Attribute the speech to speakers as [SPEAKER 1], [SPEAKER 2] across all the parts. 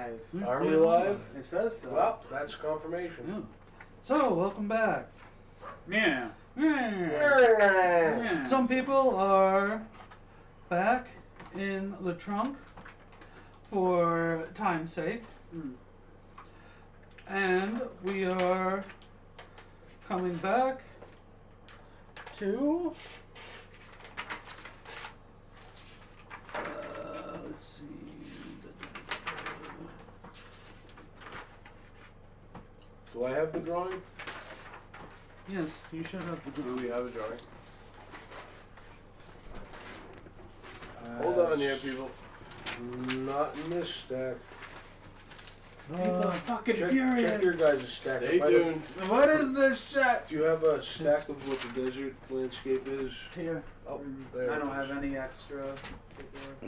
[SPEAKER 1] live.
[SPEAKER 2] Are we live?
[SPEAKER 1] It says so.
[SPEAKER 2] Well, that's confirmation.
[SPEAKER 3] Yeah. So, welcome back.
[SPEAKER 1] Yeah.
[SPEAKER 2] Yeah.
[SPEAKER 3] Some people are back in the trunk for time's sake. And we are coming back to... let's see...
[SPEAKER 2] Do I have the drawing?
[SPEAKER 3] Yes, you should have the
[SPEAKER 4] Do we have a drawing?
[SPEAKER 2] Hold on
[SPEAKER 4] here, people.
[SPEAKER 2] Not in this stack.
[SPEAKER 1] People are fucking
[SPEAKER 2] Check
[SPEAKER 1] furious.
[SPEAKER 2] your guys' stack.
[SPEAKER 4] Stay tuned. What is this shit?
[SPEAKER 2] Do you have a stack of what the desert landscape is?
[SPEAKER 3] It's here.
[SPEAKER 2] Oh, there.
[SPEAKER 1] I don't have any extra.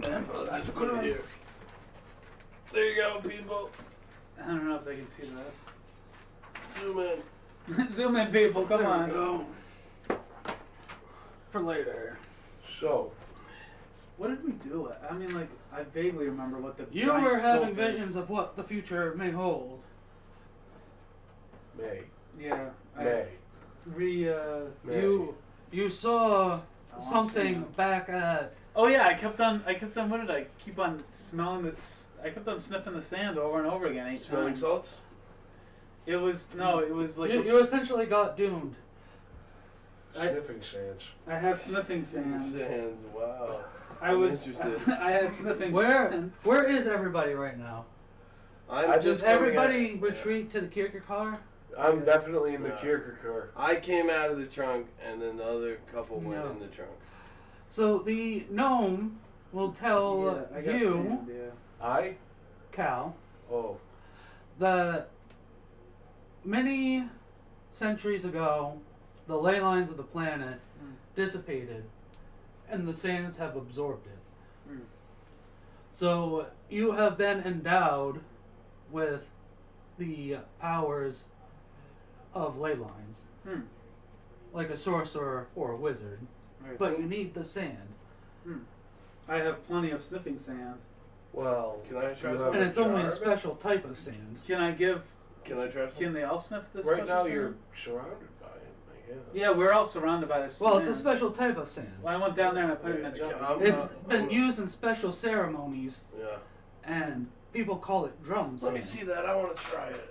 [SPEAKER 4] Just put it here. There you go, people.
[SPEAKER 1] I don't know if they can see that.
[SPEAKER 4] Zoom in.
[SPEAKER 1] Zoom in, people. Come
[SPEAKER 3] There we
[SPEAKER 1] on.
[SPEAKER 3] go. For later.
[SPEAKER 2] So,
[SPEAKER 1] What did we do? I mean, like, I vaguely remember what the
[SPEAKER 3] You
[SPEAKER 1] giant
[SPEAKER 3] were having
[SPEAKER 1] scope is.
[SPEAKER 3] visions of what the future may hold.
[SPEAKER 2] May.
[SPEAKER 1] Yeah.
[SPEAKER 2] May. May.
[SPEAKER 3] You saw
[SPEAKER 1] Oh, I'm
[SPEAKER 3] something
[SPEAKER 1] seeing
[SPEAKER 3] back at...
[SPEAKER 1] Oh yeah, I kept on. What did I keep on smelling? I kept on sniffing the sand over and over again. 8
[SPEAKER 4] Smelling
[SPEAKER 1] times.
[SPEAKER 4] salts?
[SPEAKER 1] It was It was like
[SPEAKER 3] You essentially got doomed.
[SPEAKER 2] Sniffing sands.
[SPEAKER 1] I have sniffing sands.
[SPEAKER 4] Sands, wow.
[SPEAKER 1] I
[SPEAKER 4] I'm
[SPEAKER 1] was.
[SPEAKER 4] interested.
[SPEAKER 1] I had sniffing
[SPEAKER 3] Where
[SPEAKER 1] sands.
[SPEAKER 3] where is everybody right now?
[SPEAKER 4] I'm
[SPEAKER 2] I
[SPEAKER 3] Does
[SPEAKER 4] just coming
[SPEAKER 3] everybody
[SPEAKER 4] out-
[SPEAKER 3] retreat to the Kierkegaard?
[SPEAKER 2] I'm
[SPEAKER 1] Yeah.
[SPEAKER 2] definitely in the
[SPEAKER 4] Yeah.
[SPEAKER 2] Kierkegaard.
[SPEAKER 4] I came out of the trunk, and then the other couple went
[SPEAKER 3] No.
[SPEAKER 4] in the trunk.
[SPEAKER 3] So the gnome will tell
[SPEAKER 1] Yeah, I got
[SPEAKER 3] you,
[SPEAKER 1] sand, yeah.
[SPEAKER 2] I?
[SPEAKER 3] Cal,
[SPEAKER 2] Oh.
[SPEAKER 3] that many centuries ago, the ley lines of the planet dissipated, and the sands have absorbed it. So you have been endowed with the powers of ley lines, like a sorcerer or a wizard,
[SPEAKER 1] Right.
[SPEAKER 3] but you need the sand.
[SPEAKER 1] I have plenty of sniffing sand.
[SPEAKER 2] Well,
[SPEAKER 4] Can I try
[SPEAKER 2] you
[SPEAKER 4] some?
[SPEAKER 2] have
[SPEAKER 3] And it's only
[SPEAKER 2] jar
[SPEAKER 3] a
[SPEAKER 2] of it?
[SPEAKER 3] special type of sand.
[SPEAKER 1] Can I give?
[SPEAKER 4] Can I try some?
[SPEAKER 1] Can they all sniff this?
[SPEAKER 2] Right
[SPEAKER 1] special
[SPEAKER 2] now
[SPEAKER 1] sand?
[SPEAKER 2] you're surrounded by it, I guess.
[SPEAKER 1] Yeah, we're all surrounded by this.
[SPEAKER 3] Well, it's a
[SPEAKER 1] sand.
[SPEAKER 3] special type of sand.
[SPEAKER 1] Well, I went down there and I put it in a
[SPEAKER 4] Yeah,
[SPEAKER 1] jar.
[SPEAKER 4] I'm
[SPEAKER 3] It's
[SPEAKER 4] not-
[SPEAKER 3] been
[SPEAKER 4] I'm-
[SPEAKER 3] used in special ceremonies,
[SPEAKER 4] Yeah.
[SPEAKER 3] and people call it drum
[SPEAKER 4] Let me
[SPEAKER 3] sand.
[SPEAKER 4] see that. I want to try it.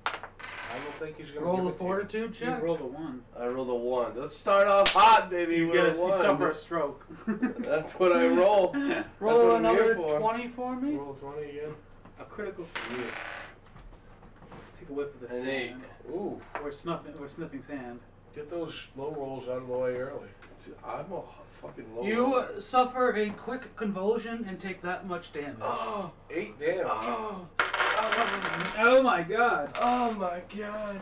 [SPEAKER 2] I don't think he's gonna
[SPEAKER 3] Roll
[SPEAKER 2] give
[SPEAKER 3] a
[SPEAKER 2] it to you.
[SPEAKER 3] fortitude
[SPEAKER 1] You
[SPEAKER 3] check.
[SPEAKER 1] rolled a 1.
[SPEAKER 4] I rolled a 1. Let's start off hot, baby.
[SPEAKER 1] You
[SPEAKER 4] with
[SPEAKER 1] get
[SPEAKER 4] a
[SPEAKER 1] a, you
[SPEAKER 4] 1.
[SPEAKER 1] suffer a stroke.
[SPEAKER 4] That's what I roll. That's
[SPEAKER 3] Roll
[SPEAKER 4] what I'm here
[SPEAKER 3] another
[SPEAKER 4] for.
[SPEAKER 3] 20 for me.
[SPEAKER 2] Roll 20 again.
[SPEAKER 1] A critical.
[SPEAKER 4] Yeah.
[SPEAKER 1] Take a whiff of the
[SPEAKER 4] An
[SPEAKER 1] sand.
[SPEAKER 4] 8.
[SPEAKER 2] Ooh,
[SPEAKER 1] We're sniffing sand.
[SPEAKER 2] get those low rolls out of the way early.
[SPEAKER 4] I'm a fucking low.
[SPEAKER 3] You suffer a quick convulsion and take that much damage.
[SPEAKER 4] Oh,
[SPEAKER 2] 8 damage.
[SPEAKER 4] oh,
[SPEAKER 1] Oh my god!
[SPEAKER 4] oh my god.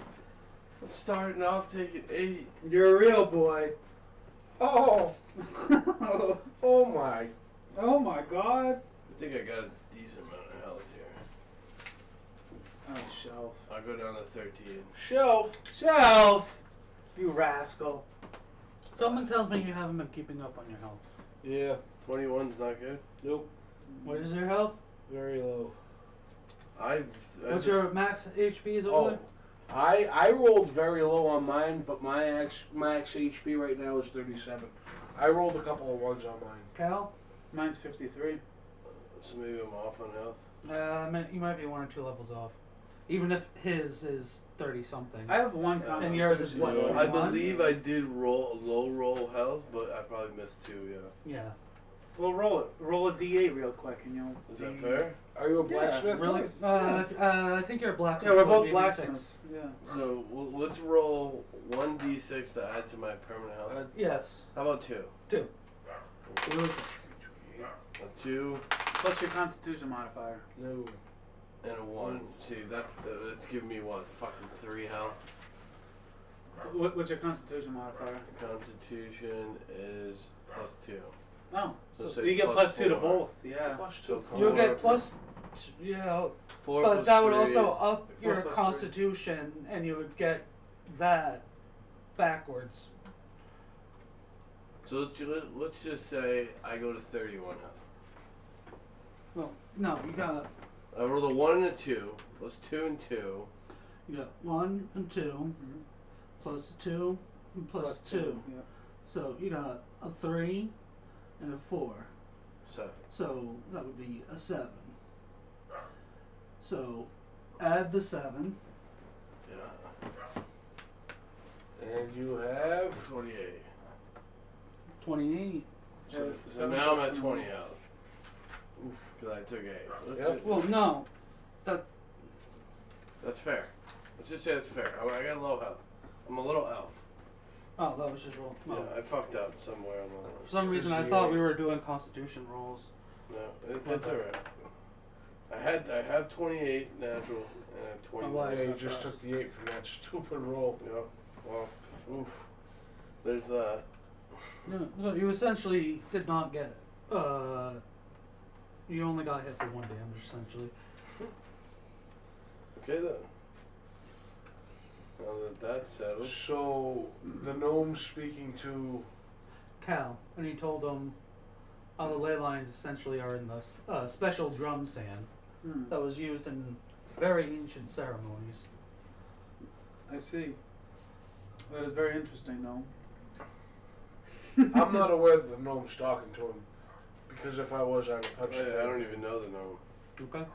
[SPEAKER 4] I'm starting off taking 8.
[SPEAKER 1] You're a real boy.
[SPEAKER 2] Oh, oh my.
[SPEAKER 1] Oh my god!
[SPEAKER 4] I think I got a decent amount of health here.
[SPEAKER 1] Oh, shelf.
[SPEAKER 4] I'll go down to 13.
[SPEAKER 2] Shelf.
[SPEAKER 1] Shelf! You rascal.
[SPEAKER 3] Something tells me you haven't been keeping up on your health.
[SPEAKER 2] Yeah.
[SPEAKER 4] 21's not good.
[SPEAKER 2] Nope.
[SPEAKER 3] What is your health?
[SPEAKER 2] Very low.
[SPEAKER 3] What's your max HP is over
[SPEAKER 2] Oh, I rolled very low on mine, but my max HP right now is 37. I rolled a couple of ones on mine.
[SPEAKER 3] there? Cal?
[SPEAKER 1] Mine's 53.
[SPEAKER 4] So maybe I'm off on health.
[SPEAKER 3] You might be 1 or 2 levels off. Even if his is 30 something.
[SPEAKER 1] I have 1
[SPEAKER 4] And
[SPEAKER 1] constitution.
[SPEAKER 3] yours is what,
[SPEAKER 2] Yeah.
[SPEAKER 4] I
[SPEAKER 3] 21?
[SPEAKER 4] believe I did low roll health, but I probably missed 2, yeah.
[SPEAKER 3] Yeah.
[SPEAKER 1] Well, roll it. Roll a D8 real quick and you'll...
[SPEAKER 4] Is that fair?
[SPEAKER 2] Are you a blacksmith?
[SPEAKER 3] Really?
[SPEAKER 1] course.
[SPEAKER 3] I think you're a blacksmith.
[SPEAKER 1] Yeah, we're
[SPEAKER 3] so
[SPEAKER 1] both
[SPEAKER 3] maybe
[SPEAKER 1] blacksmiths.
[SPEAKER 3] 6.
[SPEAKER 1] Yeah.
[SPEAKER 4] So let's roll 1d6 to add to my permanent health.
[SPEAKER 3] Yes.
[SPEAKER 4] How about 2?
[SPEAKER 3] 2.
[SPEAKER 4] A 2
[SPEAKER 1] Plus your constitution modifier.
[SPEAKER 2] No.
[SPEAKER 4] and a 1. See, that's giving me what, fucking 3 health.
[SPEAKER 1] What's your constitution modifier?
[SPEAKER 4] Constitution is +2.
[SPEAKER 1] Oh,
[SPEAKER 4] So
[SPEAKER 1] so
[SPEAKER 4] say
[SPEAKER 1] you get
[SPEAKER 4] plus
[SPEAKER 1] +2 to
[SPEAKER 4] 4.
[SPEAKER 1] both. Yeah.
[SPEAKER 2] Plus
[SPEAKER 4] So
[SPEAKER 2] 2.
[SPEAKER 3] You'll
[SPEAKER 4] Four
[SPEAKER 3] get
[SPEAKER 4] plus-
[SPEAKER 3] plus, yeah,
[SPEAKER 4] 4
[SPEAKER 3] but
[SPEAKER 4] plus
[SPEAKER 3] that would
[SPEAKER 4] 3
[SPEAKER 3] also
[SPEAKER 4] is-
[SPEAKER 3] up
[SPEAKER 1] 4
[SPEAKER 3] your
[SPEAKER 1] plus 3.
[SPEAKER 3] constitution, and you would get that backwards.
[SPEAKER 4] So let's just say I go to 31 health.
[SPEAKER 3] Well, no, you got
[SPEAKER 4] I rolled a 1 and a 2, plus 2 and 2.
[SPEAKER 3] You got 1 and 2,
[SPEAKER 1] Mm-hmm.
[SPEAKER 3] plus 2, and plus 2.
[SPEAKER 1] Yep.
[SPEAKER 3] So you got a 3 and a 4.
[SPEAKER 4] 7.
[SPEAKER 3] So that would be a 7. So add the 7.
[SPEAKER 4] Yeah.
[SPEAKER 2] And you have
[SPEAKER 4] 28.
[SPEAKER 3] 28.
[SPEAKER 4] So now I'm at 20 health. Oof, because I took 8. So
[SPEAKER 2] Yep.
[SPEAKER 3] Well, no.
[SPEAKER 4] that's fair. Let's just say that's fair. I got low health. I'm a little elf.
[SPEAKER 3] Oh, that was just roll. No.
[SPEAKER 4] Yeah, I fucked up somewhere on the
[SPEAKER 3] For
[SPEAKER 4] line.
[SPEAKER 3] some reason, I thought we were doing Constitution rolls.
[SPEAKER 4] No, it's alright. I have 28 natural and I have 20.
[SPEAKER 3] Oh, wow.
[SPEAKER 2] Yeah, you just took the 8 from that stupid roll.
[SPEAKER 4] Yep. Well, oof. There's the.
[SPEAKER 3] No, so you essentially did not get. You only got hit for 1 damage, essentially.
[SPEAKER 4] Okay then. Now that that's settled.
[SPEAKER 2] So the gnome's speaking to.
[SPEAKER 3] Cal, and he told him how the ley lines essentially are in the special drum sand
[SPEAKER 1] Hmm.
[SPEAKER 3] that was used in very ancient ceremonies.
[SPEAKER 1] I see. That is very interesting, though.
[SPEAKER 2] I'm not aware that the gnome's talking to him, because if I was, I'd have touched
[SPEAKER 4] I
[SPEAKER 2] it.
[SPEAKER 4] don't even know the gnome.
[SPEAKER 3] Okay.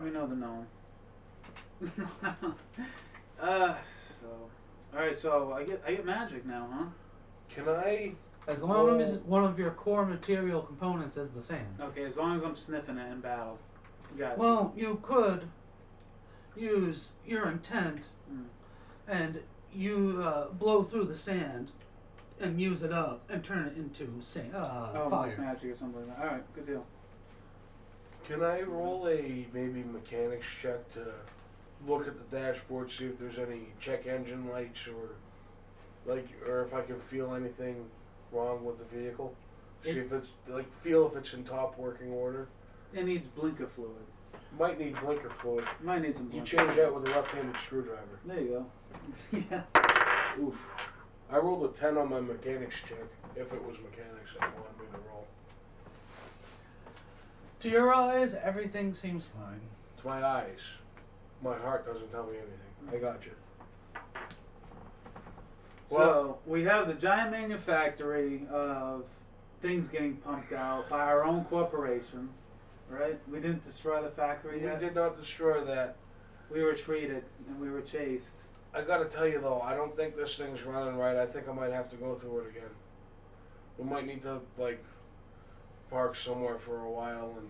[SPEAKER 1] We know the gnome. Alright, so I get magic now, huh?
[SPEAKER 2] Can I?
[SPEAKER 3] As long as one of your core material components is the same.
[SPEAKER 1] Okay, as long as I'm sniffing it in battle. Gotcha.
[SPEAKER 3] Well, you could use your intent
[SPEAKER 1] Hmm.
[SPEAKER 3] and you blow through the sand and use it up and turn it into
[SPEAKER 1] like
[SPEAKER 3] fire.
[SPEAKER 1] magic or something like that. Alright, good deal.
[SPEAKER 2] Can I roll a maybe mechanics check to look at the dashboard, see if there's any check engine lights or if I can feel anything wrong with the vehicle? See if it's feel if it's in top working order.
[SPEAKER 1] It needs blinker fluid.
[SPEAKER 2] Might need blinker fluid.
[SPEAKER 1] Might need some
[SPEAKER 2] You
[SPEAKER 1] blinker.
[SPEAKER 2] change that with a left-handed screwdriver.
[SPEAKER 1] There you go. Yeah.
[SPEAKER 2] Oof. I rolled a 10 on my mechanics check. If it was mechanics that wanted me to roll.
[SPEAKER 3] To your eyes, everything seems fine.
[SPEAKER 2] To my eyes. My heart doesn't tell me anything. I got you.
[SPEAKER 1] So we have the giant manufactory of things getting pumped out by our own corporation, right? We didn't destroy the factory
[SPEAKER 2] We
[SPEAKER 1] yet.
[SPEAKER 2] did not destroy that.
[SPEAKER 1] We were treated and we were chased.
[SPEAKER 2] I gotta tell you though, I don't think this thing's running right. I think I might have to go through it again. We might need to park somewhere for a while and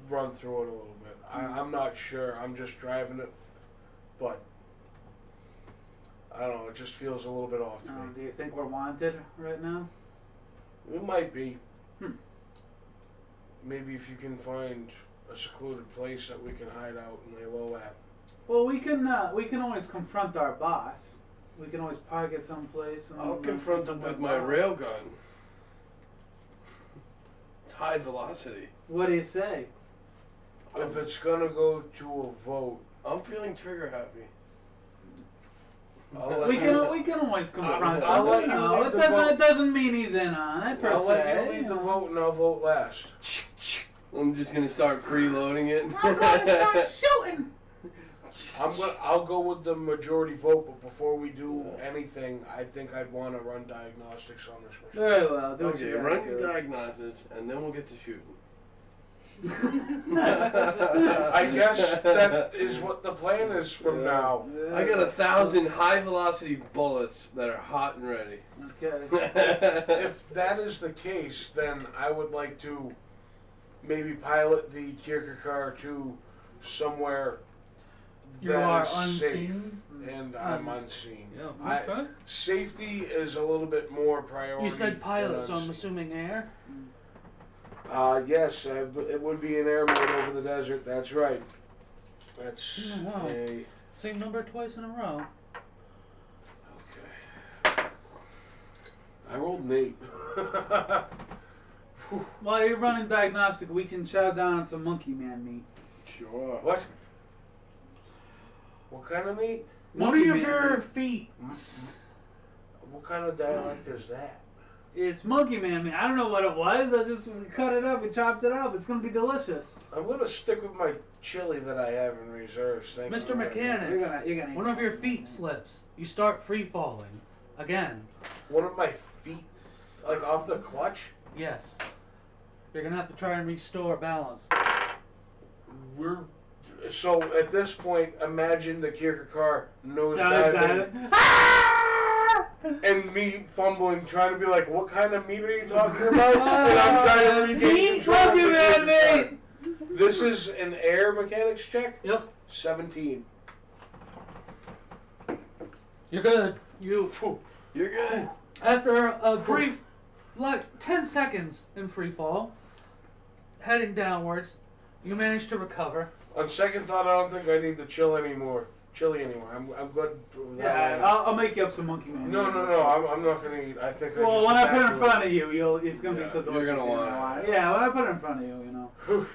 [SPEAKER 2] run through it a little bit. I'm not sure. I'm just driving it, but I don't know. It just feels a little bit off to me.
[SPEAKER 1] Do you think we're wanted right now?
[SPEAKER 2] We might be.
[SPEAKER 1] Hmm.
[SPEAKER 2] Maybe if you can find a secluded place that we can hide out and lay low at.
[SPEAKER 1] Well, we can always confront our boss. We can always park at some place. And
[SPEAKER 4] I'll confront him with my railgun. It's high velocity.
[SPEAKER 1] What do you say?
[SPEAKER 2] If it's gonna go to a vote,
[SPEAKER 4] I'm feeling trigger happy.
[SPEAKER 2] I'll let
[SPEAKER 1] We
[SPEAKER 2] you,
[SPEAKER 1] can always confront
[SPEAKER 2] I'll
[SPEAKER 1] him.
[SPEAKER 2] let you lead
[SPEAKER 1] It
[SPEAKER 2] the
[SPEAKER 1] doesn't.
[SPEAKER 2] vote.
[SPEAKER 1] It doesn't mean he's in on it per
[SPEAKER 2] I'll
[SPEAKER 1] se.
[SPEAKER 2] let you lead the vote and I'll vote last.
[SPEAKER 4] I'm just gonna start preloading it.
[SPEAKER 1] I'm gonna start shooting.
[SPEAKER 2] I'll go with the majority vote, but before we do anything, I think I'd want to run diagnostics on this machine.
[SPEAKER 1] Very well. Do what
[SPEAKER 4] Okay,
[SPEAKER 1] you gotta
[SPEAKER 4] run your
[SPEAKER 1] do.
[SPEAKER 4] diagnosis, and then we'll get to shooting.
[SPEAKER 2] I guess that is what the plan is from now.
[SPEAKER 4] I got 1,000 high velocity bullets that are hot and ready.
[SPEAKER 1] Okay.
[SPEAKER 2] If that is the case, then I would like to maybe pilot the Kierkegaard to somewhere
[SPEAKER 3] You
[SPEAKER 2] that
[SPEAKER 3] are
[SPEAKER 2] is
[SPEAKER 3] unseen?
[SPEAKER 2] safe, and I'm unseen.
[SPEAKER 3] Yeah. Okay.
[SPEAKER 2] Safety is a little bit more priority.
[SPEAKER 3] You said pilot,
[SPEAKER 2] than
[SPEAKER 3] so I'm
[SPEAKER 2] unseen.
[SPEAKER 3] assuming air.
[SPEAKER 2] Yes, it would be an air mode over the desert. That's right. That's
[SPEAKER 3] Oh, wow.
[SPEAKER 2] a
[SPEAKER 3] Same number twice in a row.
[SPEAKER 2] okay. I rolled an 8.
[SPEAKER 1] While you're running diagnostic, we can chow down on some monkey man meat.
[SPEAKER 4] Sure.
[SPEAKER 2] What? What kind of meat?
[SPEAKER 3] One
[SPEAKER 1] Monkey
[SPEAKER 3] of
[SPEAKER 1] man
[SPEAKER 3] your
[SPEAKER 1] meat.
[SPEAKER 3] feet.
[SPEAKER 2] What kind of dialect is that?
[SPEAKER 1] It's Monkey Man meat. I don't know what it was. I just cut it up and chopped it up. It's gonna be delicious.
[SPEAKER 2] I'm gonna stick with my chili that I have in reserves. Thank
[SPEAKER 3] Mr.
[SPEAKER 2] you.
[SPEAKER 3] Mechanic,
[SPEAKER 1] You're gonna.
[SPEAKER 3] one of your feet slips. You start free falling. Again.
[SPEAKER 2] One of my feet, like off the clutch.
[SPEAKER 3] Yes. You're gonna have to try and restore balance.
[SPEAKER 2] So at this point, imagine the Kierkegaard nose
[SPEAKER 1] Does
[SPEAKER 2] diving
[SPEAKER 1] that?
[SPEAKER 2] and me fumbling, trying to be like, "What kind of meat are you talking about?" And I'm trying to regain control.
[SPEAKER 1] Monkey
[SPEAKER 2] of the
[SPEAKER 1] Man
[SPEAKER 2] Kierkegaard.
[SPEAKER 1] meat.
[SPEAKER 2] This is an air mechanics check.
[SPEAKER 3] Yep.
[SPEAKER 2] 17.
[SPEAKER 3] You're good.
[SPEAKER 4] You're good.
[SPEAKER 3] After a brief, like 10 seconds in free fall, heading downwards, you manage to recover.
[SPEAKER 2] On second thought, I don't think I need the chili anymore. I'm good. With
[SPEAKER 1] Yeah,
[SPEAKER 2] that.
[SPEAKER 1] I'll make you up some Monkey Man.
[SPEAKER 2] No. I'm not gonna eat. I think.
[SPEAKER 1] Well, when I put it in front of you, it's gonna
[SPEAKER 4] Yeah,
[SPEAKER 1] be so
[SPEAKER 4] you're
[SPEAKER 1] delicious.
[SPEAKER 4] gonna
[SPEAKER 1] you
[SPEAKER 4] want
[SPEAKER 1] know
[SPEAKER 4] it.
[SPEAKER 1] why. Yeah, when I put it in front of you,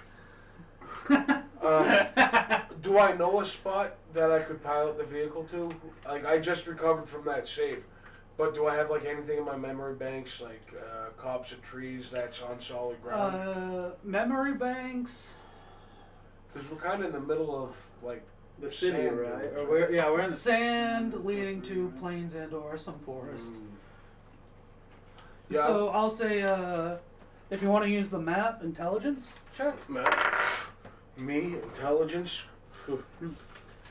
[SPEAKER 2] Do I know a spot that I could pilot the vehicle to? Like, I just recovered from that save, but do I have like anything in my memory banks, like copse of trees that's on solid ground?
[SPEAKER 3] Memory banks.
[SPEAKER 2] Because we're kind of in the middle of like
[SPEAKER 1] The city,
[SPEAKER 2] sand
[SPEAKER 1] right?
[SPEAKER 2] dunes,
[SPEAKER 1] Or we're in the
[SPEAKER 3] Sand leading to plains and or some forest.
[SPEAKER 2] Yeah.
[SPEAKER 3] So I'll say, if you want to use the map, intelligence check.
[SPEAKER 2] Me intelligence.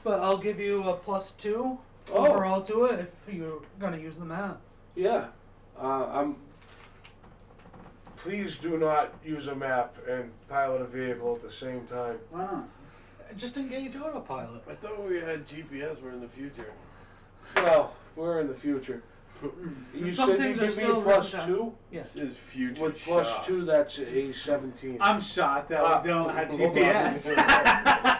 [SPEAKER 3] But I'll give you a +2
[SPEAKER 2] Oh.
[SPEAKER 3] overall to it if you're gonna use the map.
[SPEAKER 2] Yeah. Please do not use a map and pilot a vehicle at the same time.
[SPEAKER 1] Why not?
[SPEAKER 3] Just engage autopilot.
[SPEAKER 4] I thought we had GPS. We're in the future.
[SPEAKER 2] Well, we're in the future. You
[SPEAKER 3] Some
[SPEAKER 2] said you
[SPEAKER 3] things are
[SPEAKER 2] give me
[SPEAKER 3] still
[SPEAKER 2] plus
[SPEAKER 3] written down.
[SPEAKER 2] 2?
[SPEAKER 3] Yes.
[SPEAKER 4] This is future.
[SPEAKER 2] With plus
[SPEAKER 4] shop.
[SPEAKER 2] 2, that's a 17.
[SPEAKER 1] I'm shocked that we don't have
[SPEAKER 2] hold on.
[SPEAKER 1] GPS.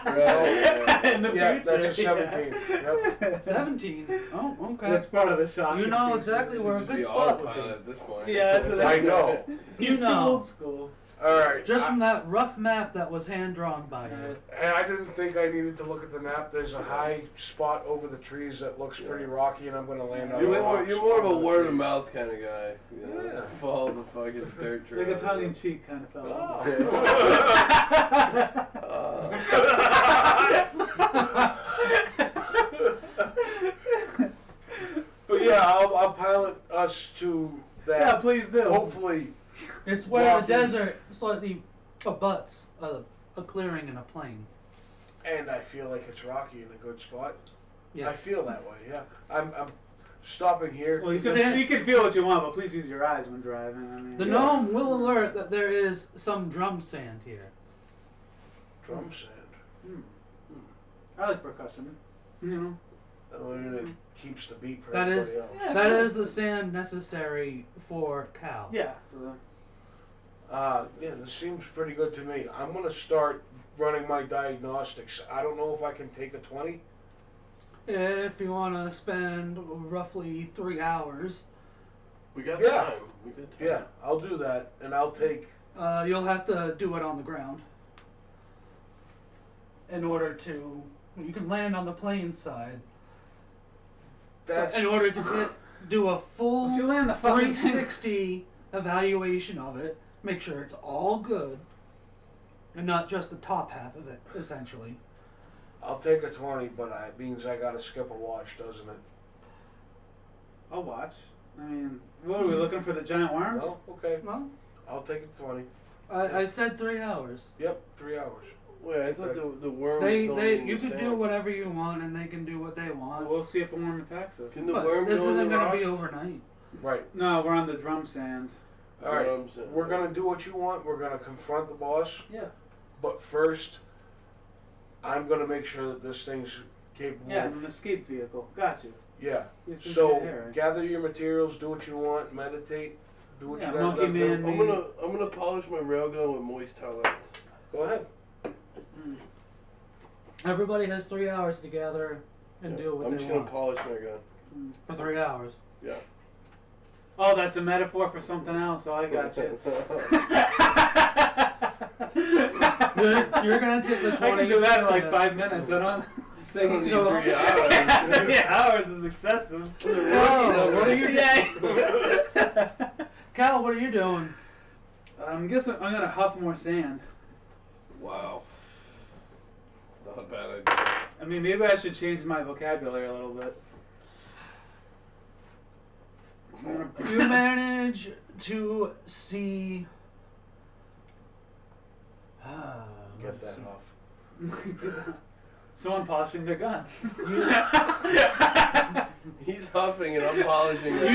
[SPEAKER 4] Right.
[SPEAKER 1] In the
[SPEAKER 2] Yeah,
[SPEAKER 1] future.
[SPEAKER 2] that's a 17. Yep.
[SPEAKER 3] 17. Oh, okay.
[SPEAKER 1] That's part of the shock.
[SPEAKER 3] You know exactly where a
[SPEAKER 4] Just
[SPEAKER 3] good
[SPEAKER 4] be
[SPEAKER 3] spot would
[SPEAKER 4] autopilot
[SPEAKER 3] be.
[SPEAKER 4] at this point.
[SPEAKER 1] Yeah, that's what
[SPEAKER 2] I know.
[SPEAKER 1] He's
[SPEAKER 3] You
[SPEAKER 1] too
[SPEAKER 3] know.
[SPEAKER 1] old school.
[SPEAKER 2] All right.
[SPEAKER 3] Just from that rough map that was hand drawn by you.
[SPEAKER 2] And I didn't think I needed to look at the map. There's a high spot over the trees that looks pretty rocky, and I'm going to land on
[SPEAKER 4] You're more,
[SPEAKER 2] rocks
[SPEAKER 4] you're more of a
[SPEAKER 2] under the
[SPEAKER 4] word of
[SPEAKER 2] trees.
[SPEAKER 4] mouth kind of guy. You know?
[SPEAKER 2] Yeah.
[SPEAKER 4] Follow the fucking dirt trail.
[SPEAKER 1] Like a tongue-in-cheek kind of fellow.
[SPEAKER 2] But yeah, I'll pilot us to that.
[SPEAKER 1] Yeah, please do.
[SPEAKER 2] Hopefully,
[SPEAKER 3] It's where
[SPEAKER 2] Walking.
[SPEAKER 3] the desert slightly abuts a clearing and a plain.
[SPEAKER 2] and I feel like it's rocky in a good spot.
[SPEAKER 3] Yes.
[SPEAKER 2] I feel that way. Yeah, I'm stopping here.
[SPEAKER 1] Well,
[SPEAKER 3] Sand-
[SPEAKER 1] you can feel what you want, but please use your eyes when driving. I mean,
[SPEAKER 3] The gnome will alert that there is some drum sand here.
[SPEAKER 2] Drum sand.
[SPEAKER 1] I like percussion. You know.
[SPEAKER 2] I mean, it keeps the beat for
[SPEAKER 3] That
[SPEAKER 2] everybody
[SPEAKER 3] is-
[SPEAKER 2] else.
[SPEAKER 1] Yeah.
[SPEAKER 3] That is the sand necessary for cow.
[SPEAKER 1] Yeah. For the,
[SPEAKER 2] Yeah, this seems pretty good to me. I'm gonna start running my diagnostics. I don't know if I can take a 20.
[SPEAKER 3] If you want to spend roughly 3 hours,
[SPEAKER 4] We got
[SPEAKER 2] Yeah.
[SPEAKER 4] time. We got time.
[SPEAKER 2] Yeah, I'll do that, and I'll take.
[SPEAKER 3] you'll have to do it on the ground. In order to, you can land on the plain side.
[SPEAKER 2] That's
[SPEAKER 3] In order to do a full
[SPEAKER 1] if you land the fucking
[SPEAKER 3] 360 evaluation of it, make sure it's all good, and not just the top half of it, essentially.
[SPEAKER 2] I'll take a 20, but it means I gotta skip a watch, doesn't it?
[SPEAKER 1] I'll watch. I mean, what are we looking for? The giant worms?
[SPEAKER 2] No? Okay.
[SPEAKER 3] Well,
[SPEAKER 2] I'll take a 20.
[SPEAKER 3] I said 3 hours.
[SPEAKER 2] Yep, 3 hours.
[SPEAKER 4] Wait, I thought the worm
[SPEAKER 3] They
[SPEAKER 4] was only in
[SPEAKER 3] you
[SPEAKER 4] the
[SPEAKER 3] can
[SPEAKER 4] sand.
[SPEAKER 3] do whatever you want, and they can do what they want.
[SPEAKER 1] We'll see if a worm attacks us.
[SPEAKER 4] Can the
[SPEAKER 3] But
[SPEAKER 4] worm
[SPEAKER 3] this
[SPEAKER 4] go in
[SPEAKER 3] isn't
[SPEAKER 4] the
[SPEAKER 3] going to be
[SPEAKER 4] rocks?
[SPEAKER 3] overnight.
[SPEAKER 2] Right.
[SPEAKER 1] No, we're on the drum sand.
[SPEAKER 2] All right.
[SPEAKER 4] Worms and-
[SPEAKER 2] We're gonna do what you want. We're gonna confront the boss.
[SPEAKER 1] Yeah.
[SPEAKER 2] But first, I'm gonna make sure that this thing's capable
[SPEAKER 1] Yeah,
[SPEAKER 2] of.
[SPEAKER 1] an escape vehicle. Got you.
[SPEAKER 2] Yeah.
[SPEAKER 1] Yes, it's
[SPEAKER 2] So
[SPEAKER 1] there.
[SPEAKER 2] gather your materials, do what you want, meditate, do what
[SPEAKER 1] Yeah,
[SPEAKER 2] you guys
[SPEAKER 1] Monkey
[SPEAKER 2] gotta
[SPEAKER 1] Man.
[SPEAKER 2] do.
[SPEAKER 4] I'm gonna polish my railgun with moist towelettes.
[SPEAKER 2] Go ahead.
[SPEAKER 3] Everybody has 3 hours to gather and do what
[SPEAKER 4] I'm
[SPEAKER 3] they
[SPEAKER 4] just
[SPEAKER 3] want.
[SPEAKER 4] gonna polish my gun.
[SPEAKER 3] For 3 hours.
[SPEAKER 4] Yeah.
[SPEAKER 1] Oh, that's a metaphor for something else. So I got you.
[SPEAKER 3] You're going to take the 20.
[SPEAKER 1] I can do that in like 5 minutes. I don't.
[SPEAKER 4] Only
[SPEAKER 3] So-
[SPEAKER 4] 3 hours.
[SPEAKER 1] Yeah, hours is excessive.
[SPEAKER 3] Oh, what are you
[SPEAKER 1] Yeah.
[SPEAKER 3] Cal, what are you doing?
[SPEAKER 1] I'm guessing I'm gonna huff more sand.
[SPEAKER 4] Wow. It's not a bad idea.
[SPEAKER 1] I mean, maybe I should change my vocabulary a little bit.
[SPEAKER 3] You manage to see.
[SPEAKER 2] Get
[SPEAKER 3] let's
[SPEAKER 2] that
[SPEAKER 3] see.
[SPEAKER 2] off.
[SPEAKER 1] Someone polishing their gun.
[SPEAKER 4] He's huffing and I'm polishing it.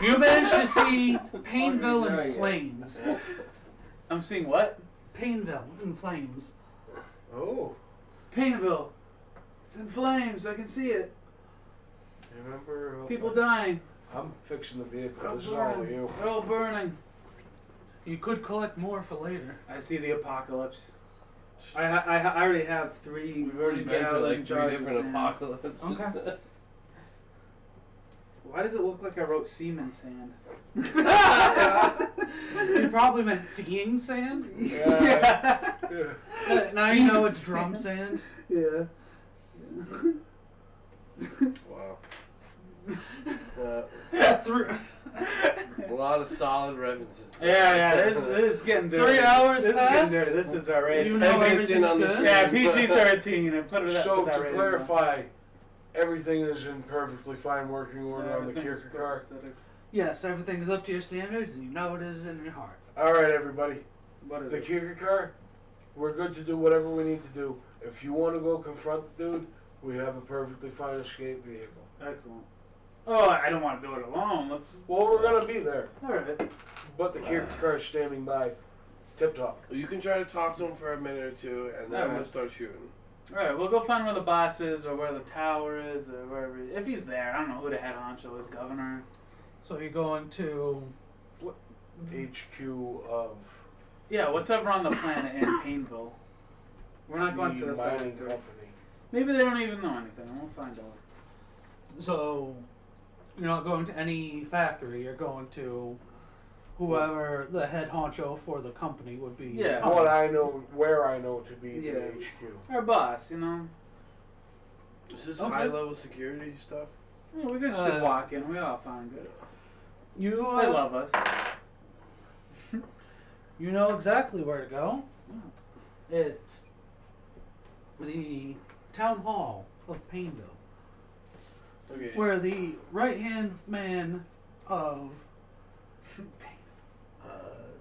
[SPEAKER 3] You manage to see Painville
[SPEAKER 4] Fucking
[SPEAKER 3] in
[SPEAKER 4] doing it.
[SPEAKER 3] flames.
[SPEAKER 1] I'm seeing what?
[SPEAKER 3] Painville in flames.
[SPEAKER 2] Oh,
[SPEAKER 1] Painville. It's in flames. I can see it.
[SPEAKER 2] remember?
[SPEAKER 1] People dying.
[SPEAKER 2] I'm fixing the vehicle.
[SPEAKER 1] They're
[SPEAKER 2] This is all
[SPEAKER 1] burning.
[SPEAKER 2] you.
[SPEAKER 1] They're all burning.
[SPEAKER 3] You could collect more for later.
[SPEAKER 1] I see the apocalypse. I already have 3
[SPEAKER 4] We've already been to
[SPEAKER 1] gallon
[SPEAKER 4] like 3
[SPEAKER 1] jars of
[SPEAKER 4] different
[SPEAKER 1] sand.
[SPEAKER 4] apocalypses.
[SPEAKER 3] Okay.
[SPEAKER 1] Why does it look like I wrote semen sand?
[SPEAKER 3] You probably meant seeing sand.
[SPEAKER 2] Yeah. Yeah.
[SPEAKER 3] Now you know it's drum sand.
[SPEAKER 1] Yeah.
[SPEAKER 4] Wow.
[SPEAKER 3] Three-
[SPEAKER 4] A lot of solid references.
[SPEAKER 1] Yeah, this is getting dirty.
[SPEAKER 3] 3 hours
[SPEAKER 1] This is
[SPEAKER 3] past?
[SPEAKER 1] getting dirty. This is alright.
[SPEAKER 3] You know
[SPEAKER 4] Take it in
[SPEAKER 3] everything's
[SPEAKER 4] on the
[SPEAKER 3] good?
[SPEAKER 4] street.
[SPEAKER 1] Yeah, PG-13 and put it up.
[SPEAKER 2] So
[SPEAKER 1] put that
[SPEAKER 2] to
[SPEAKER 1] rating
[SPEAKER 2] clarify, everything is in perfectly fine working
[SPEAKER 1] on.
[SPEAKER 2] order on the
[SPEAKER 1] Everything's
[SPEAKER 2] Kierkegaard.
[SPEAKER 1] copacetic.
[SPEAKER 3] Yes, everything is up to your standards, and you know it is in your heart.
[SPEAKER 2] All right, everybody.
[SPEAKER 1] What is
[SPEAKER 2] The
[SPEAKER 1] it?
[SPEAKER 2] Kierkegaard, we're good to do whatever we need to do. If you want to go confront the dude, we have a perfectly fine escape vehicle.
[SPEAKER 1] Excellent. Oh, I don't want to do it alone. Let's.
[SPEAKER 2] Well, we're gonna be there,
[SPEAKER 1] All right.
[SPEAKER 2] but the Kierkegaard's standing by, tip top.
[SPEAKER 4] You can try to talk to him for a minute or two, and then I'm gonna start shooting.
[SPEAKER 1] All right. We'll go find where the boss is, or where the tower is, or wherever. If he's there, I don't know who the head honcho is. Governor.
[SPEAKER 3] So you're going to.
[SPEAKER 2] HQ of
[SPEAKER 1] Yeah. What's ever on the planet in Painville. We're not going to the
[SPEAKER 2] mining
[SPEAKER 1] factory.
[SPEAKER 2] company.
[SPEAKER 1] Maybe they don't even know anything. We'll find out.
[SPEAKER 3] So you're not going to any factory. You're going to whoever the head honcho for the company would be.
[SPEAKER 1] Yeah.
[SPEAKER 2] What I know, where I know to be
[SPEAKER 1] Yeah.
[SPEAKER 2] the HQ.
[SPEAKER 1] Our boss, you know.
[SPEAKER 4] Is this
[SPEAKER 3] Okay.
[SPEAKER 4] high level security stuff?
[SPEAKER 1] Yeah, we can just walk in. We all find good.
[SPEAKER 3] You
[SPEAKER 1] They love us.
[SPEAKER 3] You know exactly where to go.
[SPEAKER 1] Oh.
[SPEAKER 3] It's the town hall of Painville,
[SPEAKER 4] Okay.
[SPEAKER 3] where the right-hand man of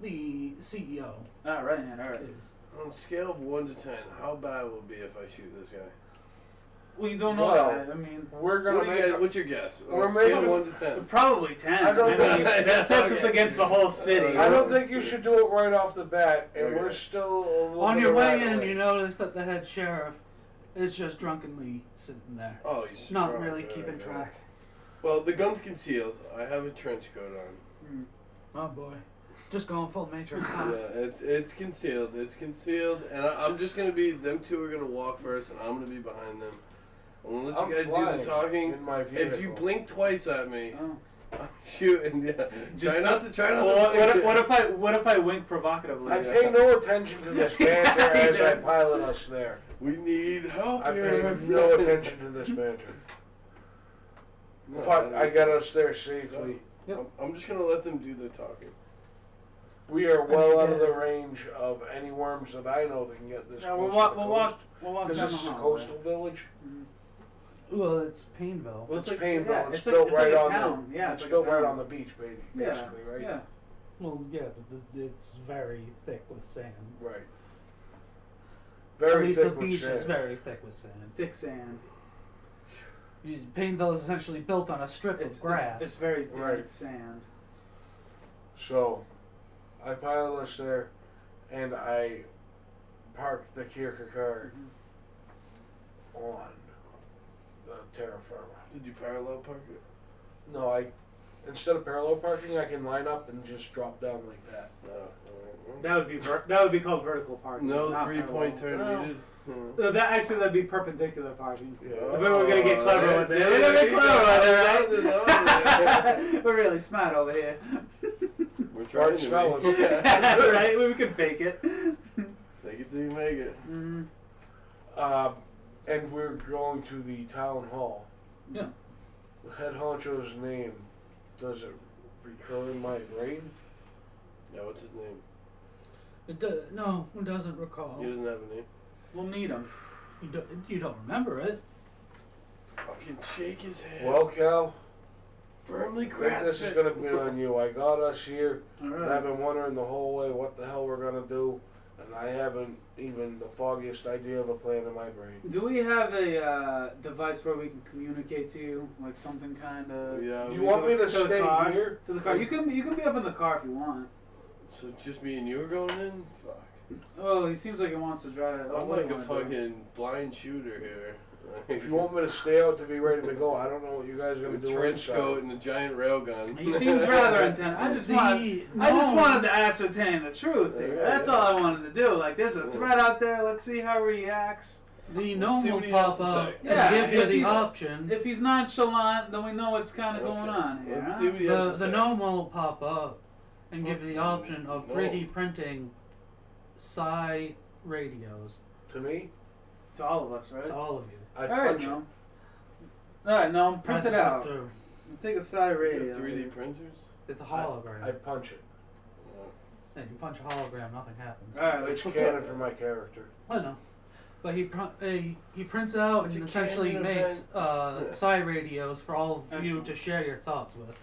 [SPEAKER 3] the CEO
[SPEAKER 1] Ah, right hand. All right.
[SPEAKER 3] is.
[SPEAKER 4] On a scale of 1 to 10, how bad will it be if I shoot this guy?
[SPEAKER 1] Well, you don't know
[SPEAKER 2] Well,
[SPEAKER 1] that. I mean,
[SPEAKER 2] We're gonna
[SPEAKER 4] What do you
[SPEAKER 2] make.
[SPEAKER 4] guys, what's your guess?
[SPEAKER 2] We're
[SPEAKER 4] On a scale of
[SPEAKER 2] making-
[SPEAKER 4] 1 to 10.
[SPEAKER 1] probably 10.
[SPEAKER 2] I don't
[SPEAKER 1] mean,
[SPEAKER 2] think-
[SPEAKER 1] that sets us
[SPEAKER 4] Okay.
[SPEAKER 1] against the whole city.
[SPEAKER 2] I don't think you should do it right off the bat, and
[SPEAKER 4] Okay.
[SPEAKER 2] we're still a little
[SPEAKER 3] On
[SPEAKER 2] bit
[SPEAKER 3] your
[SPEAKER 2] of
[SPEAKER 3] way
[SPEAKER 2] right
[SPEAKER 3] in,
[SPEAKER 2] away.
[SPEAKER 3] you notice that the head sheriff is just drunkenly sitting there,
[SPEAKER 4] Oh, he's
[SPEAKER 3] not
[SPEAKER 4] drunk.
[SPEAKER 3] really
[SPEAKER 4] Alright,
[SPEAKER 3] keeping
[SPEAKER 4] alright.
[SPEAKER 3] track.
[SPEAKER 4] Well, the gun's concealed. I have a trench coat on.
[SPEAKER 1] Hmm.
[SPEAKER 3] Oh boy, just going full Matrix.
[SPEAKER 4] Yeah, it's concealed. It's concealed, and I'm just gonna be. Them two are gonna walk first, and I'm gonna be behind them. I'm gonna let
[SPEAKER 2] I'm
[SPEAKER 4] you guys
[SPEAKER 2] flying
[SPEAKER 4] do the talking.
[SPEAKER 2] in my vehicle.
[SPEAKER 4] If you blink twice at me,
[SPEAKER 1] Oh.
[SPEAKER 4] I'm shooting. Yeah.
[SPEAKER 1] Just
[SPEAKER 4] try not to. Try not
[SPEAKER 1] Well,
[SPEAKER 4] to. blink.
[SPEAKER 1] what if I wink provocatively?
[SPEAKER 2] I pay no attention to this banter as I pilot us there.
[SPEAKER 4] We need help
[SPEAKER 2] I
[SPEAKER 4] here.
[SPEAKER 2] pay no attention to this banter.
[SPEAKER 4] No,
[SPEAKER 2] But I got us there safely.
[SPEAKER 4] I'm just gonna let them do the talking.
[SPEAKER 2] We are well out of the range of any worms that I know that can get this
[SPEAKER 1] Yeah,
[SPEAKER 2] close
[SPEAKER 1] we'll
[SPEAKER 2] to the
[SPEAKER 1] walk
[SPEAKER 2] coast.
[SPEAKER 1] down
[SPEAKER 2] Because
[SPEAKER 1] the
[SPEAKER 2] this is a
[SPEAKER 1] hallway.
[SPEAKER 2] coastal village.
[SPEAKER 1] Mhm.
[SPEAKER 3] Well, it's Painville.
[SPEAKER 1] Well,
[SPEAKER 2] It's
[SPEAKER 1] like-
[SPEAKER 2] Painville.
[SPEAKER 1] yeah,
[SPEAKER 2] It's
[SPEAKER 1] like-
[SPEAKER 2] built
[SPEAKER 1] it's like
[SPEAKER 2] right
[SPEAKER 1] a
[SPEAKER 2] on
[SPEAKER 1] town.
[SPEAKER 2] the.
[SPEAKER 1] Yeah,
[SPEAKER 2] it's
[SPEAKER 1] like a
[SPEAKER 2] built right
[SPEAKER 1] town.
[SPEAKER 2] on the beach, basically,
[SPEAKER 1] Yeah,
[SPEAKER 2] right?
[SPEAKER 1] yeah.
[SPEAKER 3] Well, yeah, but it's very thick with sand.
[SPEAKER 2] Right.
[SPEAKER 3] At
[SPEAKER 2] Very
[SPEAKER 3] least
[SPEAKER 2] thick
[SPEAKER 3] the
[SPEAKER 2] with
[SPEAKER 3] beach is
[SPEAKER 2] sand.
[SPEAKER 3] very thick with sand.
[SPEAKER 1] Thick sand.
[SPEAKER 3] Painville is essentially built on a strip of grass.
[SPEAKER 1] It's very dense
[SPEAKER 2] Right.
[SPEAKER 1] sand.
[SPEAKER 2] So, I pilot us there, and I park the Kierkegaard on the terra firma.
[SPEAKER 4] Did you parallel park it?
[SPEAKER 2] No, instead of parallel parking, I can line up and just drop down like that.
[SPEAKER 4] No. Alright.
[SPEAKER 1] That would be called vertical parking.
[SPEAKER 4] No
[SPEAKER 1] not
[SPEAKER 4] 3-point
[SPEAKER 1] parallel.
[SPEAKER 4] turn
[SPEAKER 2] No.
[SPEAKER 4] needed.
[SPEAKER 1] No, that'd be perpendicular parking.
[SPEAKER 2] Yeah.
[SPEAKER 1] I bet we're gonna get clever with it.
[SPEAKER 4] Yeah,
[SPEAKER 1] We're gonna get
[SPEAKER 4] yeah,
[SPEAKER 1] clever with
[SPEAKER 4] yeah,
[SPEAKER 1] it, right? We're really smart over here.
[SPEAKER 4] We're
[SPEAKER 2] Fart
[SPEAKER 4] trying to
[SPEAKER 2] smell
[SPEAKER 4] be.
[SPEAKER 2] is-
[SPEAKER 4] Yeah.
[SPEAKER 1] Right? We can fake it.
[SPEAKER 4] Take it till you make it.
[SPEAKER 1] Mm-hmm.
[SPEAKER 2] And we're going to the town hall.
[SPEAKER 1] Yeah.
[SPEAKER 2] The head honcho's name doesn't recur in my brain?
[SPEAKER 4] Yeah, what's his name?
[SPEAKER 3] No, who doesn't recall?
[SPEAKER 4] He doesn't have a name.
[SPEAKER 1] We'll need him.
[SPEAKER 3] You don't remember it.
[SPEAKER 4] Fucking shake his head.
[SPEAKER 2] Well, Cal,
[SPEAKER 4] Firmly
[SPEAKER 2] I think
[SPEAKER 4] grasp
[SPEAKER 2] this is
[SPEAKER 4] it.
[SPEAKER 2] gonna be on you. I got us here,
[SPEAKER 1] All
[SPEAKER 2] and I've
[SPEAKER 1] right.
[SPEAKER 2] been wondering the whole way what the hell we're gonna do, and I haven't even the foggiest idea of a plan in my brain.
[SPEAKER 1] Do we have a device where we can communicate to you, like something kind of?
[SPEAKER 4] Yeah.
[SPEAKER 2] Do you want me to
[SPEAKER 1] the
[SPEAKER 2] stay
[SPEAKER 1] car?
[SPEAKER 2] here?
[SPEAKER 1] To the car. You can be up in the car if you want.
[SPEAKER 4] So just me and you are going in? Fuck.
[SPEAKER 1] Oh, he seems like he wants to drive it. Oh,
[SPEAKER 4] I'm
[SPEAKER 1] what do
[SPEAKER 4] like
[SPEAKER 1] you
[SPEAKER 4] a
[SPEAKER 1] wanna do?
[SPEAKER 4] fucking blind shooter here.
[SPEAKER 2] If you want me to stay out to be ready to go, I don't know what you guys are
[SPEAKER 4] a
[SPEAKER 2] gonna do
[SPEAKER 4] trench
[SPEAKER 2] inside.
[SPEAKER 4] coat and a giant railgun.
[SPEAKER 1] He seems rather intent. I just wanted to ascertain the truth here.
[SPEAKER 4] Yeah,
[SPEAKER 1] That's
[SPEAKER 4] yeah.
[SPEAKER 1] all I wanted to do. Like, there's a
[SPEAKER 4] Yeah.
[SPEAKER 1] threat out there. Let's see how he reacts.
[SPEAKER 3] The
[SPEAKER 4] Let's
[SPEAKER 3] gnome
[SPEAKER 4] see
[SPEAKER 3] will
[SPEAKER 4] what he has
[SPEAKER 3] pop
[SPEAKER 4] to
[SPEAKER 3] up
[SPEAKER 4] say.
[SPEAKER 3] and
[SPEAKER 1] Yeah,
[SPEAKER 3] give you
[SPEAKER 1] if
[SPEAKER 3] the
[SPEAKER 1] he's-
[SPEAKER 3] option.
[SPEAKER 1] If he's nonchalant, then we know what's kind of going
[SPEAKER 4] Okay.
[SPEAKER 1] on here.
[SPEAKER 4] Let's
[SPEAKER 1] huh?
[SPEAKER 4] see what he has to
[SPEAKER 3] The
[SPEAKER 4] say.
[SPEAKER 3] gnome will pop up and give you the option of
[SPEAKER 4] No.
[SPEAKER 3] 3D printing psi radios
[SPEAKER 2] To me,
[SPEAKER 1] To all of us, right?
[SPEAKER 3] to all of you.
[SPEAKER 2] I
[SPEAKER 1] All right,
[SPEAKER 2] punch
[SPEAKER 1] no. All right, no, print
[SPEAKER 3] Passes
[SPEAKER 1] it out.
[SPEAKER 3] through.
[SPEAKER 1] Take a side
[SPEAKER 4] You
[SPEAKER 1] radio.
[SPEAKER 4] have 3D printers?
[SPEAKER 3] It's a
[SPEAKER 2] it.
[SPEAKER 3] hologram.
[SPEAKER 2] I punch it.
[SPEAKER 3] Yeah, you punch a hologram, nothing happens.
[SPEAKER 1] All right,
[SPEAKER 2] It's
[SPEAKER 1] let's
[SPEAKER 2] canon for my character.
[SPEAKER 3] I know. But he prints out
[SPEAKER 4] It's
[SPEAKER 3] and
[SPEAKER 4] a
[SPEAKER 3] essentially
[SPEAKER 4] canon
[SPEAKER 3] makes
[SPEAKER 4] event.
[SPEAKER 3] psi radios for all of you
[SPEAKER 1] Excellent.
[SPEAKER 3] to share your thoughts with.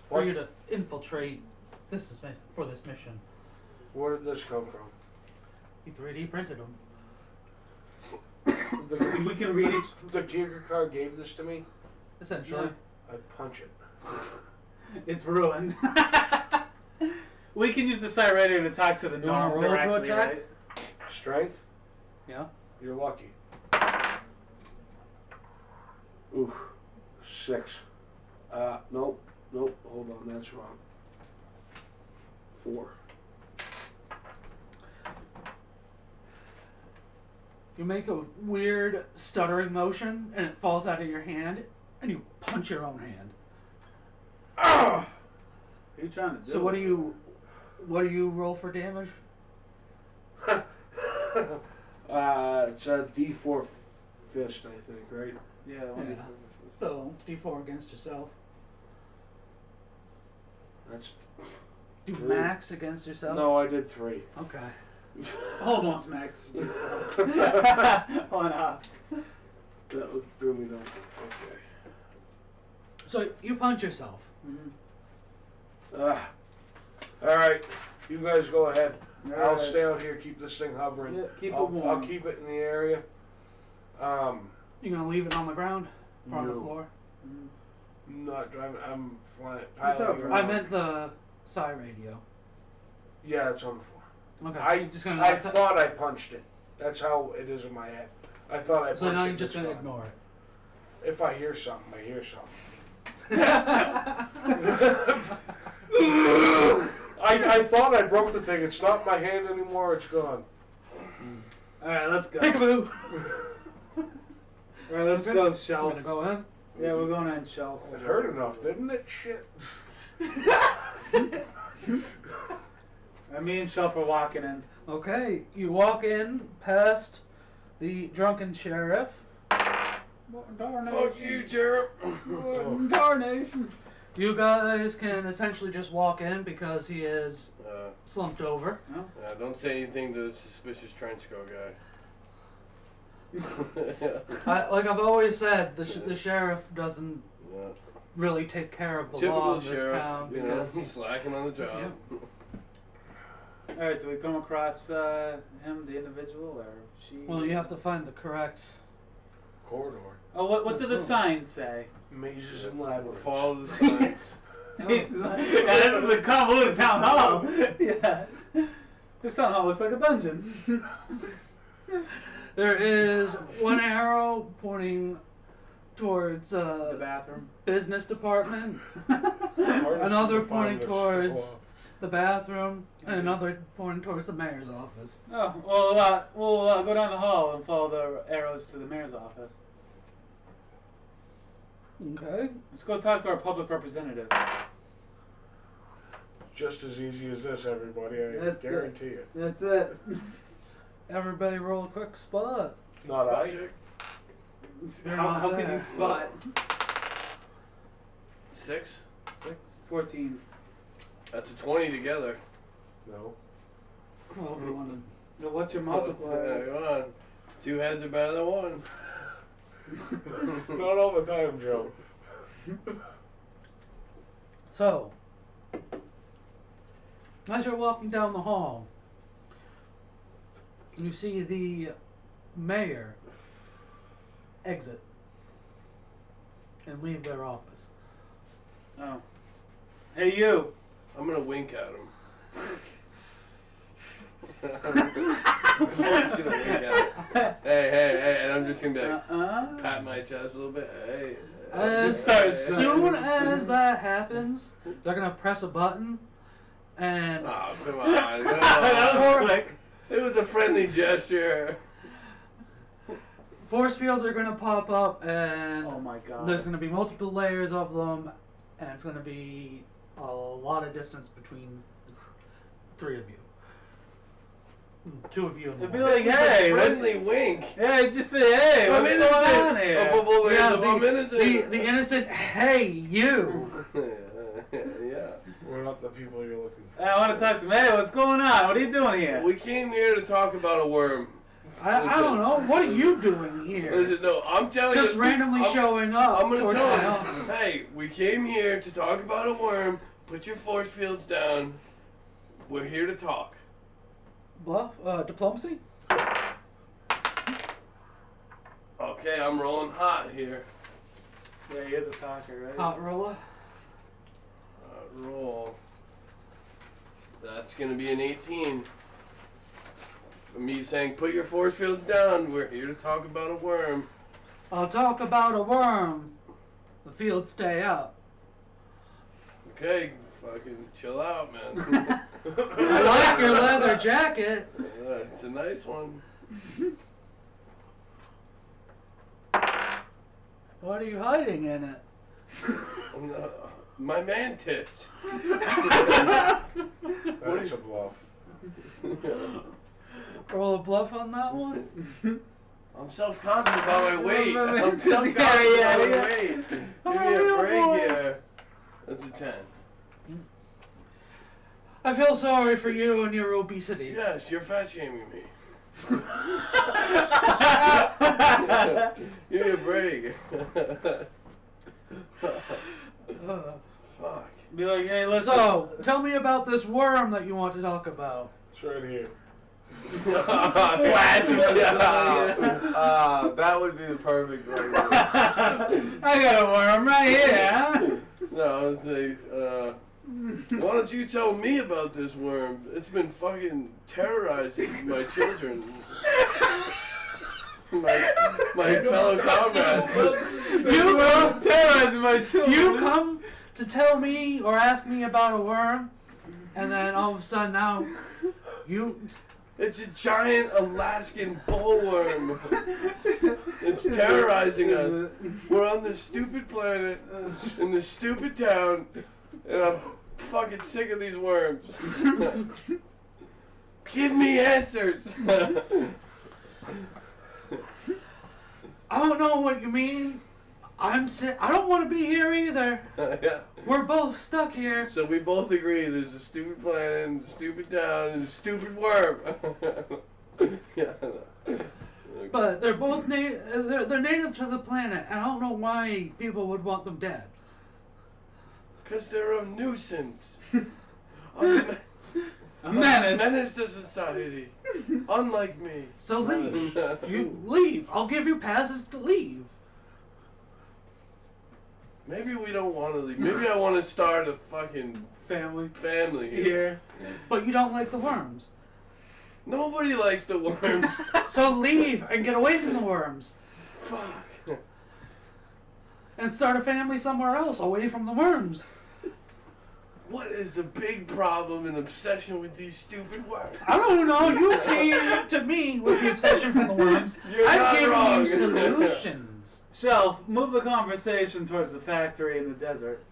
[SPEAKER 3] For
[SPEAKER 2] What?
[SPEAKER 3] you to infiltrate this for this mission.
[SPEAKER 2] Where did this come from?
[SPEAKER 3] He 3D printed them.
[SPEAKER 1] We can read it.
[SPEAKER 2] The Kierkegaard gave this to me.
[SPEAKER 3] Essentially.
[SPEAKER 2] I punch it.
[SPEAKER 1] It's ruined. We can use the side radio to talk to the
[SPEAKER 3] You wanna
[SPEAKER 1] gnome
[SPEAKER 3] roll to a
[SPEAKER 1] directly,
[SPEAKER 3] check?
[SPEAKER 1] right?
[SPEAKER 2] Strength?
[SPEAKER 3] Yeah.
[SPEAKER 2] You're lucky. Ooh, 6. Nope. Hold on, that's wrong. 4.
[SPEAKER 3] You make a weird stuttering motion and it falls out of your hand and you punch your own hand.
[SPEAKER 1] What are you trying to do?
[SPEAKER 3] So what do you roll for damage?
[SPEAKER 2] It's a D4 fist, I think, right?
[SPEAKER 1] Yeah.
[SPEAKER 3] Yeah. So D4 against yourself.
[SPEAKER 2] That's
[SPEAKER 3] Do
[SPEAKER 2] 3.
[SPEAKER 3] max against yourself?
[SPEAKER 2] No, I did 3.
[SPEAKER 3] Okay.
[SPEAKER 1] Almost max. On off.
[SPEAKER 2] That threw me down. Okay.
[SPEAKER 3] So you punch yourself.
[SPEAKER 1] Mhm.
[SPEAKER 2] All right, you guys go ahead.
[SPEAKER 1] All
[SPEAKER 2] I'll
[SPEAKER 1] right.
[SPEAKER 2] stay out here, keep this thing hovering.
[SPEAKER 1] Yeah, keep it
[SPEAKER 2] I'll
[SPEAKER 1] warm.
[SPEAKER 2] keep it in the area.
[SPEAKER 3] You gonna leave it on the ground or on the
[SPEAKER 2] No.
[SPEAKER 3] floor?
[SPEAKER 1] Mhm.
[SPEAKER 2] Not driving. I'm flying.
[SPEAKER 1] It's
[SPEAKER 2] piloting
[SPEAKER 1] over.
[SPEAKER 2] around.
[SPEAKER 3] I meant the psi radio.
[SPEAKER 2] Yeah, it's on the floor.
[SPEAKER 3] Okay.
[SPEAKER 2] I
[SPEAKER 3] You're just gonna
[SPEAKER 2] I thought I punched it. That's how it is in my head. I thought I punched it.
[SPEAKER 3] so now you're just
[SPEAKER 2] it's
[SPEAKER 3] gonna
[SPEAKER 2] gone.
[SPEAKER 3] ignore it.
[SPEAKER 2] If I hear something, I hear something. I thought I broke the thing. It's not in my hand anymore. It's gone.
[SPEAKER 1] All right, let's go.
[SPEAKER 3] Peekaboo!
[SPEAKER 1] All right, let's
[SPEAKER 3] Okay.
[SPEAKER 1] go,
[SPEAKER 3] We're
[SPEAKER 1] shelf.
[SPEAKER 3] gonna go in.
[SPEAKER 1] Yeah, we're going in shelf.
[SPEAKER 2] It hurt enough, didn't it? Shit.
[SPEAKER 1] Me and shelf are walking in.
[SPEAKER 3] Okay, you walk in past the drunken sheriff.
[SPEAKER 4] Fuck you, Jerem.
[SPEAKER 1] Darnation.
[SPEAKER 3] You guys can essentially just walk in because he is slumped over.
[SPEAKER 4] Don't say anything to the suspicious trench coat guy.
[SPEAKER 3] Like I've always said, the sheriff doesn't
[SPEAKER 4] Yeah.
[SPEAKER 3] really take care of the law
[SPEAKER 4] Typical
[SPEAKER 3] in this
[SPEAKER 4] sheriff,
[SPEAKER 3] town
[SPEAKER 4] you know,
[SPEAKER 3] because he's
[SPEAKER 4] slacking on the job.
[SPEAKER 1] All right, do we come across him, the individual, or she?
[SPEAKER 3] well, you have to find the correct.
[SPEAKER 2] Corridor.
[SPEAKER 1] Oh, what do the signs say?
[SPEAKER 2] Mazes and labyrinths.
[SPEAKER 4] Follow the signs.
[SPEAKER 1] Yeah, this is a convoluted town hall. Yeah, this town hall looks like a dungeon.
[SPEAKER 3] There is one arrow pointing towards
[SPEAKER 1] The bathroom.
[SPEAKER 3] business department,
[SPEAKER 2] Hardest
[SPEAKER 3] another
[SPEAKER 2] to find
[SPEAKER 3] pointing
[SPEAKER 2] this
[SPEAKER 3] towards
[SPEAKER 2] stuff.
[SPEAKER 3] the bathroom, and another pointing towards the mayor's office.
[SPEAKER 1] Oh, well, we'll go down the hall and follow the arrows to the mayor's office.
[SPEAKER 3] Okay.
[SPEAKER 1] Let's go talk to our public representative.
[SPEAKER 2] Just as easy as this, everybody. I
[SPEAKER 1] That's
[SPEAKER 2] guarantee it.
[SPEAKER 1] That's it.
[SPEAKER 3] Everybody roll a quick spot.
[SPEAKER 2] Not I.
[SPEAKER 1] How can you
[SPEAKER 3] there.
[SPEAKER 1] spot?
[SPEAKER 4] 6?
[SPEAKER 1] 14.
[SPEAKER 4] That's a 20 together.
[SPEAKER 2] No.
[SPEAKER 3] Well, if you want
[SPEAKER 1] Well, what's your multiplier?
[SPEAKER 4] Come on. 2 heads are better than 1.
[SPEAKER 2] Not all the time, Joe.
[SPEAKER 3] So, as you're walking down the hall, you see the mayor exit and leave their office.
[SPEAKER 1] Oh. Hey, you.
[SPEAKER 4] I'm gonna wink at him. I'm just gonna wink at him. Hey, and I'm just gonna be like, pat my chest a little bit. Hey.
[SPEAKER 3] As soon as that happens, they're gonna press a button, and
[SPEAKER 4] Oh, come on. Come
[SPEAKER 1] That
[SPEAKER 4] on.
[SPEAKER 1] was quick.
[SPEAKER 4] It was a friendly gesture.
[SPEAKER 3] force fields are gonna pop up, and
[SPEAKER 1] Oh my god.
[SPEAKER 3] there's gonna be multiple layers of them, and it's gonna be a lot of distance between the 3 of you. 2 of you. And
[SPEAKER 1] It'd be
[SPEAKER 3] one.
[SPEAKER 1] like, hey,
[SPEAKER 4] Friendly wink.
[SPEAKER 1] yeah, just say, hey, what's going on here?
[SPEAKER 3] The innocent, hey, you.
[SPEAKER 4] Yeah.
[SPEAKER 2] We're not the people you're looking for.
[SPEAKER 1] Hey, I want to talk to him. Hey, what's going on? What are you doing here?
[SPEAKER 4] We came here to talk about a worm.
[SPEAKER 3] I don't know. What are you doing here?
[SPEAKER 4] Listen, no, I'm telling
[SPEAKER 3] Just
[SPEAKER 4] you.
[SPEAKER 3] randomly showing up.
[SPEAKER 4] I'm gonna
[SPEAKER 3] towards
[SPEAKER 4] tell
[SPEAKER 3] my
[SPEAKER 4] him.
[SPEAKER 3] office.
[SPEAKER 4] Hey, we came here to talk about a worm. Put your force fields down. We're here to talk.
[SPEAKER 3] Bluff? Diplomacy?
[SPEAKER 4] Okay, I'm rolling hot here.
[SPEAKER 1] Yeah, you're the talker, right?
[SPEAKER 3] Hot roller?
[SPEAKER 4] Roll. That's gonna be an 18. Me saying, put your force fields down. We're here to talk about a worm.
[SPEAKER 3] I'll talk about a worm. The fields stay up.
[SPEAKER 4] Okay, fucking chill out, man.
[SPEAKER 3] I like your leather jacket.
[SPEAKER 4] It's a nice one.
[SPEAKER 3] What are you hiding in it?
[SPEAKER 4] My man tits.
[SPEAKER 2] That's a bluff.
[SPEAKER 3] Roll a bluff on that one?
[SPEAKER 4] I'm self-conscious about my weight. I'm self-conscious
[SPEAKER 1] Yeah,
[SPEAKER 4] about my
[SPEAKER 1] yeah.
[SPEAKER 4] weight. Give me
[SPEAKER 1] Oh,
[SPEAKER 4] a break
[SPEAKER 1] boy.
[SPEAKER 4] here. That's a 10.
[SPEAKER 3] I feel sorry for you and your obesity.
[SPEAKER 4] Yes, you're fat shaming me. Give me a break. Fuck.
[SPEAKER 1] Be like, hey, listen.
[SPEAKER 3] So, tell me about this worm that you want to talk about.
[SPEAKER 2] It's right here.
[SPEAKER 1] Flash him with the
[SPEAKER 4] That would be the perfect one.
[SPEAKER 1] I got a worm right here, huh?
[SPEAKER 4] No, I would say, why don't you tell me about this worm? It's been fucking terrorizing my children. my fellow comrades.
[SPEAKER 1] You were terrorizing my children.
[SPEAKER 3] You come to tell me or ask me about a worm, and then all of a sudden now, you...
[SPEAKER 4] It's a giant Alaskan bullworm. It's terrorizing us. We're on this stupid planet, in this stupid town, and I'm fucking sick of these worms. Give me answers.
[SPEAKER 3] I don't know what you mean. I'm sick. I don't want to be here either.
[SPEAKER 4] Yeah.
[SPEAKER 3] We're both stuck here.
[SPEAKER 4] So we both agree there's a stupid planet, and a stupid town, and a stupid worm. Yeah.
[SPEAKER 3] But they're both they're native to the planet. I don't know why people would want them dead.
[SPEAKER 4] Because they're a nuisance.
[SPEAKER 1] A menace.
[SPEAKER 4] Menace to society. Unlike me.
[SPEAKER 3] So leave. You leave. I'll give you passes to leave.
[SPEAKER 4] Maybe we don't want to leave. Maybe I want to start a fucking
[SPEAKER 1] Family.
[SPEAKER 4] family here.
[SPEAKER 1] Here.
[SPEAKER 3] But you don't like the worms.
[SPEAKER 4] Nobody likes the worms.
[SPEAKER 3] So leave and get away from the worms.
[SPEAKER 4] Fuck.
[SPEAKER 3] And start a family somewhere else, away from the worms.
[SPEAKER 4] What is the big problem and obsession with these stupid worms?
[SPEAKER 3] I don't know. You came to me with the obsession for the worms.
[SPEAKER 4] You're
[SPEAKER 3] I'm
[SPEAKER 4] not
[SPEAKER 3] giving
[SPEAKER 4] wrong.
[SPEAKER 3] you solutions.
[SPEAKER 1] Shelf, move the conversation towards the factory in the desert.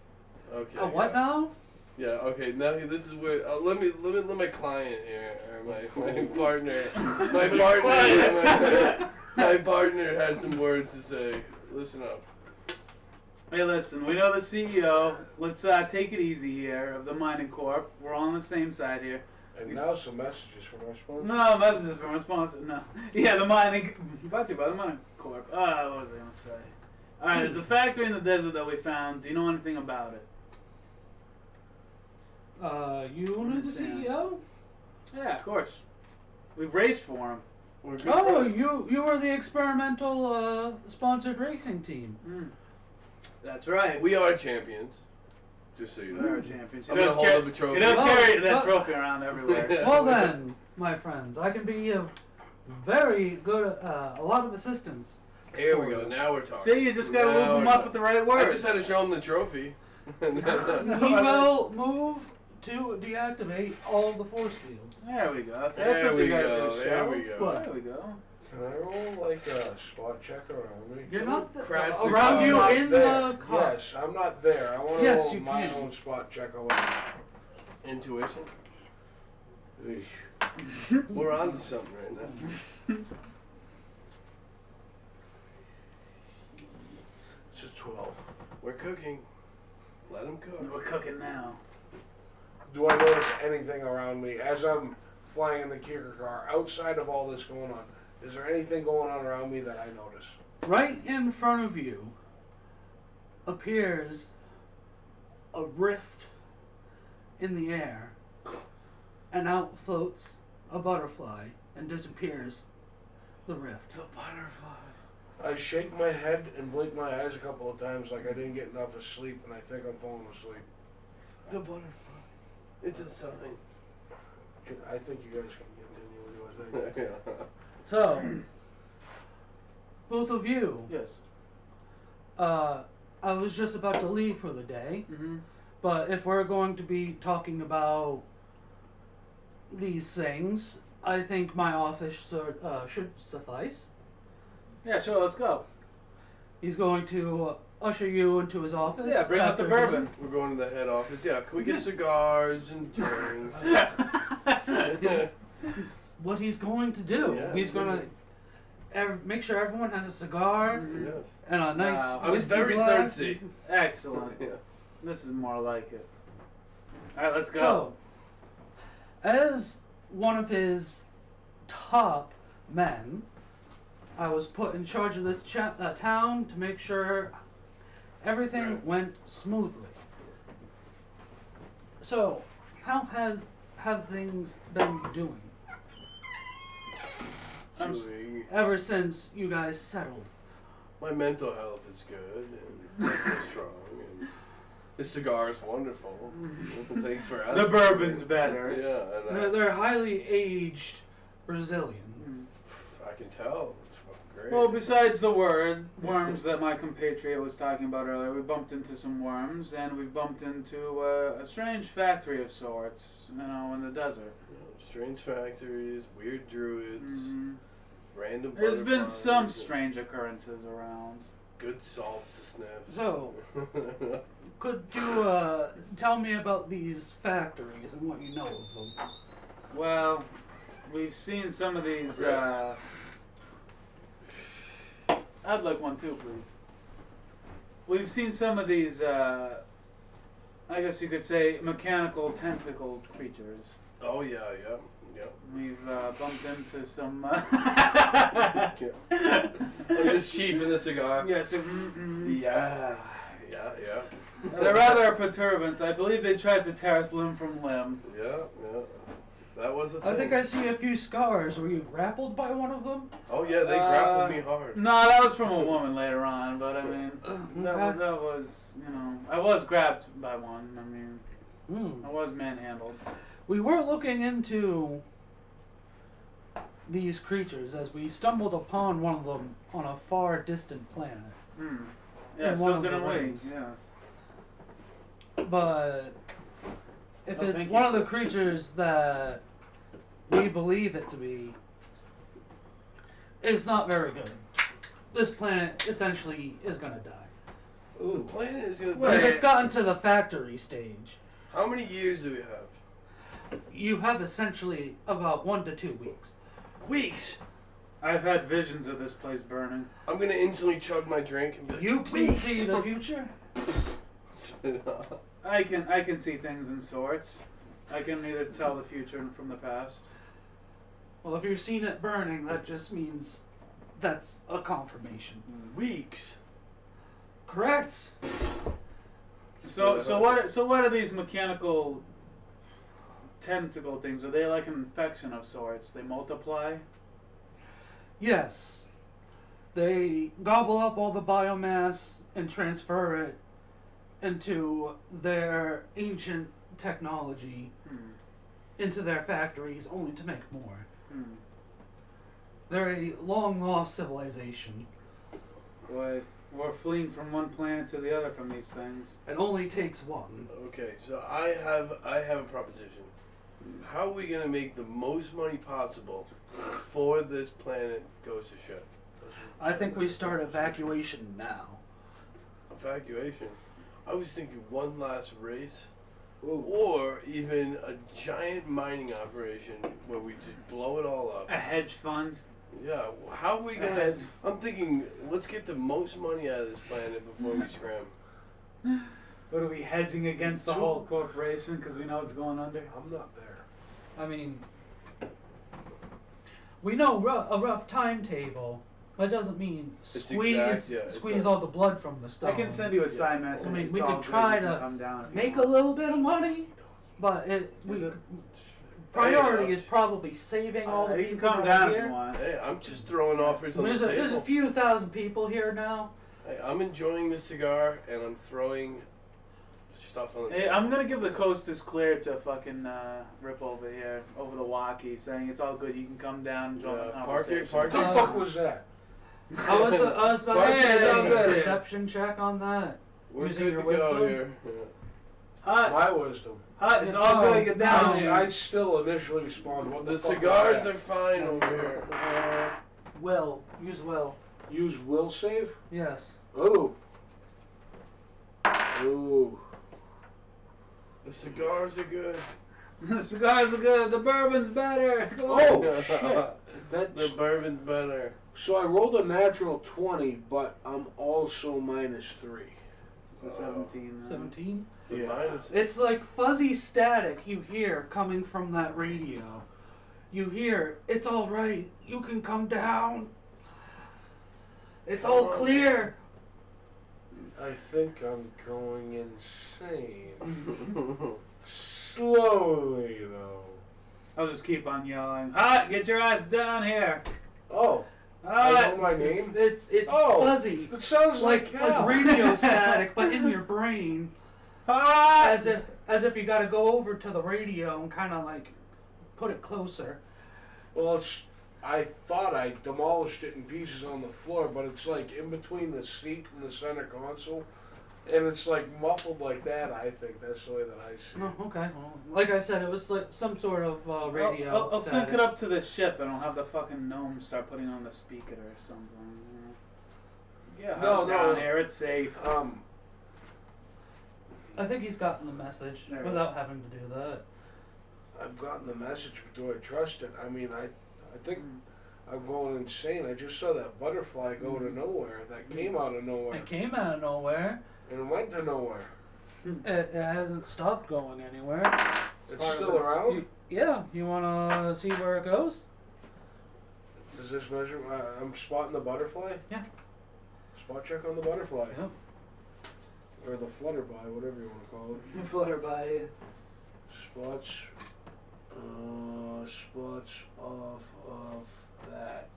[SPEAKER 4] Okay.
[SPEAKER 3] What now?
[SPEAKER 4] Yeah. Okay. Now this is where let me let my client here, or my partner, my partner has some words to say. Listen up.
[SPEAKER 1] Hey, listen, we know the CEO. Let's take it easy here of the Mining Corp. We're all on the same side here.
[SPEAKER 2] And now some messages from our sponsor.
[SPEAKER 1] No, messages from our sponsor. No. Yeah, the Mining... Brought to you by the Mining Corp. What was I going to say? Alright, there's a factory in the desert that we found. Do you know anything about it?
[SPEAKER 3] You knew the CEO?
[SPEAKER 1] Yeah, of course. We've raced for him.
[SPEAKER 4] We're good
[SPEAKER 3] Oh,
[SPEAKER 4] friends.
[SPEAKER 3] you were the experimental sponsored racing team.
[SPEAKER 1] That's right.
[SPEAKER 4] We are champions. Just so you
[SPEAKER 1] We
[SPEAKER 4] know.
[SPEAKER 1] are champions.
[SPEAKER 4] I'm gonna hold up a trophy.
[SPEAKER 1] He does
[SPEAKER 3] Oh,
[SPEAKER 1] carry that
[SPEAKER 3] but-
[SPEAKER 1] trophy around everywhere.
[SPEAKER 3] Well then, my friends, I can be of very good, a lot of assistance.
[SPEAKER 4] Here we go. Now we're talking.
[SPEAKER 1] See, you just gotta
[SPEAKER 4] Now
[SPEAKER 1] loop him
[SPEAKER 4] we're
[SPEAKER 1] up with the right words.
[SPEAKER 4] I just had to show him the trophy.
[SPEAKER 3] He will move to deactivate all the force fields.
[SPEAKER 1] There we go. So that's
[SPEAKER 4] There
[SPEAKER 1] what
[SPEAKER 4] we
[SPEAKER 1] you gotta
[SPEAKER 4] go.
[SPEAKER 1] do,
[SPEAKER 4] There
[SPEAKER 1] Shell.
[SPEAKER 4] we go.
[SPEAKER 3] What?
[SPEAKER 1] There we go.
[SPEAKER 2] Can I roll like a spot check around me?
[SPEAKER 3] You're not
[SPEAKER 4] Crash the
[SPEAKER 3] around
[SPEAKER 4] car.
[SPEAKER 3] you
[SPEAKER 2] I'm not
[SPEAKER 3] in
[SPEAKER 2] there.
[SPEAKER 3] the car.
[SPEAKER 2] Yes, I'm not there. I want to
[SPEAKER 3] Yes,
[SPEAKER 2] roll
[SPEAKER 3] you
[SPEAKER 2] my
[SPEAKER 3] can.
[SPEAKER 2] own spot check away.
[SPEAKER 4] Intuition. We're on to something right now.
[SPEAKER 2] It's a 12.
[SPEAKER 4] We're cooking. Let him cook.
[SPEAKER 1] We're cooking now.
[SPEAKER 2] Do I notice anything around me as I'm flying in the Kicker car outside of all this going on? Is there anything going on around me that I notice?
[SPEAKER 3] Right in front of you appears a rift in the air, and out floats a butterfly and disappears the rift.
[SPEAKER 4] The butterfly.
[SPEAKER 2] I shake my head and blink my eyes a couple of times like I didn't get enough of sleep and I think I'm falling asleep.
[SPEAKER 4] The butterfly. It's a sign.
[SPEAKER 2] I think you guys can continue with your thing.
[SPEAKER 4] Yeah.
[SPEAKER 3] So, both of you,
[SPEAKER 1] Yes.
[SPEAKER 3] I was just about to leave for the day,
[SPEAKER 1] Mm-hmm.
[SPEAKER 3] but if we're going to be talking about these things, I think my office should suffice.
[SPEAKER 1] Yeah, sure. Let's go.
[SPEAKER 3] He's going to usher you into his office.
[SPEAKER 1] Yeah, bring out the
[SPEAKER 3] after
[SPEAKER 1] bourbon.
[SPEAKER 4] We're going to the head office. Yeah, can we get cigars and drinks?
[SPEAKER 3] It's what he's going to do.
[SPEAKER 4] Yeah,
[SPEAKER 3] He's going to make sure everyone has a cigar
[SPEAKER 4] Yes.
[SPEAKER 3] and a nice
[SPEAKER 1] Wow.
[SPEAKER 4] I was
[SPEAKER 3] whiskey
[SPEAKER 4] very
[SPEAKER 3] glass.
[SPEAKER 4] thirsty.
[SPEAKER 1] Excellent.
[SPEAKER 4] Yeah.
[SPEAKER 1] This is more like it. All right, let's go.
[SPEAKER 3] So, as one of his top men, I was put in charge of this town to make sure everything went smoothly. So, how have things been doing
[SPEAKER 4] Chewy.
[SPEAKER 3] ever since you guys settled?
[SPEAKER 4] My mental health is good and I feel strong. And the cigar is wonderful. Thanks for asking.
[SPEAKER 1] The bourbon's better.
[SPEAKER 4] Yeah, and
[SPEAKER 3] They're highly aged Brazilian.
[SPEAKER 4] I can tell. It's fucking great.
[SPEAKER 1] Well, besides the worms that my compatriot was talking about earlier, we bumped into some worms, and we've bumped into a strange factory of sorts, you know, in the desert.
[SPEAKER 4] Strange factories, weird druids,
[SPEAKER 1] Mm-hmm.
[SPEAKER 4] random
[SPEAKER 1] There's been
[SPEAKER 4] butterflies,
[SPEAKER 1] some strange occurrences around.
[SPEAKER 4] good salts to sniff.
[SPEAKER 3] So, could you tell me about these factories and what you know of them?
[SPEAKER 1] Well, we've seen some of these. I'd like one too, please. We've seen some of these. I guess you could say mechanical tentacled creatures.
[SPEAKER 4] Oh yeah.
[SPEAKER 1] We've bumped into some.
[SPEAKER 4] I'm just chief in the cigar.
[SPEAKER 1] Yes.
[SPEAKER 4] Yeah.
[SPEAKER 1] They're rather perturbance. I believe they tried to tear us limb from limb.
[SPEAKER 4] Yeah. That was a thing.
[SPEAKER 3] I think I see a few scars. Were you grappled by one of them?
[SPEAKER 4] Oh yeah, they grappled me hard.
[SPEAKER 1] No, that was from a woman later on, but I mean, that
[SPEAKER 3] Okay.
[SPEAKER 1] was, you know, I was grabbed by one. I mean, I was manhandled.
[SPEAKER 3] We were looking into these creatures as we stumbled upon one of them on a far distant planet.
[SPEAKER 1] Yeah,
[SPEAKER 3] In
[SPEAKER 1] so
[SPEAKER 3] one of the
[SPEAKER 1] didn't we?
[SPEAKER 3] rings.
[SPEAKER 1] Yes.
[SPEAKER 3] But if
[SPEAKER 1] Oh,
[SPEAKER 3] it's
[SPEAKER 1] thank
[SPEAKER 3] one
[SPEAKER 1] you.
[SPEAKER 3] of the creatures that we believe it to be, it's not very good. This planet essentially is gonna die.
[SPEAKER 4] The planet is gonna.
[SPEAKER 1] Wait.
[SPEAKER 3] If it's gotten to the factory stage,
[SPEAKER 4] How many years do we have?
[SPEAKER 3] you have essentially about 1 to 2 weeks.
[SPEAKER 4] Weeks.
[SPEAKER 1] I've had visions of this place burning.
[SPEAKER 4] I'm gonna instantly chug my drink and be like,
[SPEAKER 3] You can see the future.
[SPEAKER 1] I can see things in sorts. I can either tell the future from the past.
[SPEAKER 3] Well, if you've seen it burning, that just means that's a confirmation.
[SPEAKER 4] Weeks.
[SPEAKER 3] Correct.
[SPEAKER 1] So what are these mechanical tentacle things? Are they like an infection of sorts? They multiply?
[SPEAKER 3] Yes. They gobble up all the biomass and transfer it into their ancient technology into their factories only to make more. They're a long lost civilization.
[SPEAKER 1] Boy, we're fleeing from one planet to the other from these things.
[SPEAKER 3] It only takes one.
[SPEAKER 4] Okay, so I have a proposition. How are we gonna make the most money possible before this planet goes to shit?
[SPEAKER 3] I think we start evacuation now.
[SPEAKER 4] Evacuation. I was thinking one last race,
[SPEAKER 2] Ooh.
[SPEAKER 4] or even a giant mining operation where we just blow it all up.
[SPEAKER 1] A hedge fund?
[SPEAKER 4] Yeah, how are we
[SPEAKER 1] A
[SPEAKER 4] gonna?
[SPEAKER 1] hedge.
[SPEAKER 4] I'm thinking, let's get the most money out of this planet before we scram.
[SPEAKER 1] What are we hedging against the whole corporation because we know it's going under?
[SPEAKER 2] I'm not there.
[SPEAKER 3] I mean, we know a rough timetable. That doesn't mean
[SPEAKER 4] It's
[SPEAKER 3] squeeze
[SPEAKER 4] exact, yeah, it's
[SPEAKER 3] squeeze
[SPEAKER 4] a-
[SPEAKER 3] all the blood from the stone.
[SPEAKER 1] I can send you a side message.
[SPEAKER 3] I mean,
[SPEAKER 1] It's
[SPEAKER 3] we
[SPEAKER 1] all
[SPEAKER 3] could
[SPEAKER 1] good.
[SPEAKER 3] try
[SPEAKER 1] You can
[SPEAKER 3] to
[SPEAKER 1] come down if you
[SPEAKER 3] make a
[SPEAKER 1] want.
[SPEAKER 3] little bit of money, but priority is probably saving all the
[SPEAKER 1] You can
[SPEAKER 3] people
[SPEAKER 1] come
[SPEAKER 3] that
[SPEAKER 1] down
[SPEAKER 3] are
[SPEAKER 1] if you
[SPEAKER 3] here.
[SPEAKER 1] want.
[SPEAKER 4] Hey, I'm just throwing offers on the table.
[SPEAKER 3] There's a few thousand people here now.
[SPEAKER 4] Hey, I'm enjoying this cigar and I'm throwing stuff on the
[SPEAKER 1] Hey,
[SPEAKER 4] table.
[SPEAKER 1] I'm gonna give the coast is clear to fucking Rip over here, over the walkie, saying it's all good. You can come down and join the
[SPEAKER 4] Yeah, park
[SPEAKER 1] conversation.
[SPEAKER 4] it, park
[SPEAKER 2] What the fuck was that?
[SPEAKER 3] I was about to
[SPEAKER 1] Hey, it's all
[SPEAKER 3] say
[SPEAKER 1] good.
[SPEAKER 3] a perception check on that.
[SPEAKER 4] We're
[SPEAKER 3] using
[SPEAKER 4] good
[SPEAKER 3] your
[SPEAKER 4] to go
[SPEAKER 3] wisdom?
[SPEAKER 4] here. Yeah.
[SPEAKER 1] Hut,
[SPEAKER 2] My wisdom.
[SPEAKER 1] Hut, it's all good. Get down here.
[SPEAKER 2] I still initially spawned. What the
[SPEAKER 4] The
[SPEAKER 2] fuck
[SPEAKER 4] cigars
[SPEAKER 2] was that?
[SPEAKER 4] are fine over here.
[SPEAKER 3] Will. Use will.
[SPEAKER 2] Use will save?
[SPEAKER 3] Yes.
[SPEAKER 2] Oh. Ooh.
[SPEAKER 4] The cigars are good.
[SPEAKER 1] The cigars are good. The bourbon's better. Come on.
[SPEAKER 2] Oh shit.
[SPEAKER 4] The
[SPEAKER 2] That's
[SPEAKER 4] bourbon's better.
[SPEAKER 2] so I rolled a natural 20, but I'm also -3.
[SPEAKER 1] So 17.
[SPEAKER 3] 17.
[SPEAKER 4] The
[SPEAKER 2] Yeah.
[SPEAKER 4] minus.
[SPEAKER 3] It's like fuzzy static you hear coming from that radio. You hear, it's all right. You can come down. It's all clear.
[SPEAKER 2] I think I'm going insane. Slowly though.
[SPEAKER 1] I'll just keep on yelling. Hut, get your ass down here.
[SPEAKER 2] Oh, I know
[SPEAKER 1] Hut.
[SPEAKER 2] my name.
[SPEAKER 3] It's
[SPEAKER 2] Oh.
[SPEAKER 3] fuzzy.
[SPEAKER 2] That sounds like
[SPEAKER 3] Like radio static, but in your brain.
[SPEAKER 1] Hut.
[SPEAKER 3] As if you gotta go over to the radio and kinda like put it closer.
[SPEAKER 2] Well, I thought I demolished it in pieces on the floor, but it's like in between the seat and the center console, and it's like muffled like that. I think that's the way that I see it.
[SPEAKER 3] Oh, okay. Well, like I said, it was like some sort of radio.
[SPEAKER 1] I'll sync
[SPEAKER 3] static.
[SPEAKER 1] it up to the ship and I'll have the fucking gnome start putting on the speaker or something. Yeah,
[SPEAKER 2] No,
[SPEAKER 1] down
[SPEAKER 2] no.
[SPEAKER 1] here, it's safe.
[SPEAKER 3] I think he's gotten the message
[SPEAKER 1] There we
[SPEAKER 3] without having to do that.
[SPEAKER 2] I've gotten the message, but do I trust it? I mean, I think I'm going insane. I just saw that butterfly go to nowhere. That came out of nowhere,
[SPEAKER 3] It came out of nowhere.
[SPEAKER 2] and it went to nowhere.
[SPEAKER 3] It hasn't stopped going anywhere.
[SPEAKER 2] It's
[SPEAKER 1] part of
[SPEAKER 2] still
[SPEAKER 1] it.
[SPEAKER 2] around.
[SPEAKER 3] Yeah, you wanna see where it goes?
[SPEAKER 2] Does this measure? I'm spotting the butterfly.
[SPEAKER 3] Yeah.
[SPEAKER 2] Spot check on the butterfly,
[SPEAKER 3] Yep.
[SPEAKER 2] or the flutterby, whatever you want to call it.
[SPEAKER 3] Flutter by.
[SPEAKER 2] Spots. Spots off of that.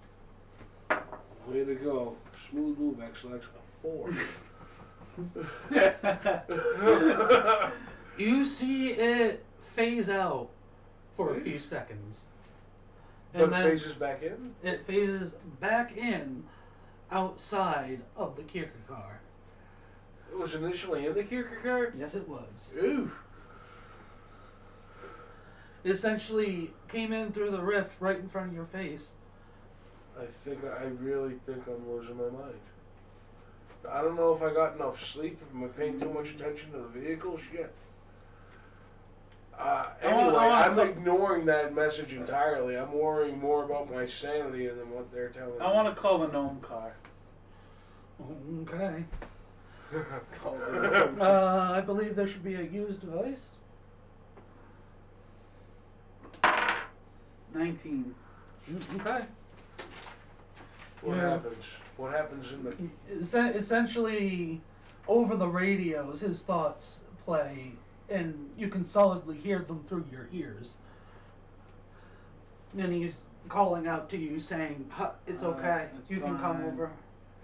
[SPEAKER 2] Way to go. Smooth move, X-Lex. A 4.
[SPEAKER 3] You see it phase out for a few seconds.
[SPEAKER 2] But
[SPEAKER 3] And
[SPEAKER 2] it
[SPEAKER 3] then
[SPEAKER 2] phases back in?
[SPEAKER 3] it phases back in outside of the Kierkegaard.
[SPEAKER 2] It was initially in the Kierkegaard?
[SPEAKER 3] Yes, it was.
[SPEAKER 2] Ooh.
[SPEAKER 3] It essentially came in through the rift right in front of your face.
[SPEAKER 2] I really think I'm losing my mind. I don't know if I got enough sleep, if I'm paying too much attention to the vehicle, shit. Anyway,
[SPEAKER 1] I
[SPEAKER 2] I'm
[SPEAKER 1] wanna
[SPEAKER 2] ignoring that message entirely. I'm worrying more about my sanity than what they're telling me.
[SPEAKER 1] I want to call the gnome car.
[SPEAKER 3] Okay.
[SPEAKER 4] Call it a-
[SPEAKER 3] I believe there should be a used device.
[SPEAKER 1] 19.
[SPEAKER 3] Okay.
[SPEAKER 2] What
[SPEAKER 3] Yeah.
[SPEAKER 2] happens? What happens in the...
[SPEAKER 3] Essentially, over the radios, his thoughts play, and you can solidly hear them through your ears. And he's calling out to you, saying, "It's okay.
[SPEAKER 1] It's
[SPEAKER 3] You can come
[SPEAKER 1] fine.
[SPEAKER 3] over."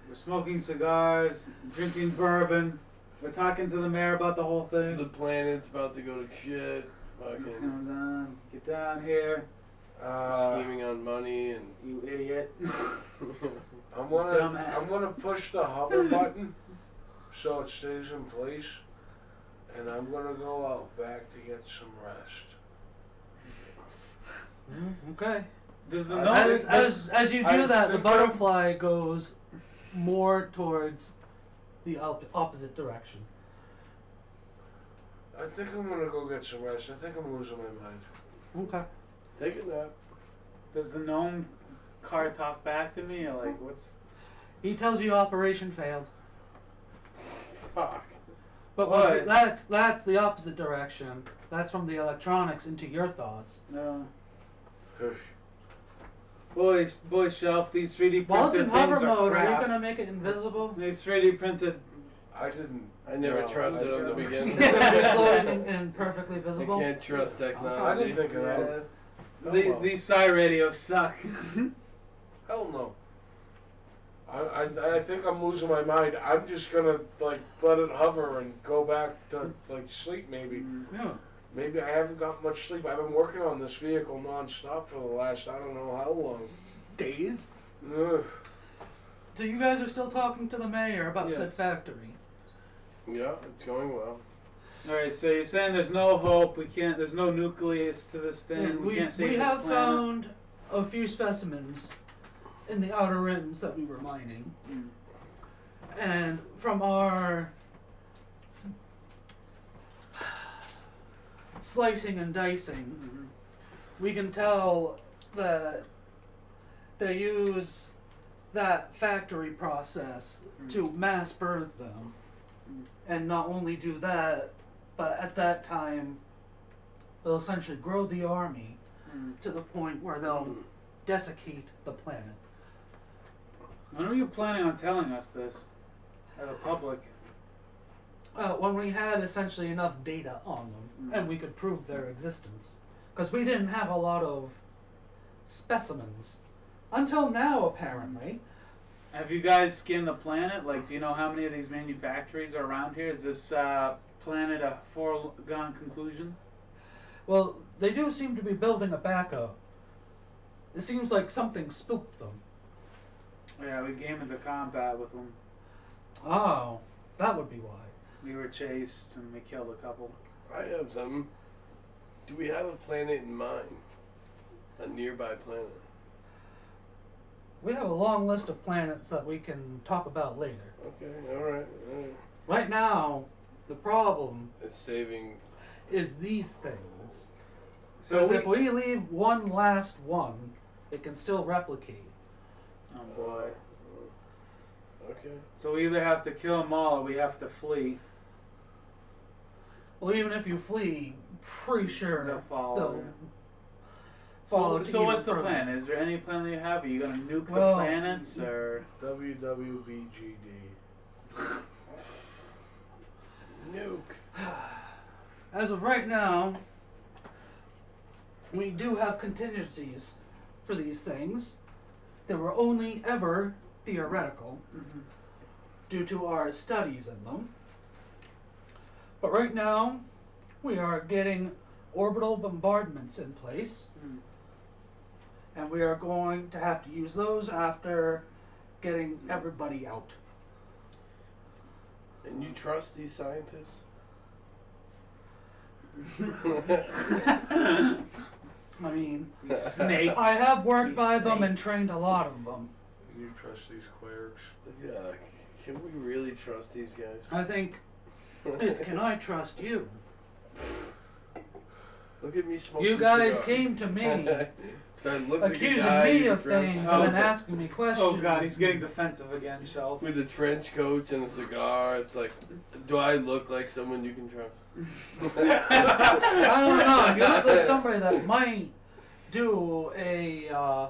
[SPEAKER 1] We're smoking cigars, drinking bourbon. We're talking to the mayor about the whole
[SPEAKER 4] The
[SPEAKER 1] thing.
[SPEAKER 4] planet's about to go to shit.
[SPEAKER 1] It's
[SPEAKER 4] Fucking
[SPEAKER 1] going down. Get down here,
[SPEAKER 4] scheming on money and.
[SPEAKER 1] you idiot.
[SPEAKER 2] I'm
[SPEAKER 1] Dumbass.
[SPEAKER 2] gonna push the hover button so it stays in place, and I'm gonna go out back to get some rest.
[SPEAKER 3] Okay.
[SPEAKER 1] Does the
[SPEAKER 2] I-
[SPEAKER 1] gnome...
[SPEAKER 3] As you do
[SPEAKER 2] I
[SPEAKER 3] that, the
[SPEAKER 2] think
[SPEAKER 3] butterfly goes more towards the opposite direction.
[SPEAKER 2] I think I'm gonna go get some rest. I think I'm losing my mind.
[SPEAKER 3] Okay.
[SPEAKER 4] Take a nap.
[SPEAKER 1] Does the gnome car talk back to me? Or like, what's...
[SPEAKER 3] He tells you operation failed.
[SPEAKER 4] Fuck.
[SPEAKER 3] But
[SPEAKER 1] What?
[SPEAKER 3] that's the opposite direction. That's from the electronics into your thoughts.
[SPEAKER 1] No. Boy, Shelf, these 3D
[SPEAKER 3] While it's
[SPEAKER 1] printed
[SPEAKER 3] in hover
[SPEAKER 1] things are
[SPEAKER 3] mode, are you
[SPEAKER 1] crap.
[SPEAKER 3] gonna make it invisible?
[SPEAKER 1] These 3D printed...
[SPEAKER 2] I didn't.
[SPEAKER 4] I never
[SPEAKER 2] No,
[SPEAKER 4] trusted
[SPEAKER 2] I-
[SPEAKER 4] him to begin
[SPEAKER 3] It's
[SPEAKER 4] with.
[SPEAKER 3] gonna be floating and perfectly
[SPEAKER 4] I
[SPEAKER 3] visible.
[SPEAKER 4] can't trust
[SPEAKER 2] I
[SPEAKER 4] technology.
[SPEAKER 2] didn't think of
[SPEAKER 1] Yeah.
[SPEAKER 2] that. Oh, well.
[SPEAKER 1] These Psy radios suck.
[SPEAKER 2] Hell no. I think I'm losing my mind. I'm just gonna like let it hover and go back to like sleep maybe.
[SPEAKER 3] Yeah.
[SPEAKER 2] Maybe I haven't got much sleep. I've been working on this vehicle nonstop for the last I don't know how long.
[SPEAKER 3] Days.
[SPEAKER 2] Ugh.
[SPEAKER 3] So you guys are still talking to the mayor about
[SPEAKER 1] Yes.
[SPEAKER 3] said factory.
[SPEAKER 4] Yeah, it's going well.
[SPEAKER 1] Alright, so you're saying there's no hope, we can't, there's no nucleus to this thing, we can't save
[SPEAKER 3] we
[SPEAKER 1] this
[SPEAKER 3] have
[SPEAKER 1] planet.
[SPEAKER 3] found a few specimens in the outer rims that we were mining.
[SPEAKER 1] Mm.
[SPEAKER 3] And from our slicing and dicing,
[SPEAKER 1] Mhm.
[SPEAKER 3] we can tell that they use that factory process to mass birth them.
[SPEAKER 1] Mm.
[SPEAKER 3] And not only do that, but at that time, they'll essentially grow the army
[SPEAKER 1] Mm.
[SPEAKER 3] to the point where they'll desiccate the planet.
[SPEAKER 1] When are you planning on telling us this? At the public?
[SPEAKER 3] When we had essentially enough data on them,
[SPEAKER 1] Mm.
[SPEAKER 3] and we could prove their existence. Because we didn't have a lot of specimens. Until now, apparently.
[SPEAKER 1] Have you guys skinned the planet? Like, do you know how many of these manufactories are around here? Is this planet a foregone conclusion?
[SPEAKER 3] Well, they do seem to be building a backup. It seems like something spooked them.
[SPEAKER 1] Yeah, we came into combat with them.
[SPEAKER 3] Oh, that would be why.
[SPEAKER 1] We were chased and we killed a couple.
[SPEAKER 4] I have something. Do we have a planet in mind? A nearby planet?
[SPEAKER 3] We have a long list of planets that we can talk about later.
[SPEAKER 4] Okay, alright.
[SPEAKER 3] Right now, the problem
[SPEAKER 4] It's saving.
[SPEAKER 3] is these things.
[SPEAKER 1] So
[SPEAKER 3] Because
[SPEAKER 1] we...
[SPEAKER 3] if we leave one last one, it can still replicate.
[SPEAKER 1] Oh boy.
[SPEAKER 4] Okay.
[SPEAKER 1] So we either have to kill them all or we have to flee.
[SPEAKER 3] Well, even if you flee, pretty sure
[SPEAKER 1] They'll follow.
[SPEAKER 3] they'll follow.
[SPEAKER 1] So,
[SPEAKER 3] to
[SPEAKER 1] so
[SPEAKER 3] even
[SPEAKER 1] what's the
[SPEAKER 3] further.
[SPEAKER 1] plan? Is there any plan that you have? Are you gonna nuke the
[SPEAKER 3] Well,
[SPEAKER 1] planets or?
[SPEAKER 2] WWBGD.
[SPEAKER 4] Nuke.
[SPEAKER 3] As of right now, we do have contingencies for these things. They were only ever theoretical
[SPEAKER 1] Mhm.
[SPEAKER 3] due to our studies in them. But right now, we are getting orbital bombardments in place,
[SPEAKER 1] Mm.
[SPEAKER 3] and we are going to have to use those after getting everybody out.
[SPEAKER 4] And you trust these scientists?
[SPEAKER 3] I mean,
[SPEAKER 1] These snakes.
[SPEAKER 3] I have worked
[SPEAKER 1] These
[SPEAKER 3] by them and
[SPEAKER 1] snakes.
[SPEAKER 3] trained a lot of them.
[SPEAKER 2] You trust these clerics?
[SPEAKER 4] Yeah. Can we really trust these guys?
[SPEAKER 3] I think it's can I trust you?
[SPEAKER 4] Look at me smoking.
[SPEAKER 3] You guys
[SPEAKER 4] cigar.
[SPEAKER 3] came to me
[SPEAKER 4] I look like a
[SPEAKER 3] accusing
[SPEAKER 4] guy
[SPEAKER 3] me
[SPEAKER 4] in a
[SPEAKER 3] of
[SPEAKER 4] trench
[SPEAKER 3] things
[SPEAKER 4] coat
[SPEAKER 3] and then asking me questions.
[SPEAKER 1] Oh god, he's getting defensive again, Shelf.
[SPEAKER 4] with a trench coat and a cigar. It's like, do I look like someone you can trust?
[SPEAKER 3] I don't know. You look like somebody that might do a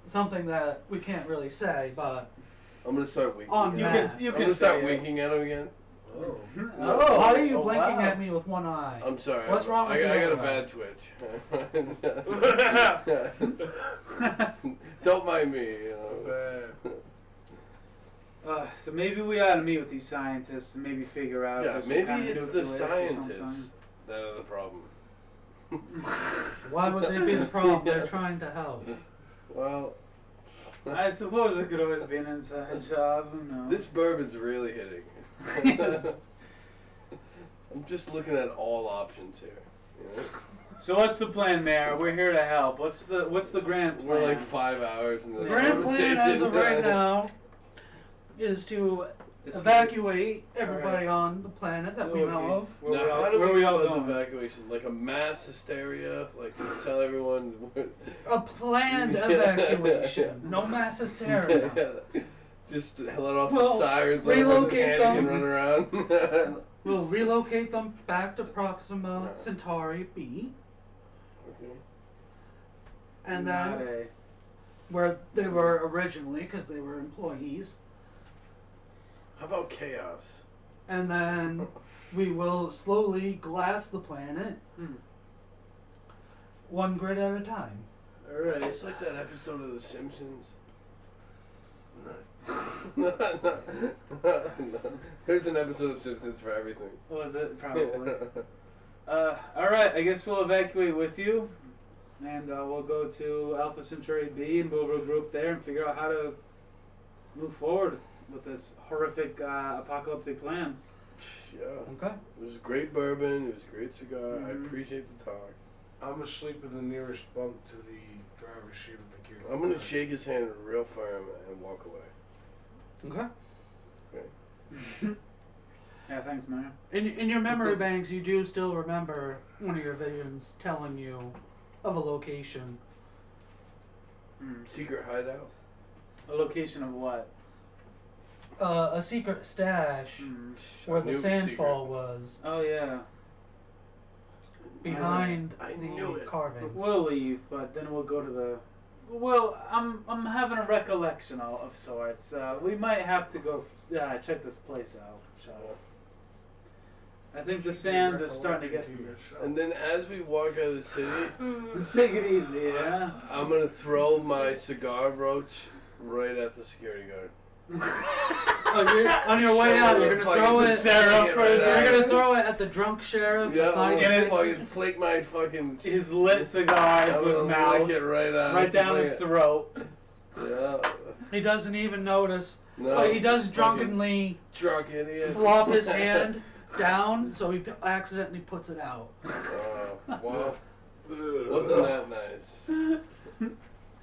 [SPEAKER 3] something that we can't really say, but
[SPEAKER 4] I'm gonna start winking.
[SPEAKER 3] On
[SPEAKER 4] at
[SPEAKER 3] mass.
[SPEAKER 4] him.
[SPEAKER 1] You
[SPEAKER 4] I'm
[SPEAKER 1] can
[SPEAKER 4] gonna start
[SPEAKER 1] say it.
[SPEAKER 4] winking at him again.
[SPEAKER 2] Oh.
[SPEAKER 1] Oh,
[SPEAKER 3] why are you
[SPEAKER 1] oh,
[SPEAKER 3] blinking
[SPEAKER 1] wow.
[SPEAKER 3] at me with one eye?
[SPEAKER 4] I'm sorry.
[SPEAKER 3] What's wrong with
[SPEAKER 4] I
[SPEAKER 3] the
[SPEAKER 4] got a
[SPEAKER 3] other
[SPEAKER 4] bad twitch. Don't mind me. You know.
[SPEAKER 2] Bad.
[SPEAKER 1] So maybe we ought to meet with these scientists and maybe figure out
[SPEAKER 4] Yeah,
[SPEAKER 1] if there's some kind
[SPEAKER 4] maybe
[SPEAKER 1] of
[SPEAKER 4] it's the
[SPEAKER 1] nucleus or
[SPEAKER 4] scientists
[SPEAKER 1] something.
[SPEAKER 4] that are the problem.
[SPEAKER 3] Why would they be the problem? They're trying to help.
[SPEAKER 4] Well,
[SPEAKER 1] I suppose it could always be an inside job. Who knows?
[SPEAKER 4] this bourbon's really hitting. I'm just looking at all options here. You know?
[SPEAKER 1] So what's the plan, Mayor? We're here to help. What's the grand plan?
[SPEAKER 4] We're like 5 hours into
[SPEAKER 3] The
[SPEAKER 4] the
[SPEAKER 3] grand plan as of right now is to evacuate everybody on the planet that we know of.
[SPEAKER 4] Now, how do
[SPEAKER 1] where
[SPEAKER 4] we
[SPEAKER 1] we all
[SPEAKER 4] go with
[SPEAKER 1] going?
[SPEAKER 4] evacuation? Like a mass hysteria? Like tell everyone.
[SPEAKER 3] A planned evacuation, no mass hysteria.
[SPEAKER 4] Just let off
[SPEAKER 3] Well,
[SPEAKER 4] the sirens,
[SPEAKER 3] relocate
[SPEAKER 4] let
[SPEAKER 3] them.
[SPEAKER 4] and run around.
[SPEAKER 3] We'll relocate them back to Proxima Centauri B,
[SPEAKER 4] Okay.
[SPEAKER 3] and
[SPEAKER 1] Not
[SPEAKER 3] then
[SPEAKER 1] a-
[SPEAKER 3] where they were originally, because they were employees,
[SPEAKER 4] How about chaos?
[SPEAKER 3] and then we will slowly glass the planet, one grid at a time.
[SPEAKER 1] Alright.
[SPEAKER 4] It's like that episode of The Simpsons. There's an episode of Simpsons for everything.
[SPEAKER 1] Was it? Probably. Alright, I guess we'll evacuate with you. And we'll go to Alpha Centauri B and we'll regroup there and figure out how to move forward with this horrific apocalyptic plan.
[SPEAKER 4] Yeah.
[SPEAKER 3] Okay.
[SPEAKER 4] It was great bourbon. It was a great cigar. I
[SPEAKER 1] Mhm.
[SPEAKER 4] appreciate the talk.
[SPEAKER 2] I'm asleep in the nearest bunk to the driver's seat of the Kilo.
[SPEAKER 4] I'm gonna shake his hand real firm and walk away.
[SPEAKER 3] Okay.
[SPEAKER 1] Yeah, thanks, Mayor.
[SPEAKER 3] In your memory banks, you do still remember one of your visions telling you of a location.
[SPEAKER 4] Secret hideout.
[SPEAKER 1] A location of what?
[SPEAKER 3] A secret stash where
[SPEAKER 4] I
[SPEAKER 3] the
[SPEAKER 4] knew it was
[SPEAKER 3] sandfall was
[SPEAKER 1] Oh yeah.
[SPEAKER 3] behind
[SPEAKER 4] I knew
[SPEAKER 3] the
[SPEAKER 4] it.
[SPEAKER 3] carvings.
[SPEAKER 1] We'll leave, but then we'll go to the. Well, I'm having a recollection of sorts. We might have to go check this place out. Shall we? I think the sands are starting to get to me.
[SPEAKER 4] And then as we walk out of the city,
[SPEAKER 1] Let's take it easy, yeah.
[SPEAKER 4] I'm gonna throw my cigar brooch right at the security guard.
[SPEAKER 3] On your way out, you're gonna throw it.
[SPEAKER 1] Sarah,
[SPEAKER 3] You're gonna throw it at the drunk sheriff.
[SPEAKER 4] Yeah,
[SPEAKER 3] that's not
[SPEAKER 4] I'm
[SPEAKER 3] even-
[SPEAKER 4] gonna fucking flake my fucking.
[SPEAKER 1] His lit cigar
[SPEAKER 4] I'm
[SPEAKER 1] into his
[SPEAKER 4] gonna
[SPEAKER 1] mouth,
[SPEAKER 4] lick it right out.
[SPEAKER 1] right down his throat.
[SPEAKER 4] Yeah.
[SPEAKER 3] He doesn't even notice.
[SPEAKER 4] No.
[SPEAKER 3] But he does
[SPEAKER 4] fucking
[SPEAKER 3] drunkenly
[SPEAKER 4] Drunk idiot.
[SPEAKER 3] flop his hand down, so he accidentally puts it out.
[SPEAKER 4] Oh, wow. Wasn't that nice?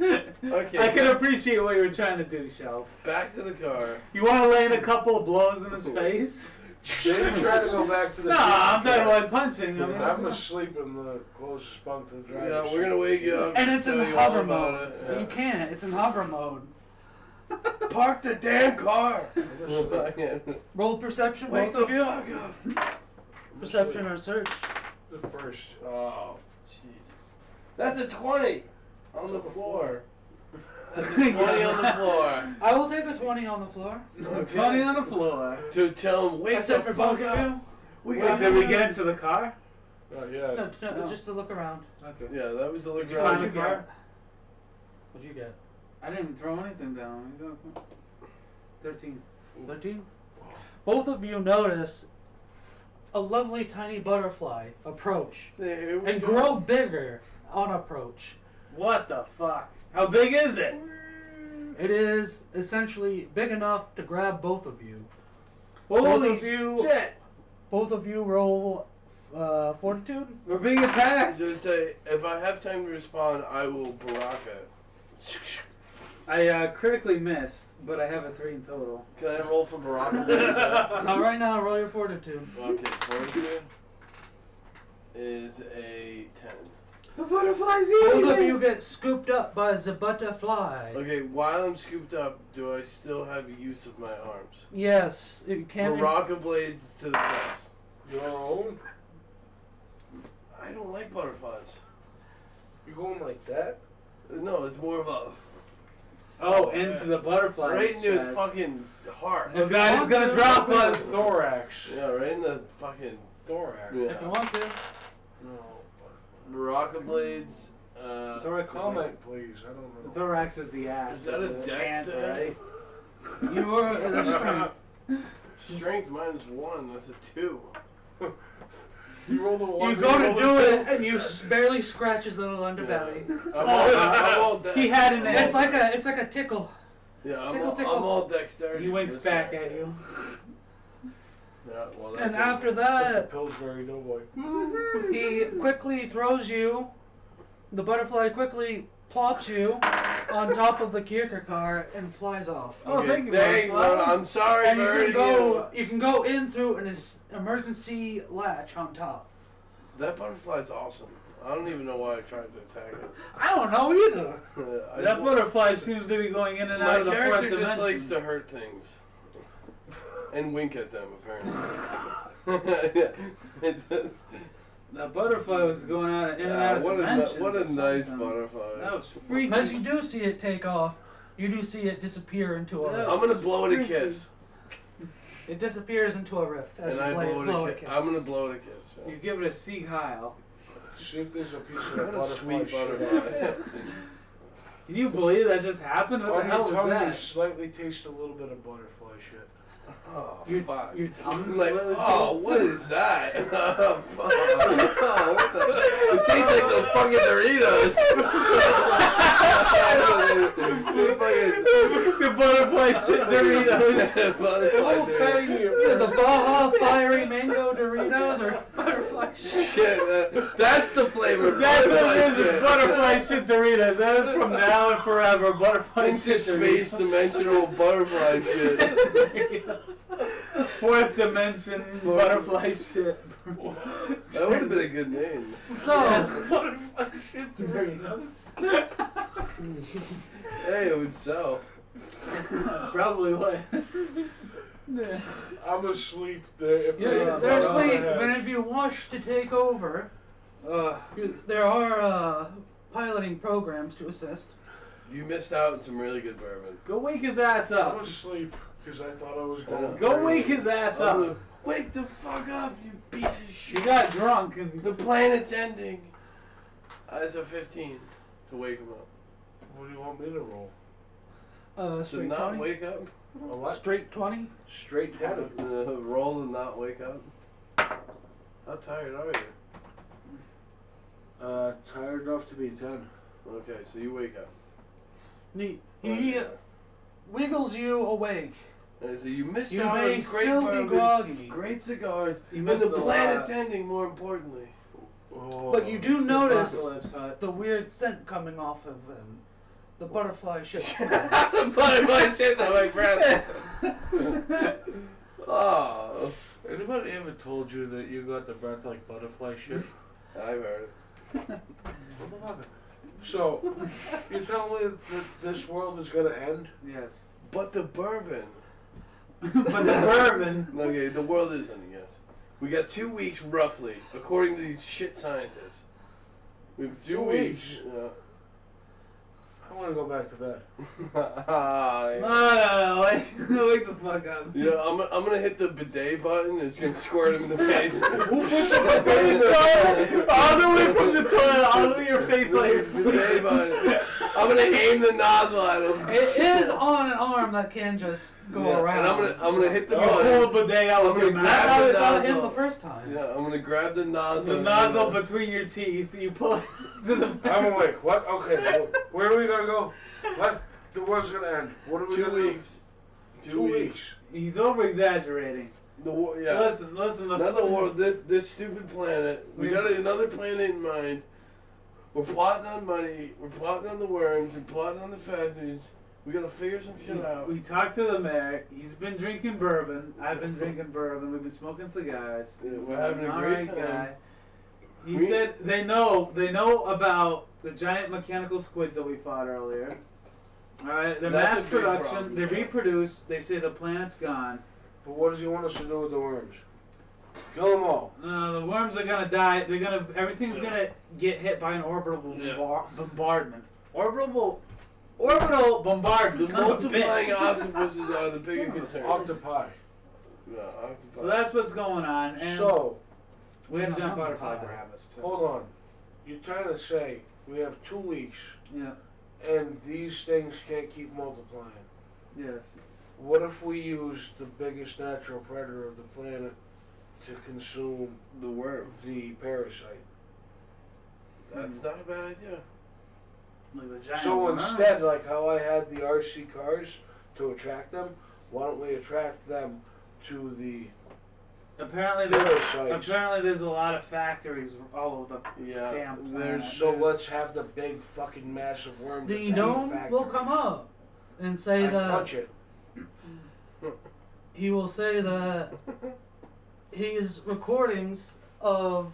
[SPEAKER 4] Okay.
[SPEAKER 1] I can appreciate what you were trying to do, Shelf.
[SPEAKER 4] Back to the car.
[SPEAKER 1] You want to land a couple of blows in his face?
[SPEAKER 2] Maybe try to go back to the.
[SPEAKER 1] No, I'm talking about punching. I mean,
[SPEAKER 2] I'm asleep in the closest bunk to the driver's
[SPEAKER 4] Yeah,
[SPEAKER 2] seat.
[SPEAKER 4] we're gonna wake you up.
[SPEAKER 3] And it's in
[SPEAKER 4] tell you all
[SPEAKER 3] hover
[SPEAKER 4] about
[SPEAKER 3] mode.
[SPEAKER 4] it. Yeah.
[SPEAKER 3] You can't. It's in hover mode.
[SPEAKER 4] Park the damn car.
[SPEAKER 3] Roll perception,
[SPEAKER 4] Wake
[SPEAKER 3] both
[SPEAKER 4] the
[SPEAKER 3] of you.
[SPEAKER 4] fuck up.
[SPEAKER 3] Perception or search.
[SPEAKER 2] The first.
[SPEAKER 4] Oh, Jesus. That's a 20 on the floor. That's a 20 on the floor.
[SPEAKER 3] I will take a 20 on the floor.
[SPEAKER 4] Okay.
[SPEAKER 1] 20 on the floor.
[SPEAKER 4] To tell him,
[SPEAKER 3] I
[SPEAKER 4] wake the
[SPEAKER 3] said for both
[SPEAKER 4] fuck
[SPEAKER 3] of
[SPEAKER 4] up.
[SPEAKER 3] you.
[SPEAKER 4] We
[SPEAKER 1] Wait,
[SPEAKER 4] got
[SPEAKER 1] did we get into the car?
[SPEAKER 2] Oh yeah.
[SPEAKER 3] No, just to look around.
[SPEAKER 1] Okay.
[SPEAKER 4] Yeah, that was the look
[SPEAKER 1] Did you
[SPEAKER 3] What'd
[SPEAKER 1] find
[SPEAKER 3] you
[SPEAKER 1] a car?
[SPEAKER 3] get? What'd you get?
[SPEAKER 1] I didn't throw anything down. 13.
[SPEAKER 3] 13. Both of you notice a lovely tiny butterfly approach
[SPEAKER 4] There we
[SPEAKER 3] and
[SPEAKER 4] go.
[SPEAKER 3] grow bigger on approach.
[SPEAKER 1] What the fuck? How big is it?
[SPEAKER 3] It is essentially big enough to grab both of you.
[SPEAKER 1] Holy
[SPEAKER 3] of you-
[SPEAKER 1] shit!
[SPEAKER 3] Both of you roll fortitude.
[SPEAKER 1] We're being attacked!
[SPEAKER 4] Just say, if I have time to respond, I will Baraka.
[SPEAKER 1] I critically missed, but I have a 3 in total.
[SPEAKER 4] Can I roll for Baraka?
[SPEAKER 3] Not right now. Roll your fortitude.
[SPEAKER 4] Okay, fortitude. is a 10.
[SPEAKER 1] The butterfly's
[SPEAKER 3] Both of
[SPEAKER 1] eating.
[SPEAKER 3] you get scooped up by the butterfly.
[SPEAKER 4] Okay, while I'm scooped up, do I still have use of my arms?
[SPEAKER 3] Yes, you can.
[SPEAKER 4] Baraka blades to the chest.
[SPEAKER 2] Your own?
[SPEAKER 4] I don't like butterflies.
[SPEAKER 2] You're going like that?
[SPEAKER 4] No, it's more of a
[SPEAKER 1] Oh, into the butterfly.
[SPEAKER 4] right into his fucking heart.
[SPEAKER 1] Oh God, it's gonna drop us.
[SPEAKER 2] Thorax.
[SPEAKER 4] Yeah, right in the fucking
[SPEAKER 2] Thorax.
[SPEAKER 4] yeah.
[SPEAKER 3] If you want to.
[SPEAKER 2] No.
[SPEAKER 4] Baraka blades.
[SPEAKER 1] Thorax is
[SPEAKER 2] Comment, please. I don't
[SPEAKER 1] the
[SPEAKER 2] know.
[SPEAKER 1] thorax is the ass.
[SPEAKER 4] Is that a
[SPEAKER 1] of the
[SPEAKER 4] dex
[SPEAKER 1] ant,
[SPEAKER 4] save?
[SPEAKER 1] right?
[SPEAKER 3] You are the strength.
[SPEAKER 4] Strength -1. That's a 2.
[SPEAKER 2] You roll the one.
[SPEAKER 3] You go to
[SPEAKER 2] roll the
[SPEAKER 3] do
[SPEAKER 2] two.
[SPEAKER 3] it, and you barely scratch his little underbelly.
[SPEAKER 4] I'm all
[SPEAKER 1] He had an
[SPEAKER 3] It's like a tickle.
[SPEAKER 4] Yeah,
[SPEAKER 3] Tickle,
[SPEAKER 4] I'm
[SPEAKER 3] tickle.
[SPEAKER 4] all dexterity.
[SPEAKER 1] He winks
[SPEAKER 4] This
[SPEAKER 1] back
[SPEAKER 4] guy.
[SPEAKER 1] at you.
[SPEAKER 4] Yeah, well, that's
[SPEAKER 3] And
[SPEAKER 4] it.
[SPEAKER 3] after
[SPEAKER 2] It's like
[SPEAKER 3] that,
[SPEAKER 2] the Pillsbury Doughboy.
[SPEAKER 3] he quickly throws you. The butterfly quickly plops you on top of the Kierkegaard and flies off.
[SPEAKER 1] Oh, thank you,
[SPEAKER 4] Thanks,
[SPEAKER 1] butterfly.
[SPEAKER 4] bro. I'm sorry
[SPEAKER 3] And
[SPEAKER 4] for hurting
[SPEAKER 3] you can go in through an emergency latch on top.
[SPEAKER 4] That butterfly's awesome. I don't even know why I tried to attack it.
[SPEAKER 3] I don't know either.
[SPEAKER 1] That butterfly seems to be going in and out
[SPEAKER 4] My
[SPEAKER 1] of the fourth
[SPEAKER 4] character
[SPEAKER 1] dimension.
[SPEAKER 4] just likes to hurt things. And wink at them, apparently. Yeah.
[SPEAKER 1] That butterfly was going out in and out of
[SPEAKER 4] what
[SPEAKER 1] dimensions.
[SPEAKER 4] what a
[SPEAKER 1] or
[SPEAKER 4] nice
[SPEAKER 1] something.
[SPEAKER 4] butterfly.
[SPEAKER 1] That was freaky.
[SPEAKER 3] As you do see it take off, you do see it disappear into a
[SPEAKER 1] Yeah.
[SPEAKER 3] rift.
[SPEAKER 4] I'm gonna blow it a kiss.
[SPEAKER 3] It disappears into a rift as
[SPEAKER 4] And
[SPEAKER 3] you
[SPEAKER 4] I blow it a
[SPEAKER 3] kiss.
[SPEAKER 4] kiss. I'm gonna blow it a kiss. So.
[SPEAKER 1] You give it a Sieg Heil.
[SPEAKER 2] See if there's a piece of
[SPEAKER 4] What a
[SPEAKER 2] butterfly
[SPEAKER 4] sweet
[SPEAKER 2] shit.
[SPEAKER 4] butterfly.
[SPEAKER 1] Can you believe that just happened? What the
[SPEAKER 2] On
[SPEAKER 1] hell
[SPEAKER 2] your
[SPEAKER 1] was
[SPEAKER 2] tongue, you
[SPEAKER 1] that?
[SPEAKER 2] slightly taste a little bit of butterfly shit.
[SPEAKER 4] Oh,
[SPEAKER 1] Your
[SPEAKER 4] fuck.
[SPEAKER 1] tongue
[SPEAKER 4] Like,
[SPEAKER 1] slightly
[SPEAKER 4] oh,
[SPEAKER 1] tastes
[SPEAKER 4] what
[SPEAKER 1] it?
[SPEAKER 4] is that? Oh, fuck. Oh, what the? It tastes like those fucking Doritos.
[SPEAKER 1] The butterfly shit Doritos.
[SPEAKER 4] Butterfly
[SPEAKER 2] I'm telling
[SPEAKER 4] Doritos.
[SPEAKER 2] you.
[SPEAKER 3] The Baja Fiery Mango Doritos or butterfly shit.
[SPEAKER 4] Shit, that's the flavor. of
[SPEAKER 1] That's what
[SPEAKER 4] butterfly
[SPEAKER 1] it is.
[SPEAKER 4] shit.
[SPEAKER 1] It's butterfly shit Doritos. That is from now and forever. Butterfly
[SPEAKER 4] Into
[SPEAKER 1] shit
[SPEAKER 4] space
[SPEAKER 1] Doritos.
[SPEAKER 4] dimensional butterfly shit.
[SPEAKER 1] Fourth dimension butterfly shit.
[SPEAKER 4] That would have been a good name.
[SPEAKER 3] So,
[SPEAKER 2] Butterfly shit
[SPEAKER 1] Doritos.
[SPEAKER 4] Hey, it would sell.
[SPEAKER 1] Probably would.
[SPEAKER 2] I'm asleep there. If
[SPEAKER 3] they're
[SPEAKER 2] they're
[SPEAKER 3] asleep, and if you wish to take over, there are piloting programs to assist.
[SPEAKER 4] You missed out on some really good bourbon.
[SPEAKER 1] Go wake his ass
[SPEAKER 2] I'm
[SPEAKER 1] up.
[SPEAKER 2] asleep because I thought I was going.
[SPEAKER 1] Go
[SPEAKER 2] crazy.
[SPEAKER 1] wake his ass up.
[SPEAKER 4] Wake the fuck up, you piece of
[SPEAKER 1] You
[SPEAKER 4] shit.
[SPEAKER 1] got drunk and
[SPEAKER 4] The planet's ending. It's a 15 to wake him up.
[SPEAKER 2] What do you want me to roll?
[SPEAKER 4] To
[SPEAKER 3] Straight
[SPEAKER 4] not
[SPEAKER 3] 20.
[SPEAKER 4] wake up?
[SPEAKER 2] A what?
[SPEAKER 3] Straight 20.
[SPEAKER 2] Straight 20.
[SPEAKER 4] Roll and not wake up? How tired are you?
[SPEAKER 2] Tired enough to be 10.
[SPEAKER 4] Okay, so you wake up.
[SPEAKER 3] He wiggles you awake.
[SPEAKER 4] And so you missed
[SPEAKER 3] You
[SPEAKER 4] out
[SPEAKER 3] may
[SPEAKER 4] on great
[SPEAKER 3] still be
[SPEAKER 4] bourbon,
[SPEAKER 3] groggy,
[SPEAKER 4] great cigars,
[SPEAKER 1] you
[SPEAKER 4] and
[SPEAKER 1] missed
[SPEAKER 4] the
[SPEAKER 1] a
[SPEAKER 4] planet's
[SPEAKER 1] lot.
[SPEAKER 4] ending, more importantly.
[SPEAKER 2] Oh.
[SPEAKER 3] but you do
[SPEAKER 1] It's
[SPEAKER 3] notice
[SPEAKER 1] Apocalypse Hut.
[SPEAKER 3] the weird scent coming off of him. The butterfly shit.
[SPEAKER 4] Butterfly shit on my breath. Oh,
[SPEAKER 2] Anybody ever told you that you got the breath like butterfly shit?
[SPEAKER 4] I've heard it.
[SPEAKER 2] Motherfucker. So, you tell me that this world is gonna end?
[SPEAKER 1] Yes.
[SPEAKER 4] But the bourbon.
[SPEAKER 1] But the bourbon.
[SPEAKER 4] Okay, the world is ending, yes. We got 2 weeks, roughly, according to these shit scientists. We have 2
[SPEAKER 2] 2
[SPEAKER 4] weeks.
[SPEAKER 2] weeks? I want to go back to bed.
[SPEAKER 1] No, wake the fuck up.
[SPEAKER 4] Yeah, I'm gonna hit the bidet button. It's gonna squirt him in the face.
[SPEAKER 2] Who puts a
[SPEAKER 1] All
[SPEAKER 2] bidet in there?
[SPEAKER 1] the way from the toilet, all the way your face while you're sleeping.
[SPEAKER 4] Bidet button. I'm gonna aim the nozzle at him.
[SPEAKER 3] It is on an arm that can just go
[SPEAKER 4] Yeah,
[SPEAKER 3] around.
[SPEAKER 4] and I'm gonna hit the
[SPEAKER 1] You pull
[SPEAKER 4] button.
[SPEAKER 1] a bidet out
[SPEAKER 4] I'm
[SPEAKER 1] with your
[SPEAKER 4] gonna
[SPEAKER 1] mouth.
[SPEAKER 3] That's how it got
[SPEAKER 4] nozzle.
[SPEAKER 3] him the first time.
[SPEAKER 4] Yeah, I'm gonna grab the nozzle.
[SPEAKER 1] The nozzle between your teeth. You pull it to the.
[SPEAKER 2] I'm awake. What? Okay. So where are we gonna go? What? The world's gonna end. What are we
[SPEAKER 4] 2
[SPEAKER 2] gonna
[SPEAKER 4] weeks.
[SPEAKER 2] do? 2 weeks.
[SPEAKER 1] He's over exaggerating.
[SPEAKER 4] The war, yeah.
[SPEAKER 1] Listen.
[SPEAKER 4] Not the world. This stupid planet. We got another planet in mind. We're plotting on money. We're plotting on the worms. We're plotting on the factories. We gotta figure some shit out.
[SPEAKER 1] We talked to the mayor. He's been drinking bourbon. I've been drinking bourbon. We've been smoking cigars.
[SPEAKER 4] Yeah,
[SPEAKER 1] He's
[SPEAKER 4] we're having a
[SPEAKER 1] an
[SPEAKER 4] great
[SPEAKER 1] alright
[SPEAKER 4] time.
[SPEAKER 1] He said they know about the giant mechanical squids that we fought earlier. All right, they're
[SPEAKER 4] That's
[SPEAKER 1] mass
[SPEAKER 4] a big
[SPEAKER 1] production.
[SPEAKER 4] problem,
[SPEAKER 1] They
[SPEAKER 4] yeah.
[SPEAKER 1] reproduce. They say the planet's gone.
[SPEAKER 2] But what does he want us to do with the worms? Kill them all.
[SPEAKER 1] The worms are gonna die. They're gonna. Everything's gonna get hit by an orbital bombardment. Orbital bombardment.
[SPEAKER 4] The
[SPEAKER 1] Son of a
[SPEAKER 4] multiplying
[SPEAKER 1] bitch.
[SPEAKER 4] octopuses are the bigger
[SPEAKER 1] Son of a
[SPEAKER 4] concern.
[SPEAKER 2] Octopi.
[SPEAKER 4] Yeah, octopi.
[SPEAKER 1] So that's what's going on. And
[SPEAKER 2] So,
[SPEAKER 1] we had a giant
[SPEAKER 3] No,
[SPEAKER 1] butterfly
[SPEAKER 3] no.
[SPEAKER 1] grab us too.
[SPEAKER 2] hold on. You're trying to say we have 2 weeks
[SPEAKER 1] Yeah.
[SPEAKER 2] and these things can't keep multiplying.
[SPEAKER 1] Yes.
[SPEAKER 2] What if we use the biggest natural predator of the planet to consume
[SPEAKER 4] the worm.
[SPEAKER 2] the parasite?
[SPEAKER 4] That's not a bad idea.
[SPEAKER 1] Like the giant
[SPEAKER 2] So
[SPEAKER 1] worm.
[SPEAKER 2] instead, like how I had the RC cars to attract them, why don't we attract them to the
[SPEAKER 1] Apparently
[SPEAKER 2] parasites?
[SPEAKER 1] there's a lot of factories all over the
[SPEAKER 4] Yeah,
[SPEAKER 1] damn planet.
[SPEAKER 4] there's
[SPEAKER 2] So let's have the big fucking massive worms.
[SPEAKER 3] The
[SPEAKER 2] attacking
[SPEAKER 3] gnome will
[SPEAKER 2] factories.
[SPEAKER 3] come up and say
[SPEAKER 2] I'd
[SPEAKER 3] that
[SPEAKER 2] punch it.
[SPEAKER 3] he will say that his recordings of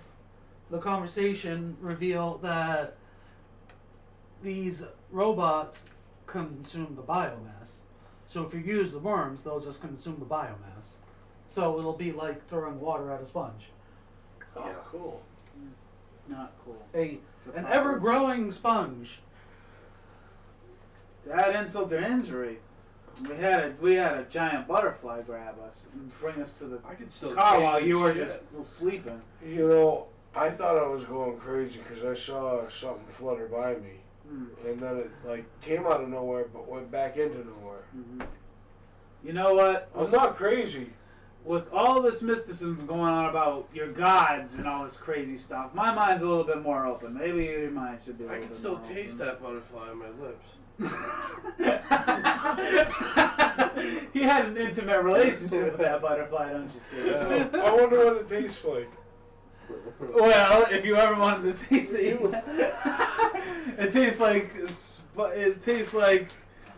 [SPEAKER 3] the conversation reveal that these robots consume the biomass. So if you use the worms, they'll just consume the biomass. So it'll be like throwing water at a sponge.
[SPEAKER 2] Oh,
[SPEAKER 4] Yeah.
[SPEAKER 2] cool.
[SPEAKER 1] Not cool.
[SPEAKER 3] An
[SPEAKER 1] problem.
[SPEAKER 3] ever-growing sponge.
[SPEAKER 1] To add insult to injury, we had a giant butterfly grab us and bring us to the
[SPEAKER 4] I could still
[SPEAKER 1] car
[SPEAKER 4] taste
[SPEAKER 1] while you
[SPEAKER 4] and
[SPEAKER 1] were
[SPEAKER 4] shit.
[SPEAKER 1] just still sleeping.
[SPEAKER 2] You know, I thought I was going crazy because I saw something flutter by me, and then it like came out of nowhere but went back into nowhere.
[SPEAKER 1] Mm-hmm. You know what?
[SPEAKER 2] I'm not crazy.
[SPEAKER 1] With all this mysticism going on about your gods and all this crazy stuff, my mind's a little bit more open. Maybe your mind should be a
[SPEAKER 4] I
[SPEAKER 1] little
[SPEAKER 4] can
[SPEAKER 1] bit
[SPEAKER 4] still
[SPEAKER 1] more
[SPEAKER 4] taste
[SPEAKER 1] open.
[SPEAKER 4] that butterfly on my lips.
[SPEAKER 1] He had an intimate relationship with that butterfly, don't you see?
[SPEAKER 2] I wonder what it tastes like.
[SPEAKER 1] Well, if you ever wanted to taste it, it tastes like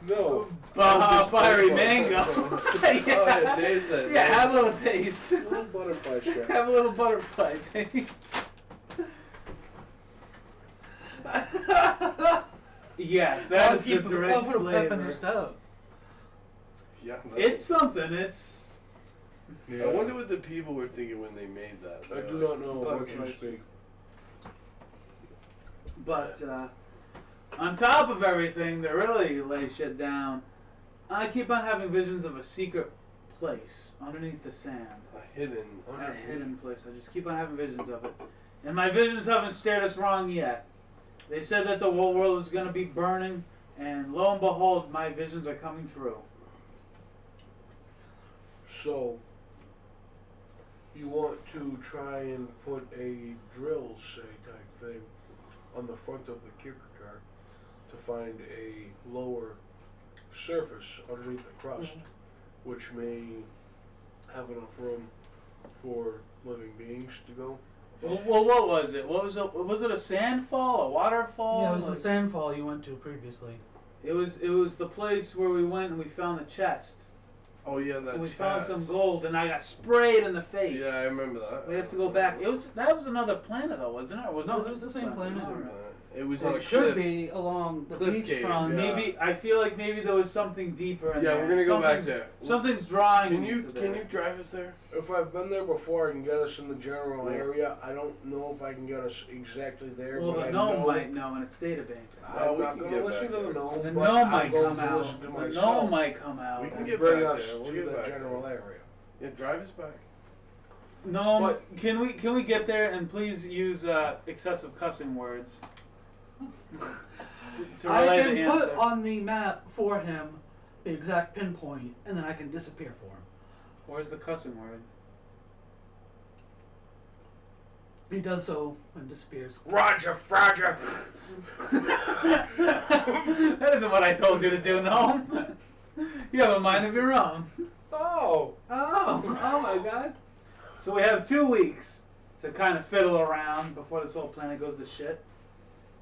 [SPEAKER 2] No.
[SPEAKER 1] Baja Fiery
[SPEAKER 2] butterfly.
[SPEAKER 1] Mango.
[SPEAKER 4] Oh, yeah, taste it.
[SPEAKER 1] Yeah, have a little taste.
[SPEAKER 2] Little butterfly strap.
[SPEAKER 1] Have a little butterfly taste. Yes, that is the direct
[SPEAKER 3] I'll put a pep in
[SPEAKER 1] flavor.
[SPEAKER 3] your stove.
[SPEAKER 4] Yeah,
[SPEAKER 1] It's something. It's
[SPEAKER 2] Yeah.
[SPEAKER 4] I wonder what the people were thinking when they made that.
[SPEAKER 2] I do not know what you
[SPEAKER 1] Butterfly.
[SPEAKER 2] speak.
[SPEAKER 1] but on top of everything, to really lay shit down, I keep on having visions of a secret place underneath the sand.
[SPEAKER 4] A hidden.
[SPEAKER 1] A hidden place. I just keep on having visions of it. And my visions haven't steered us wrong yet. They said that the whole world was going to be burning, and lo and behold, my visions are coming true.
[SPEAKER 2] So, you want to try and put a drill, say, type thing on the front of the Kierkegaard to find a lower surface underneath the crust, which may have enough room for living beings to go.
[SPEAKER 1] Well, what was it? Was it a sandfall, a waterfall?
[SPEAKER 3] Yeah, it was
[SPEAKER 1] Like-
[SPEAKER 3] the sandfall you went to previously.
[SPEAKER 1] It was the place where we went and we found the chest.
[SPEAKER 4] Oh yeah, that.
[SPEAKER 1] And we found
[SPEAKER 4] chest.
[SPEAKER 1] some gold, and I got sprayed in the face.
[SPEAKER 4] Yeah, I remember that.
[SPEAKER 1] We have to go back. That was another planet though, wasn't it? Or
[SPEAKER 3] No,
[SPEAKER 1] this
[SPEAKER 3] it was the same planet.
[SPEAKER 1] All right.
[SPEAKER 4] It was
[SPEAKER 3] Well,
[SPEAKER 4] on a
[SPEAKER 3] it should
[SPEAKER 4] cliff.
[SPEAKER 3] be along the
[SPEAKER 4] Cliff
[SPEAKER 3] beach
[SPEAKER 4] cave,
[SPEAKER 3] front.
[SPEAKER 4] yeah.
[SPEAKER 1] Maybe I feel like maybe there was something deeper in
[SPEAKER 4] Yeah,
[SPEAKER 1] there.
[SPEAKER 4] we're gonna go back
[SPEAKER 1] Something's-
[SPEAKER 4] there.
[SPEAKER 1] Something's drawing
[SPEAKER 4] Can
[SPEAKER 1] me
[SPEAKER 4] you
[SPEAKER 1] to
[SPEAKER 4] can
[SPEAKER 1] there.
[SPEAKER 4] you drive us there?
[SPEAKER 2] If I've been there before, I can get us in the general
[SPEAKER 4] Yeah.
[SPEAKER 2] area. I don't know if I can get us exactly there,
[SPEAKER 1] Well,
[SPEAKER 2] but
[SPEAKER 1] the
[SPEAKER 2] I
[SPEAKER 1] gnome
[SPEAKER 2] know.
[SPEAKER 1] might know, and it's databanks.
[SPEAKER 2] I'm
[SPEAKER 4] we
[SPEAKER 2] not
[SPEAKER 4] can
[SPEAKER 2] going
[SPEAKER 4] get
[SPEAKER 2] to listen
[SPEAKER 4] back
[SPEAKER 2] to the
[SPEAKER 4] there.
[SPEAKER 2] gnome,
[SPEAKER 1] The
[SPEAKER 2] but
[SPEAKER 1] gnome
[SPEAKER 2] I'm
[SPEAKER 1] might
[SPEAKER 2] going
[SPEAKER 1] come
[SPEAKER 2] to
[SPEAKER 1] out.
[SPEAKER 2] listen to
[SPEAKER 1] The
[SPEAKER 2] myself.
[SPEAKER 1] gnome might come out.
[SPEAKER 4] We can
[SPEAKER 2] and
[SPEAKER 4] get
[SPEAKER 2] bring
[SPEAKER 4] back
[SPEAKER 2] us
[SPEAKER 4] there. We'll
[SPEAKER 2] to
[SPEAKER 4] get
[SPEAKER 2] the
[SPEAKER 4] back
[SPEAKER 2] general
[SPEAKER 4] there.
[SPEAKER 2] area.
[SPEAKER 4] Yeah, drive us back.
[SPEAKER 1] Gnome,
[SPEAKER 2] But-
[SPEAKER 1] can we get there and please use excessive cussing words to
[SPEAKER 3] I
[SPEAKER 1] relay
[SPEAKER 3] can
[SPEAKER 1] the
[SPEAKER 3] put
[SPEAKER 1] answer?
[SPEAKER 3] on the map for him the exact pinpoint, and then I can disappear for him.
[SPEAKER 1] Where's the cussing words?
[SPEAKER 3] He does so and disappears.
[SPEAKER 2] Roger, Roger.
[SPEAKER 1] That isn't what I told you to do, gnome. You have a mind of your own.
[SPEAKER 2] Oh,
[SPEAKER 1] Oh my god. So we have 2 weeks to kind of fiddle around before this whole planet goes to shit.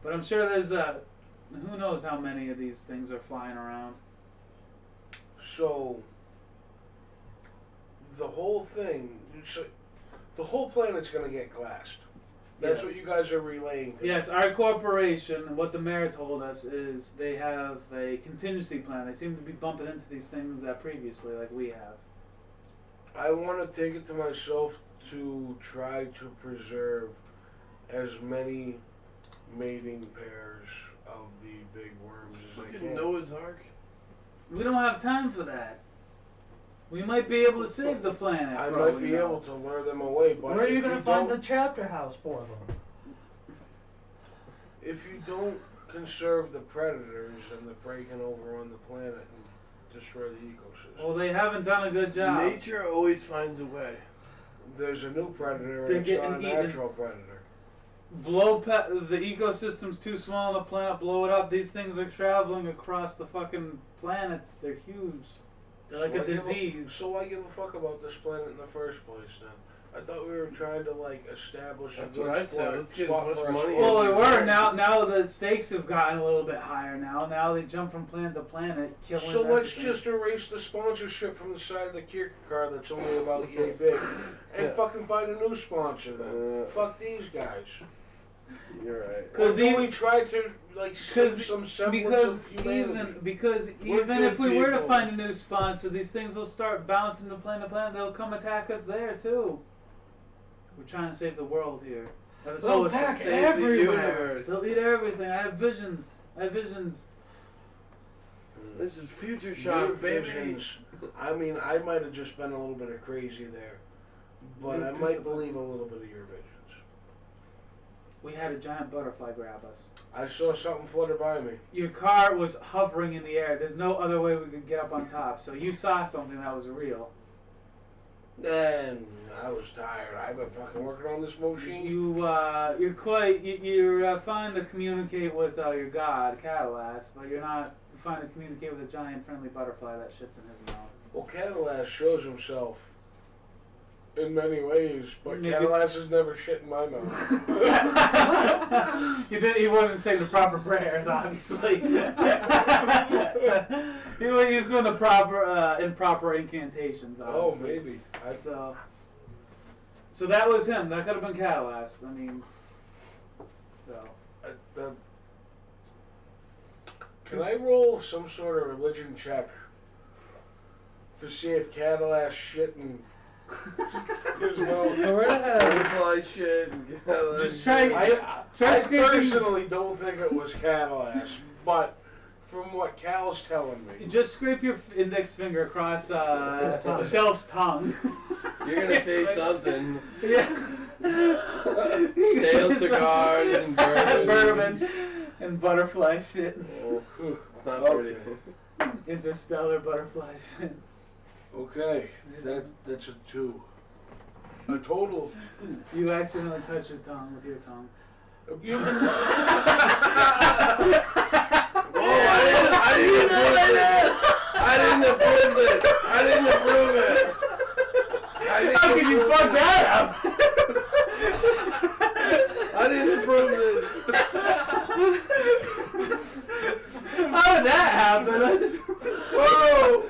[SPEAKER 1] But I'm sure there's who knows how many of these things are flying around.
[SPEAKER 2] so the whole thing, so the whole planet's going to get glassed. That's
[SPEAKER 1] Yes.
[SPEAKER 2] what you guys are relaying to me.
[SPEAKER 1] Yes, our corporation, what the mayor told us is they have a contingency plan. They seem to be bumping into these things previously, like we have.
[SPEAKER 2] I want to take it to myself to try to preserve as many mating pairs of the big worms as I
[SPEAKER 4] Fucking
[SPEAKER 2] can.
[SPEAKER 4] Noah's Ark.
[SPEAKER 1] We don't have time for that. We might be able to save the planet.
[SPEAKER 2] I
[SPEAKER 1] for all
[SPEAKER 2] might
[SPEAKER 1] we
[SPEAKER 2] be
[SPEAKER 1] know.
[SPEAKER 2] able to lure them away, but
[SPEAKER 3] Where are you
[SPEAKER 2] if
[SPEAKER 3] gonna
[SPEAKER 2] you
[SPEAKER 3] find the
[SPEAKER 2] don't,
[SPEAKER 3] chapter house for them?
[SPEAKER 2] if you don't conserve the predators, then the prey can overrun the planet and destroy the ecosystem.
[SPEAKER 1] Well, they haven't done a good job.
[SPEAKER 4] Nature always finds a way.
[SPEAKER 2] There's a new predator,
[SPEAKER 1] They're
[SPEAKER 2] and it's not a
[SPEAKER 1] getting eaten.
[SPEAKER 2] natural predator.
[SPEAKER 1] The ecosystem's too small on the planet. Blow it up. These things are traveling across the fucking planets. They're huge. They're like
[SPEAKER 2] So
[SPEAKER 1] a
[SPEAKER 2] I give
[SPEAKER 1] disease.
[SPEAKER 2] So why give a fuck about this planet in the first place then? I thought we were trying to establish
[SPEAKER 4] That's
[SPEAKER 2] a good
[SPEAKER 4] what I said. Let's get as
[SPEAKER 2] spot
[SPEAKER 4] much
[SPEAKER 2] for us.
[SPEAKER 4] money
[SPEAKER 1] Well,
[SPEAKER 4] as
[SPEAKER 1] they
[SPEAKER 4] you
[SPEAKER 1] were.
[SPEAKER 4] can.
[SPEAKER 1] Now the stakes have gotten a little bit higher. Now they jump from planet to planet, killing.
[SPEAKER 2] So let's
[SPEAKER 1] everything.
[SPEAKER 2] just erase the sponsorship from the side of the Kierkegaard that's only about yay big, and
[SPEAKER 4] Yeah.
[SPEAKER 2] fucking find a new sponsor then. Fuck these guys.
[SPEAKER 4] You're right.
[SPEAKER 2] Because
[SPEAKER 1] even-
[SPEAKER 2] we try to save some semblance of humanity.
[SPEAKER 1] Because
[SPEAKER 4] We're
[SPEAKER 1] even
[SPEAKER 4] good
[SPEAKER 1] if we were to
[SPEAKER 4] people.
[SPEAKER 1] find a new sponsor, these things will start bouncing to planet. They'll come attack us there too. We're trying to save the world here. Or the
[SPEAKER 3] They'll
[SPEAKER 1] solar
[SPEAKER 3] attack
[SPEAKER 1] system.
[SPEAKER 4] Save the
[SPEAKER 3] everywhere.
[SPEAKER 4] universe.
[SPEAKER 1] They'll eat everything. I have visions.
[SPEAKER 4] This is future
[SPEAKER 2] Your
[SPEAKER 4] shock, baby.
[SPEAKER 2] visions. I mean, I might have just been a little bit of crazy there, but I might believe a little bit of your visions.
[SPEAKER 1] We had a giant butterfly grab us.
[SPEAKER 2] I saw something flutter by me.
[SPEAKER 1] Your car was hovering in the air. There's no other way we could get up on top. So you saw something that was real.
[SPEAKER 2] And I was tired. I've been fucking working on this machine.
[SPEAKER 1] You're fine to communicate with your god, Catalas, but you're not fine to communicate with a giant friendly butterfly that shits in his mouth.
[SPEAKER 2] Well, Catalas shows himself in many ways, but
[SPEAKER 1] Maybe-
[SPEAKER 2] Catalas has never shit in my mouth.
[SPEAKER 1] He wasn't saying the proper prayers, obviously. he was doing the proper, improper incantations,
[SPEAKER 2] Oh,
[SPEAKER 1] obviously.
[SPEAKER 2] maybe.
[SPEAKER 1] So that was him. That could have been Catalas. I mean, so.
[SPEAKER 2] Can I roll some sort of religion check to see if Catalas shit in his mouth?
[SPEAKER 4] Butterfly shit.
[SPEAKER 1] Just try.
[SPEAKER 2] I
[SPEAKER 1] scraping-
[SPEAKER 2] personally don't think it was Catalas, but from what Cal's telling me,
[SPEAKER 1] Just scrape your index finger across Shelf's tongue.
[SPEAKER 4] You're gonna taste something.
[SPEAKER 1] Yeah.
[SPEAKER 4] Stale cigars and bourbon.
[SPEAKER 1] And butterfly shit.
[SPEAKER 4] It's not pretty.
[SPEAKER 1] Interstellar butterfly shit.
[SPEAKER 2] okay, that's a 2. A total of 2.
[SPEAKER 1] You accidentally touch his tongue with your tongue.
[SPEAKER 2] You can
[SPEAKER 4] I didn't approve it.
[SPEAKER 1] How can you fuck that up?
[SPEAKER 4] I didn't approve this.
[SPEAKER 1] How did that happen?
[SPEAKER 4] Whoa!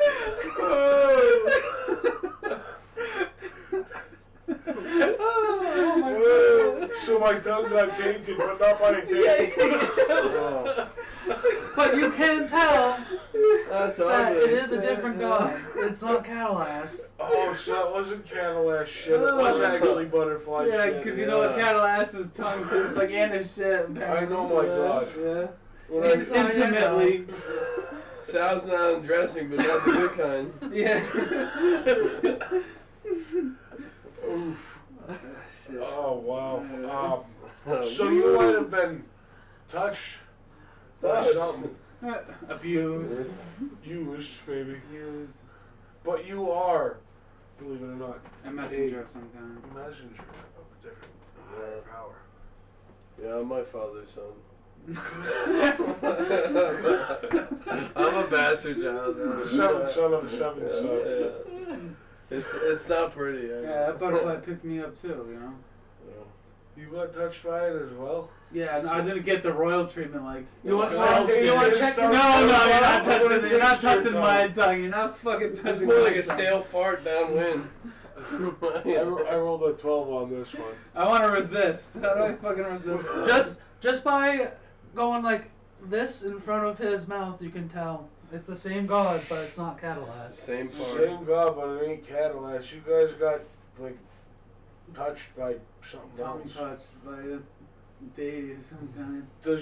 [SPEAKER 3] Oh my
[SPEAKER 2] Whoa. So my tongue got tainted, but not by a taint.
[SPEAKER 4] Oh,
[SPEAKER 3] But you can tell
[SPEAKER 4] that's
[SPEAKER 3] that
[SPEAKER 4] ugly.
[SPEAKER 3] it is a different god. It's not Catalas.
[SPEAKER 2] Oh, so that wasn't Catalas shit. It was actually butterfly
[SPEAKER 1] Yeah,
[SPEAKER 2] shit.
[SPEAKER 1] because you know what Catalas's tongue tastes like and his shit.
[SPEAKER 2] I know my God.
[SPEAKER 1] Yeah.
[SPEAKER 2] When I-
[SPEAKER 1] It's intimately.
[SPEAKER 4] Sal's not undressing, but not the good kind.
[SPEAKER 1] Yeah.
[SPEAKER 2] Oof.
[SPEAKER 1] Shit.
[SPEAKER 2] Oh, wow.
[SPEAKER 4] Oh,
[SPEAKER 2] So you might have been touched by
[SPEAKER 4] Touched.
[SPEAKER 2] something.
[SPEAKER 1] Abused.
[SPEAKER 2] Used, maybe.
[SPEAKER 1] Used.
[SPEAKER 2] But you are, believe it or not,
[SPEAKER 1] A messenger of some kind.
[SPEAKER 2] a messenger of a different higher power.
[SPEAKER 4] Yeah, I'm my father's son. I'm a bastard child.
[SPEAKER 2] The seventh son of a seventh son.
[SPEAKER 4] Yeah. It's not pretty.
[SPEAKER 1] Yeah, that butterfly picked me up too, you know?
[SPEAKER 2] You got touched by it as well?
[SPEAKER 1] Yeah, no, I didn't get the royal treatment like.
[SPEAKER 2] You want
[SPEAKER 1] to
[SPEAKER 2] check?
[SPEAKER 1] No, you're not touching. You're not
[SPEAKER 2] Taste your
[SPEAKER 1] touching my tongue. You're not fucking touching.
[SPEAKER 4] It's more
[SPEAKER 1] my
[SPEAKER 4] like a
[SPEAKER 1] tongue.
[SPEAKER 4] stale fart downwind.
[SPEAKER 2] I rolled a 12 on this one.
[SPEAKER 1] I want to resist. How do I fucking resist that?
[SPEAKER 3] Just by going like this in front of his mouth, you can tell it's the same god, but it's not Catalyst.
[SPEAKER 4] Same
[SPEAKER 2] It's the
[SPEAKER 4] part.
[SPEAKER 2] same god, but it ain't Cadillac. You guys got like touched by something
[SPEAKER 1] Tongue
[SPEAKER 2] else.
[SPEAKER 1] touched by a deity of some kind.
[SPEAKER 2] Do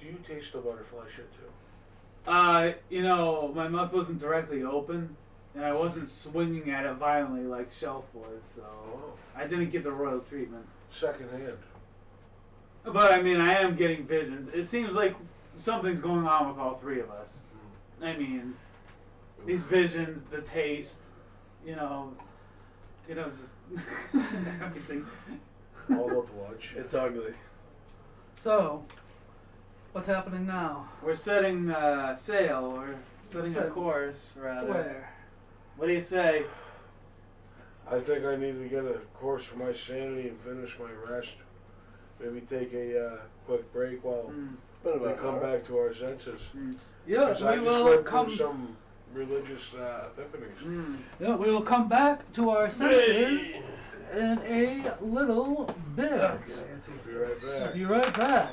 [SPEAKER 2] you taste the butterfly shit too?
[SPEAKER 1] My mouth wasn't directly open, and I wasn't swinging at it violently like Shelf was, so
[SPEAKER 2] Oh.
[SPEAKER 1] I didn't get the royal treatment.
[SPEAKER 2] Second hand.
[SPEAKER 1] But I mean, I am getting visions. It seems like something's going on with all three of us. I mean, these visions, the taste, just everything.
[SPEAKER 2] All the blood shit.
[SPEAKER 4] It's ugly.
[SPEAKER 3] So, what's happening now?
[SPEAKER 1] We're setting sail, or setting a course, rather.
[SPEAKER 3] Where?
[SPEAKER 1] What do you say?
[SPEAKER 2] I think I need to get a course for my sanity and finish my rest. Maybe take a quick break while
[SPEAKER 4] Been
[SPEAKER 2] we
[SPEAKER 4] about
[SPEAKER 2] come back to our senses.
[SPEAKER 3] Yeah,
[SPEAKER 2] 'Cause I
[SPEAKER 3] we
[SPEAKER 2] just
[SPEAKER 3] will
[SPEAKER 2] went
[SPEAKER 3] come.
[SPEAKER 2] through some religious epiphanies.
[SPEAKER 3] Yeah, we will come back to our senses in a little bit.
[SPEAKER 2] Be right back.
[SPEAKER 3] Be right back.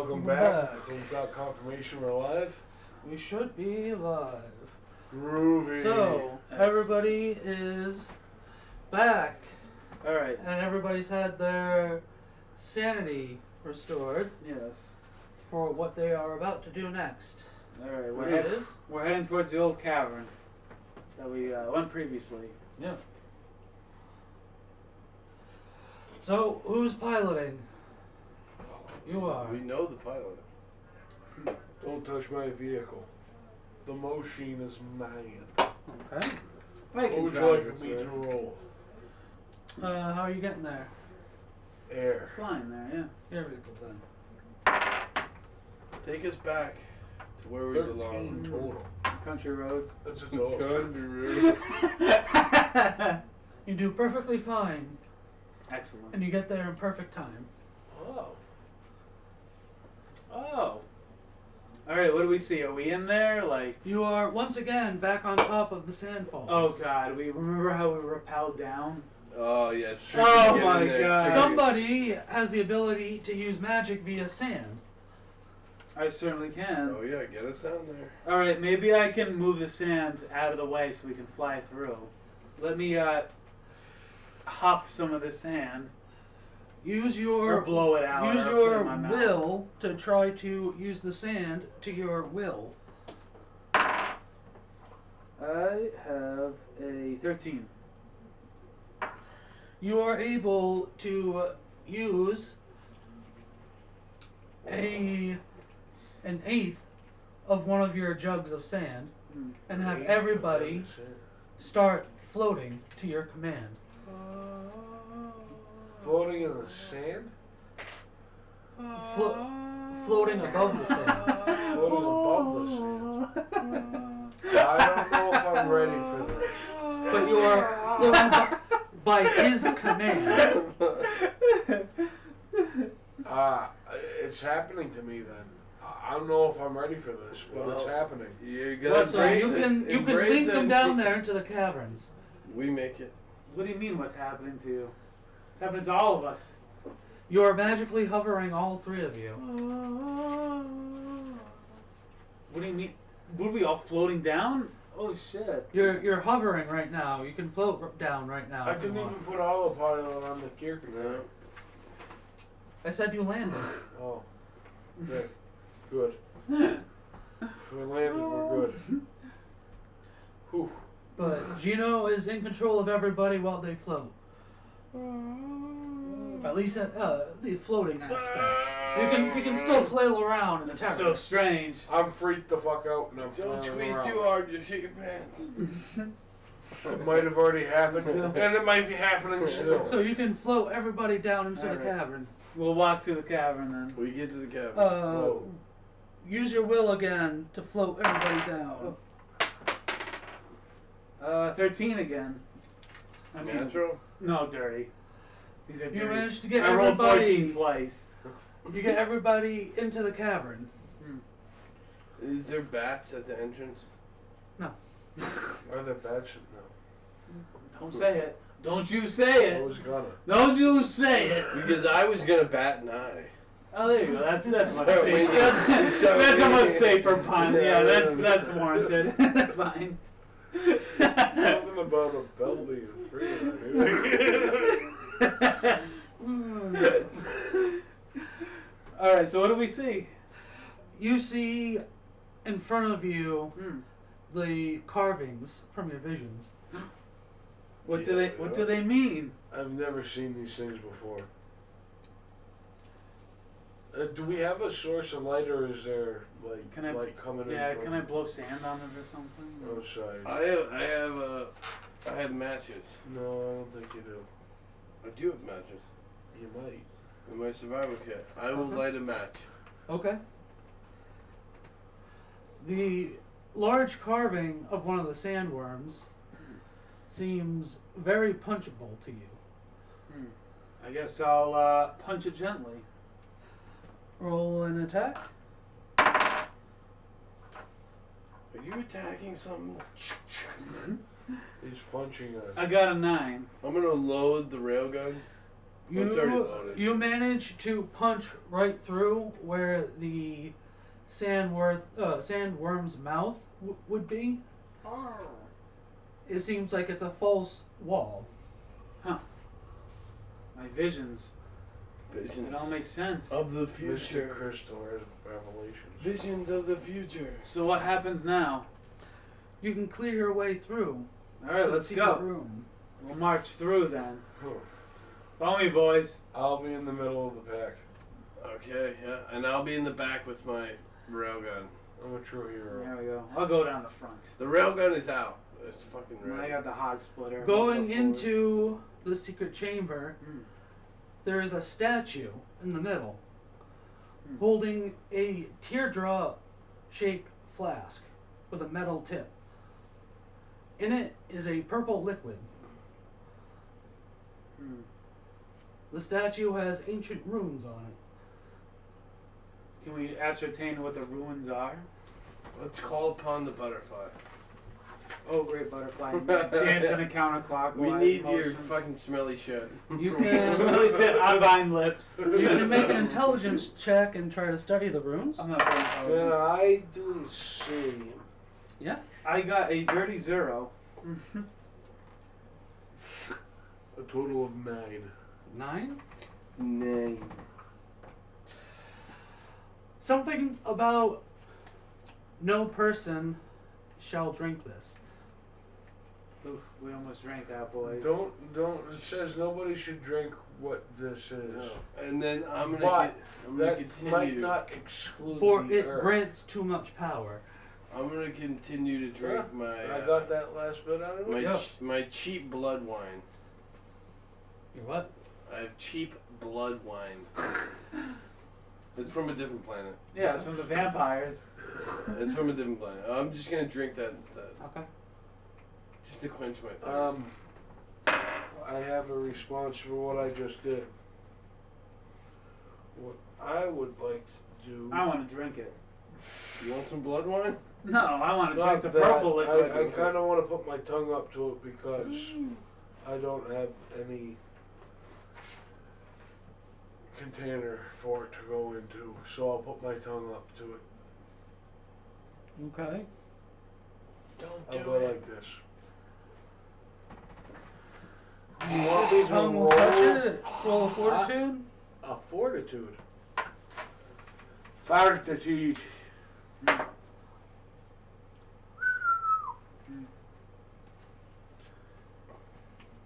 [SPEAKER 2] Welcome back. We've got confirmation we're live.
[SPEAKER 3] We should be live.
[SPEAKER 2] Groovy.
[SPEAKER 3] So, everybody is back,
[SPEAKER 1] All right.
[SPEAKER 3] and everybody's had their sanity restored
[SPEAKER 1] Yes.
[SPEAKER 3] for what they are about to do next.
[SPEAKER 1] All right.
[SPEAKER 3] Which is?
[SPEAKER 1] We're heading towards the old cavern that we went previously.
[SPEAKER 3] Yeah. So, who's piloting? You are.
[SPEAKER 4] We know the pilot.
[SPEAKER 2] Don't touch my vehicle. The machine is mine.
[SPEAKER 3] Okay.
[SPEAKER 1] I
[SPEAKER 2] What would you like me to roll?
[SPEAKER 3] How are you getting there?
[SPEAKER 2] Air.
[SPEAKER 1] Flying there, yeah.
[SPEAKER 3] Your vehicle then.
[SPEAKER 4] Take us back to where we
[SPEAKER 2] 13
[SPEAKER 4] belong.
[SPEAKER 2] total.
[SPEAKER 1] Country roads.
[SPEAKER 2] That's a total.
[SPEAKER 4] Kangaroo.
[SPEAKER 3] You do perfectly fine,
[SPEAKER 1] Excellent.
[SPEAKER 3] and you get there in perfect time.
[SPEAKER 2] Oh.
[SPEAKER 1] Oh. All right. What do we see? Are we in there? Like.
[SPEAKER 3] You are once again back on top of the sandfalls.
[SPEAKER 1] Oh God. We remember how we rappelled down.
[SPEAKER 4] Oh yeah. it's tricky
[SPEAKER 1] Oh,
[SPEAKER 4] to get
[SPEAKER 1] my
[SPEAKER 4] in there.
[SPEAKER 1] God.
[SPEAKER 4] Tricky.
[SPEAKER 3] Somebody has the ability to use magic via sand.
[SPEAKER 1] I certainly can.
[SPEAKER 4] Oh yeah, get us down there.
[SPEAKER 1] All right. Maybe I can move the sand out of the way so we can fly through. Let me huff some of the sand
[SPEAKER 3] Use
[SPEAKER 1] or
[SPEAKER 3] your
[SPEAKER 1] blow it out.
[SPEAKER 3] use
[SPEAKER 1] or put it
[SPEAKER 3] your
[SPEAKER 1] in my mouth.
[SPEAKER 3] will to try to use the sand to your will.
[SPEAKER 1] I have a 13.
[SPEAKER 3] You are able to use an eighth of one of your jugs of sand
[SPEAKER 1] Hmm.
[SPEAKER 3] and have everybody start floating to your command.
[SPEAKER 2] Floating in the sand?
[SPEAKER 3] Floating above the sand.
[SPEAKER 2] Floating above the sand. I don't know if I'm ready for this.
[SPEAKER 3] But you are floating by his command.
[SPEAKER 2] It's happening to me then. I don't know if I'm ready for this, but it's
[SPEAKER 4] Well,
[SPEAKER 2] happening.
[SPEAKER 4] You gotta
[SPEAKER 3] What, so
[SPEAKER 4] embrace
[SPEAKER 3] you
[SPEAKER 4] it.
[SPEAKER 3] can
[SPEAKER 4] Embrace
[SPEAKER 3] link
[SPEAKER 4] it
[SPEAKER 3] them
[SPEAKER 4] and
[SPEAKER 3] down
[SPEAKER 4] keep-
[SPEAKER 3] there into the caverns.
[SPEAKER 4] We make it.
[SPEAKER 1] What do you mean? What's happening to you? It's happening to all of us.
[SPEAKER 3] You are magically hovering, all three of you.
[SPEAKER 1] What do you mean? Were we all floating down? Oh shit!
[SPEAKER 3] You're hovering right now. You can float down right now.
[SPEAKER 2] I
[SPEAKER 3] if you
[SPEAKER 2] couldn't even
[SPEAKER 3] want.
[SPEAKER 2] put all the pilot on the Kierkegaard.
[SPEAKER 4] No.
[SPEAKER 3] I said you landed.
[SPEAKER 2] Oh. Okay. Good. If we landed, we're good. Whew.
[SPEAKER 3] But Gino is in control of everybody while they float. At least the floating aspect. You can still flail around in the
[SPEAKER 1] That's
[SPEAKER 3] tower.
[SPEAKER 1] so strange.
[SPEAKER 2] I'm freaked the fuck out and I'm
[SPEAKER 4] Don't
[SPEAKER 2] flailing
[SPEAKER 4] squeeze
[SPEAKER 2] around.
[SPEAKER 4] too hard, you'll shit your pants.
[SPEAKER 2] It might have already happened, and it might be happening still.
[SPEAKER 3] So you can float everybody down into the
[SPEAKER 1] Alright.
[SPEAKER 3] cavern.
[SPEAKER 1] We'll walk through the cavern then.
[SPEAKER 4] We get to the cabin.
[SPEAKER 2] Whoa.
[SPEAKER 3] Use your will again to float everybody down.
[SPEAKER 1] 13 again. I mean,
[SPEAKER 4] Natural?
[SPEAKER 1] no, dirty. These are dirty.
[SPEAKER 3] You managed to get
[SPEAKER 1] I rolled 14
[SPEAKER 3] everybody.
[SPEAKER 1] twice.
[SPEAKER 3] You get everybody into the cavern.
[SPEAKER 4] Is there bats at the entrance?
[SPEAKER 2] Are there bad shit? No.
[SPEAKER 1] Don't say it. Don't you say
[SPEAKER 2] I
[SPEAKER 1] it.
[SPEAKER 2] was gonna.
[SPEAKER 1] Don't you say it.
[SPEAKER 4] Because I was gonna bat an eye.
[SPEAKER 1] Oh, there you go. That's much
[SPEAKER 4] So
[SPEAKER 1] safer.
[SPEAKER 4] we-
[SPEAKER 1] That's,
[SPEAKER 4] so
[SPEAKER 1] that's a
[SPEAKER 4] we-
[SPEAKER 1] much safer pun. Yeah,
[SPEAKER 4] Yeah.
[SPEAKER 1] that's warranted. That's fine.
[SPEAKER 2] Nothing about a bell being free.
[SPEAKER 1] All right. So what do we see?
[SPEAKER 3] You see in front of you
[SPEAKER 1] Hmm.
[SPEAKER 3] the carvings from your visions.
[SPEAKER 1] What do they mean?
[SPEAKER 2] I've never seen these things before. Do we have a source of light, or is there like
[SPEAKER 1] Can I-
[SPEAKER 2] light coming
[SPEAKER 1] Yeah.
[SPEAKER 2] in from
[SPEAKER 1] Can I blow sand on it or something?
[SPEAKER 2] outside?
[SPEAKER 4] I have matches.
[SPEAKER 2] No, I don't think you do.
[SPEAKER 4] I do have matches.
[SPEAKER 2] You might.
[SPEAKER 4] In my survival kit. I will
[SPEAKER 3] Okay.
[SPEAKER 4] light a match.
[SPEAKER 3] Okay. The large carving of one of the sandworms seems very punchable to you.
[SPEAKER 1] Hmm. I guess I'll punch it gently.
[SPEAKER 3] Roll an attack.
[SPEAKER 4] Are you attacking something?
[SPEAKER 2] He's punching a.
[SPEAKER 1] I got a 9.
[SPEAKER 4] I'm gonna load the railgun It's already loaded.
[SPEAKER 3] You manage to punch right through where the sandworm's mouth would be. It seems like it's a false wall.
[SPEAKER 1] Huh. My visions.
[SPEAKER 4] Visions.
[SPEAKER 1] It all makes sense.
[SPEAKER 4] Of the
[SPEAKER 2] Mr.
[SPEAKER 4] future.
[SPEAKER 2] Crystal Revelations.
[SPEAKER 4] Visions of the future.
[SPEAKER 1] So what happens now?
[SPEAKER 3] You can clear your way through.
[SPEAKER 1] Alright,
[SPEAKER 3] to
[SPEAKER 1] let's
[SPEAKER 3] the
[SPEAKER 1] go.
[SPEAKER 3] room.
[SPEAKER 1] We'll march through then.
[SPEAKER 2] Huh.
[SPEAKER 1] Follow me, boys.
[SPEAKER 2] I'll be in the middle of the pack.
[SPEAKER 4] Okay, yeah. And I'll be in the back with my railgun.
[SPEAKER 2] I'm a true hero.
[SPEAKER 1] There we go. I'll go down the front.
[SPEAKER 4] The railgun is out. It's fucking
[SPEAKER 1] I
[SPEAKER 4] ready.
[SPEAKER 1] got the hog splitter.
[SPEAKER 3] Going
[SPEAKER 1] Go forward.
[SPEAKER 3] into the secret chamber,
[SPEAKER 1] Mm.
[SPEAKER 3] there is a statue in the middle
[SPEAKER 1] Hmm.
[SPEAKER 3] holding a teardrop-shaped flask with a metal tip. In it is a purple liquid.
[SPEAKER 1] Hmm.
[SPEAKER 3] The statue has ancient runes on it.
[SPEAKER 1] Can we ascertain what the ruins are?
[SPEAKER 4] Let's call upon the butterfly.
[SPEAKER 1] Oh, great butterfly. Dancing a counterclockwise.
[SPEAKER 4] We need your
[SPEAKER 1] motion.
[SPEAKER 4] fucking smelly shit.
[SPEAKER 3] You can
[SPEAKER 1] Somebody said Avine lips.
[SPEAKER 3] you can make an intelligence check and try to study the runes.
[SPEAKER 1] I'm not very
[SPEAKER 2] Can
[SPEAKER 1] intelligent.
[SPEAKER 2] I do the same?
[SPEAKER 3] Yeah.
[SPEAKER 1] I got a dirty 0.
[SPEAKER 2] A total of 9.
[SPEAKER 3] 9.
[SPEAKER 4] Nay.
[SPEAKER 3] Something about no person shall drink this.
[SPEAKER 1] Oof, we almost drank that, boys.
[SPEAKER 2] Don't. It says nobody should drink what this is.
[SPEAKER 4] No. And then I'm gonna,
[SPEAKER 2] But
[SPEAKER 4] I'm gonna
[SPEAKER 2] That
[SPEAKER 4] continue.
[SPEAKER 2] might not exclude
[SPEAKER 3] For
[SPEAKER 2] the
[SPEAKER 3] it
[SPEAKER 2] earth.
[SPEAKER 3] grants too much power.
[SPEAKER 4] I'm gonna continue to drink
[SPEAKER 2] Yeah,
[SPEAKER 4] my.
[SPEAKER 2] I got that last bit out of
[SPEAKER 4] My
[SPEAKER 2] it.
[SPEAKER 3] Yeah.
[SPEAKER 4] my cheap blood wine.
[SPEAKER 3] Your what?
[SPEAKER 4] I have cheap blood wine. It's from a different planet.
[SPEAKER 1] Yeah, it's from the vampires.
[SPEAKER 4] It's from a different planet. I'm just gonna drink that instead,
[SPEAKER 3] Okay.
[SPEAKER 4] just to quench my thirst.
[SPEAKER 2] I have a response for what I just did. What I would like to do.
[SPEAKER 1] I want to drink it.
[SPEAKER 4] You want some blood wine?
[SPEAKER 1] No, I want to
[SPEAKER 2] Not
[SPEAKER 1] drink the
[SPEAKER 2] that.
[SPEAKER 1] purple liquid.
[SPEAKER 2] I kind of want to put my tongue up to it because I don't have any container for it to go into. So I'll put my tongue up to it.
[SPEAKER 3] Okay.
[SPEAKER 4] Don't
[SPEAKER 2] I'll
[SPEAKER 4] do
[SPEAKER 2] go
[SPEAKER 4] it.
[SPEAKER 2] like this. You want me to
[SPEAKER 3] Tongue will
[SPEAKER 2] roll
[SPEAKER 3] touch it. Roll a fortitude.
[SPEAKER 2] a fortitude? Fortitude.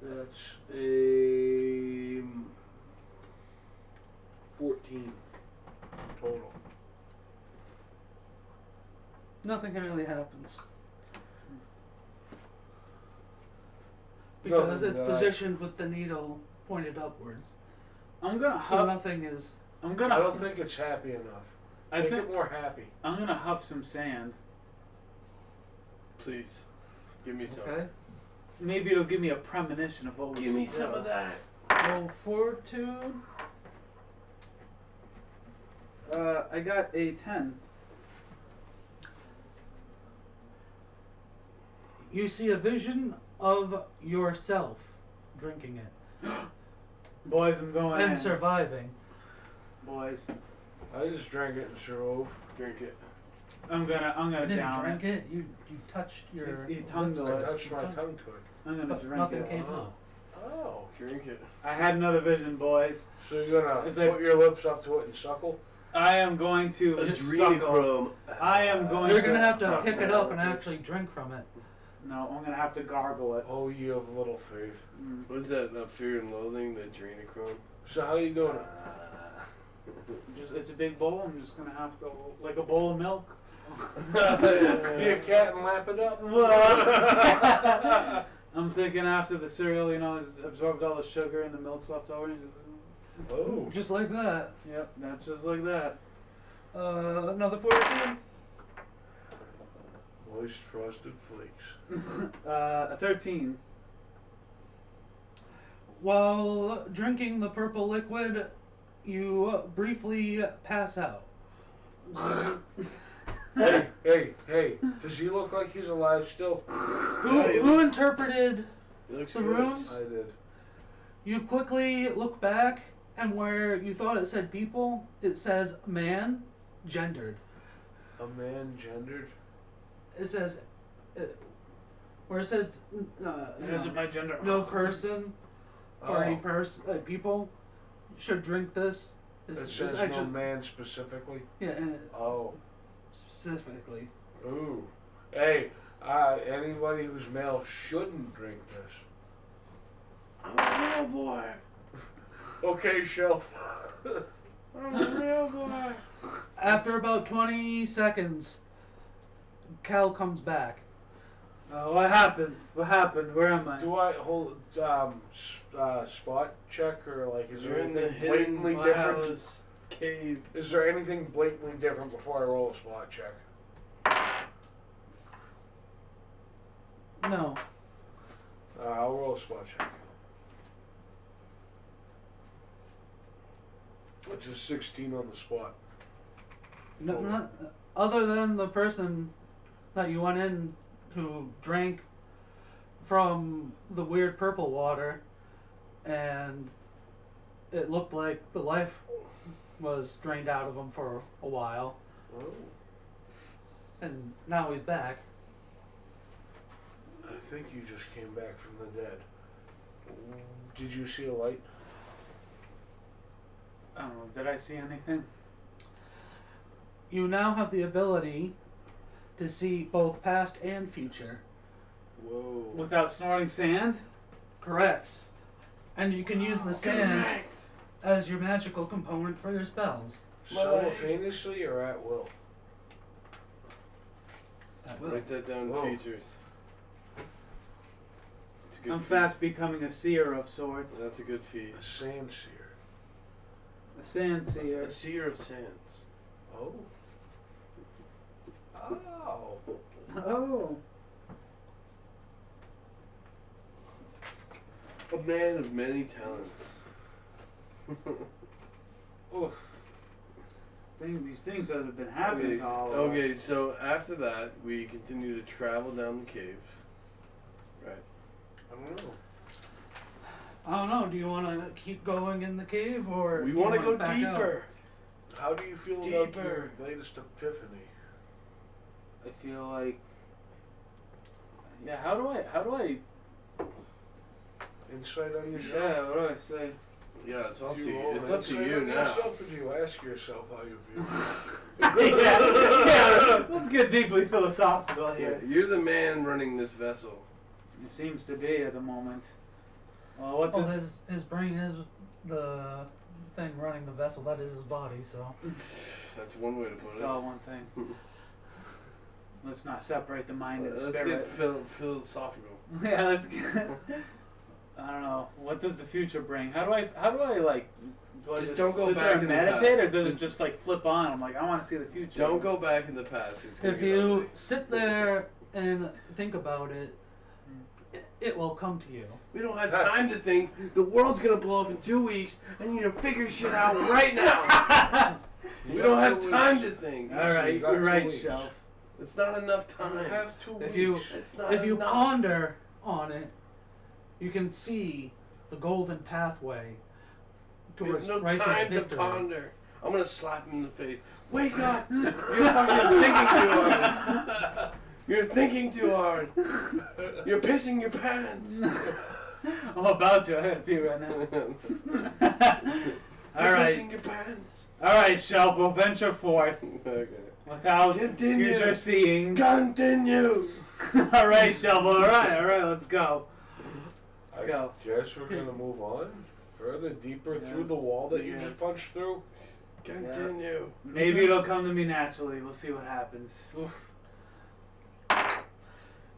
[SPEAKER 2] That's a 14 total.
[SPEAKER 3] Nothing really happens.
[SPEAKER 2] Nothing
[SPEAKER 3] Because it's
[SPEAKER 2] that I-
[SPEAKER 3] positioned with the needle pointed upwards.
[SPEAKER 1] I'm gonna
[SPEAKER 3] So
[SPEAKER 1] huff.
[SPEAKER 3] nothing is.
[SPEAKER 1] I'm
[SPEAKER 2] I
[SPEAKER 1] gonna.
[SPEAKER 2] don't think it's happy enough.
[SPEAKER 1] I
[SPEAKER 2] Make
[SPEAKER 1] think
[SPEAKER 2] it more happy.
[SPEAKER 1] I'm gonna huff some sand.
[SPEAKER 4] Please, give me some.
[SPEAKER 3] Okay.
[SPEAKER 1] Maybe it'll give me a premonition of what was.
[SPEAKER 4] Give me
[SPEAKER 1] to
[SPEAKER 4] some
[SPEAKER 1] do.
[SPEAKER 4] of that.
[SPEAKER 3] Roll fortitude.
[SPEAKER 1] I got a 10.
[SPEAKER 3] You see a vision of yourself drinking it
[SPEAKER 1] Boys, I'm going in.
[SPEAKER 3] and surviving.
[SPEAKER 1] Boys,
[SPEAKER 2] I just drank it and survived.
[SPEAKER 4] Drink it.
[SPEAKER 1] I'm gonna
[SPEAKER 3] You didn't
[SPEAKER 1] down
[SPEAKER 3] drink
[SPEAKER 1] it.
[SPEAKER 3] it. You touched your.
[SPEAKER 1] You tongued
[SPEAKER 3] lips.
[SPEAKER 2] I
[SPEAKER 1] it.
[SPEAKER 2] touched my tongue to it.
[SPEAKER 1] I'm gonna
[SPEAKER 3] But
[SPEAKER 1] drink
[SPEAKER 3] nothing
[SPEAKER 1] it.
[SPEAKER 3] came
[SPEAKER 2] Oh.
[SPEAKER 3] out.
[SPEAKER 2] Oh.
[SPEAKER 4] Drink it.
[SPEAKER 1] I had another vision, boys.
[SPEAKER 2] So you're gonna
[SPEAKER 1] It's
[SPEAKER 2] put
[SPEAKER 1] like-
[SPEAKER 2] your lips up to it and suckle?
[SPEAKER 1] I am going to suckle.
[SPEAKER 4] Adrenochrome.
[SPEAKER 1] I am going
[SPEAKER 3] You're
[SPEAKER 1] to
[SPEAKER 3] gonna have to
[SPEAKER 1] suckle.
[SPEAKER 3] pick it up and actually drink from it.
[SPEAKER 1] No, I'm gonna have to gargle it.
[SPEAKER 2] Oh, you have little faith.
[SPEAKER 1] Mm.
[SPEAKER 4] What's that? Fear and Loathing? The adrenochrome?
[SPEAKER 2] So how you doing it?
[SPEAKER 1] It's a big bowl. I'm just gonna have to, like a bowl of milk.
[SPEAKER 2] Be a cat and lap it up?
[SPEAKER 1] I'm thinking after the cereal, has absorbed all the sugar and the milk's left over. And
[SPEAKER 2] Oh.
[SPEAKER 3] Just like that.
[SPEAKER 1] yep, that's just like that.
[SPEAKER 3] Another fortitude.
[SPEAKER 2] Moist frosted flakes.
[SPEAKER 1] A 13.
[SPEAKER 3] While drinking the purple liquid, you briefly pass out.
[SPEAKER 2] Hey, does he look like he's alive still?
[SPEAKER 3] Who interpreted
[SPEAKER 4] It looks
[SPEAKER 3] the
[SPEAKER 4] good.
[SPEAKER 3] runes?
[SPEAKER 2] I did.
[SPEAKER 3] You quickly look back, and where you thought it said people, it says man, gendered.
[SPEAKER 2] A man gendered?
[SPEAKER 3] It says, where it says,
[SPEAKER 1] It isn't my gender.
[SPEAKER 3] no person or any
[SPEAKER 2] Oh.
[SPEAKER 3] person, people should drink this.
[SPEAKER 2] It
[SPEAKER 3] It's
[SPEAKER 2] says
[SPEAKER 3] actually,
[SPEAKER 2] no man specifically?
[SPEAKER 3] yeah, and it,
[SPEAKER 2] Oh.
[SPEAKER 3] specifically.
[SPEAKER 2] Ooh. Hey, anybody who's male shouldn't drink this.
[SPEAKER 4] I'm a real boy.
[SPEAKER 2] Okay, Shelf.
[SPEAKER 4] I'm a real boy.
[SPEAKER 3] After about 20 seconds, Cal comes back.
[SPEAKER 1] What happens? What happened? Where am I?
[SPEAKER 2] Do I hold spot check, or like is
[SPEAKER 4] You're
[SPEAKER 2] there
[SPEAKER 4] in the
[SPEAKER 2] anything
[SPEAKER 4] hidden
[SPEAKER 2] blatantly different?
[SPEAKER 4] palace cave.
[SPEAKER 2] Is there anything blatantly different before I roll a spot check?
[SPEAKER 3] No.
[SPEAKER 2] I'll roll a spot check. Which is 16 on the spot.
[SPEAKER 3] No, not, other than the person that you went in who drank from the weird purple water, and it looked like the life was drained out of him for a while,
[SPEAKER 2] Oh.
[SPEAKER 3] and now he's back.
[SPEAKER 2] I think you just came back from the dead. Did you see a light?
[SPEAKER 1] I don't know. Did I see anything?
[SPEAKER 3] You now have the ability to see both past and future.
[SPEAKER 4] Whoa.
[SPEAKER 1] Without snorting sand?
[SPEAKER 3] Correct. And you can use the sand
[SPEAKER 4] Correct.
[SPEAKER 3] as your magical component for your spells.
[SPEAKER 2] Simultaneously or at will?
[SPEAKER 3] That will.
[SPEAKER 4] Write that down.
[SPEAKER 2] Whoa.
[SPEAKER 4] Features. It's a good
[SPEAKER 1] I'm
[SPEAKER 4] feat.
[SPEAKER 1] fast becoming a seer of sorts.
[SPEAKER 4] That's a good feat.
[SPEAKER 2] A sand seer.
[SPEAKER 1] A sand seer.
[SPEAKER 4] A seer of sands.
[SPEAKER 2] Oh. Oh.
[SPEAKER 1] Oh.
[SPEAKER 4] A man of many talents.
[SPEAKER 1] Oh. These things that have been happening to all of
[SPEAKER 4] Okay,
[SPEAKER 1] us.
[SPEAKER 4] so after that, we continue to travel down the cave. Right.
[SPEAKER 2] I don't know.
[SPEAKER 3] I don't know. Do you want to keep going in the cave, or
[SPEAKER 4] We
[SPEAKER 3] do you
[SPEAKER 4] want to
[SPEAKER 3] wanna
[SPEAKER 4] go
[SPEAKER 3] back out?
[SPEAKER 4] deeper.
[SPEAKER 2] How do you feel about
[SPEAKER 4] Deeper.
[SPEAKER 2] your latest epiphany?
[SPEAKER 1] I feel like. Yeah. How do I?
[SPEAKER 2] Insight on yourself?
[SPEAKER 1] Yeah. What do I say?
[SPEAKER 4] Yeah, it's up
[SPEAKER 2] Do
[SPEAKER 4] to you.
[SPEAKER 2] roll
[SPEAKER 4] It's
[SPEAKER 2] an
[SPEAKER 4] up to
[SPEAKER 2] insight
[SPEAKER 4] you
[SPEAKER 2] on
[SPEAKER 4] now.
[SPEAKER 2] yourself, or do you ask yourself how you feel?
[SPEAKER 1] yeah. Let's get deeply philosophical
[SPEAKER 4] Yeah,
[SPEAKER 1] here.
[SPEAKER 4] you're the man running this vessel.
[SPEAKER 1] It seems to be at the moment. Well, what
[SPEAKER 3] Well,
[SPEAKER 1] does?
[SPEAKER 3] his brain is the thing running the vessel. That is his body. So
[SPEAKER 4] That's one way to put
[SPEAKER 1] It's
[SPEAKER 4] it.
[SPEAKER 1] all one thing. Let's not separate the mind and
[SPEAKER 4] Let's
[SPEAKER 1] spirit.
[SPEAKER 4] get philosophical.
[SPEAKER 1] Yeah, let's get. I don't know. What does the future bring? How do I like? Do I
[SPEAKER 4] Just
[SPEAKER 1] just
[SPEAKER 4] don't go
[SPEAKER 1] sit
[SPEAKER 4] back
[SPEAKER 1] there
[SPEAKER 4] in
[SPEAKER 1] and
[SPEAKER 4] the
[SPEAKER 1] meditate,
[SPEAKER 4] past.
[SPEAKER 1] or does it just like flip on? I'm like, I want to see the future.
[SPEAKER 4] Don't go back in the past. It's gonna
[SPEAKER 3] if
[SPEAKER 4] get
[SPEAKER 3] you
[SPEAKER 4] ugly.
[SPEAKER 3] sit there and think about it, it will come to you.
[SPEAKER 4] We don't have time to think. The world's gonna blow up in 2 weeks. I need to figure shit out right now. We don't have time to think.
[SPEAKER 1] All right,
[SPEAKER 2] You got
[SPEAKER 1] you're
[SPEAKER 2] 2
[SPEAKER 1] right,
[SPEAKER 2] weeks.
[SPEAKER 1] Shelf.
[SPEAKER 4] It's not enough
[SPEAKER 2] I
[SPEAKER 4] time.
[SPEAKER 2] have 2
[SPEAKER 3] If
[SPEAKER 2] weeks.
[SPEAKER 3] you
[SPEAKER 4] It's not
[SPEAKER 3] if you
[SPEAKER 4] enough.
[SPEAKER 3] ponder on it, you can see the golden pathway
[SPEAKER 4] We
[SPEAKER 3] towards
[SPEAKER 4] have no
[SPEAKER 3] righteous
[SPEAKER 4] time to
[SPEAKER 3] victory.
[SPEAKER 4] ponder. I'm gonna slap him in the face. Wake up! You're fucking thinking too hard. You're thinking too hard. You're pissing your pants.
[SPEAKER 1] I'm about to. I gotta pee right now. All
[SPEAKER 4] You're
[SPEAKER 1] right,
[SPEAKER 4] pissing your pants.
[SPEAKER 1] all right, Shelf. We'll venture forth
[SPEAKER 4] Okay.
[SPEAKER 1] without
[SPEAKER 4] Continue.
[SPEAKER 1] future seeing.
[SPEAKER 4] Continue.
[SPEAKER 1] All right, Shelf. All right. Let's go. Let's go.
[SPEAKER 2] Guess we're gonna move on further, deeper
[SPEAKER 1] Yeah.
[SPEAKER 2] through the wall that you
[SPEAKER 1] Yes.
[SPEAKER 2] just punched through.
[SPEAKER 4] Continue.
[SPEAKER 1] Maybe it'll come to me naturally. We'll see what happens. Oof.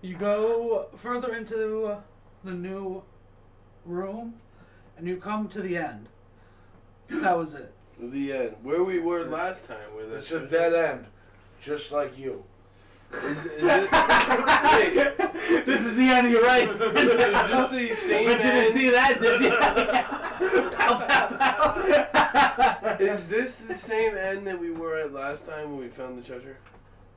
[SPEAKER 3] You go further into the new room, and you come to the end. That was it.
[SPEAKER 4] The end. Where we were
[SPEAKER 2] It's a-
[SPEAKER 4] last time. Where that
[SPEAKER 2] It's a dead end, just like you.
[SPEAKER 4] Is it, wait,
[SPEAKER 1] This is the end of your right.
[SPEAKER 4] is this the same
[SPEAKER 1] But you didn't
[SPEAKER 4] end?
[SPEAKER 1] see that, did you? Pow, pow, pow.
[SPEAKER 4] Is this the same end that we were at last time when we found the treasure?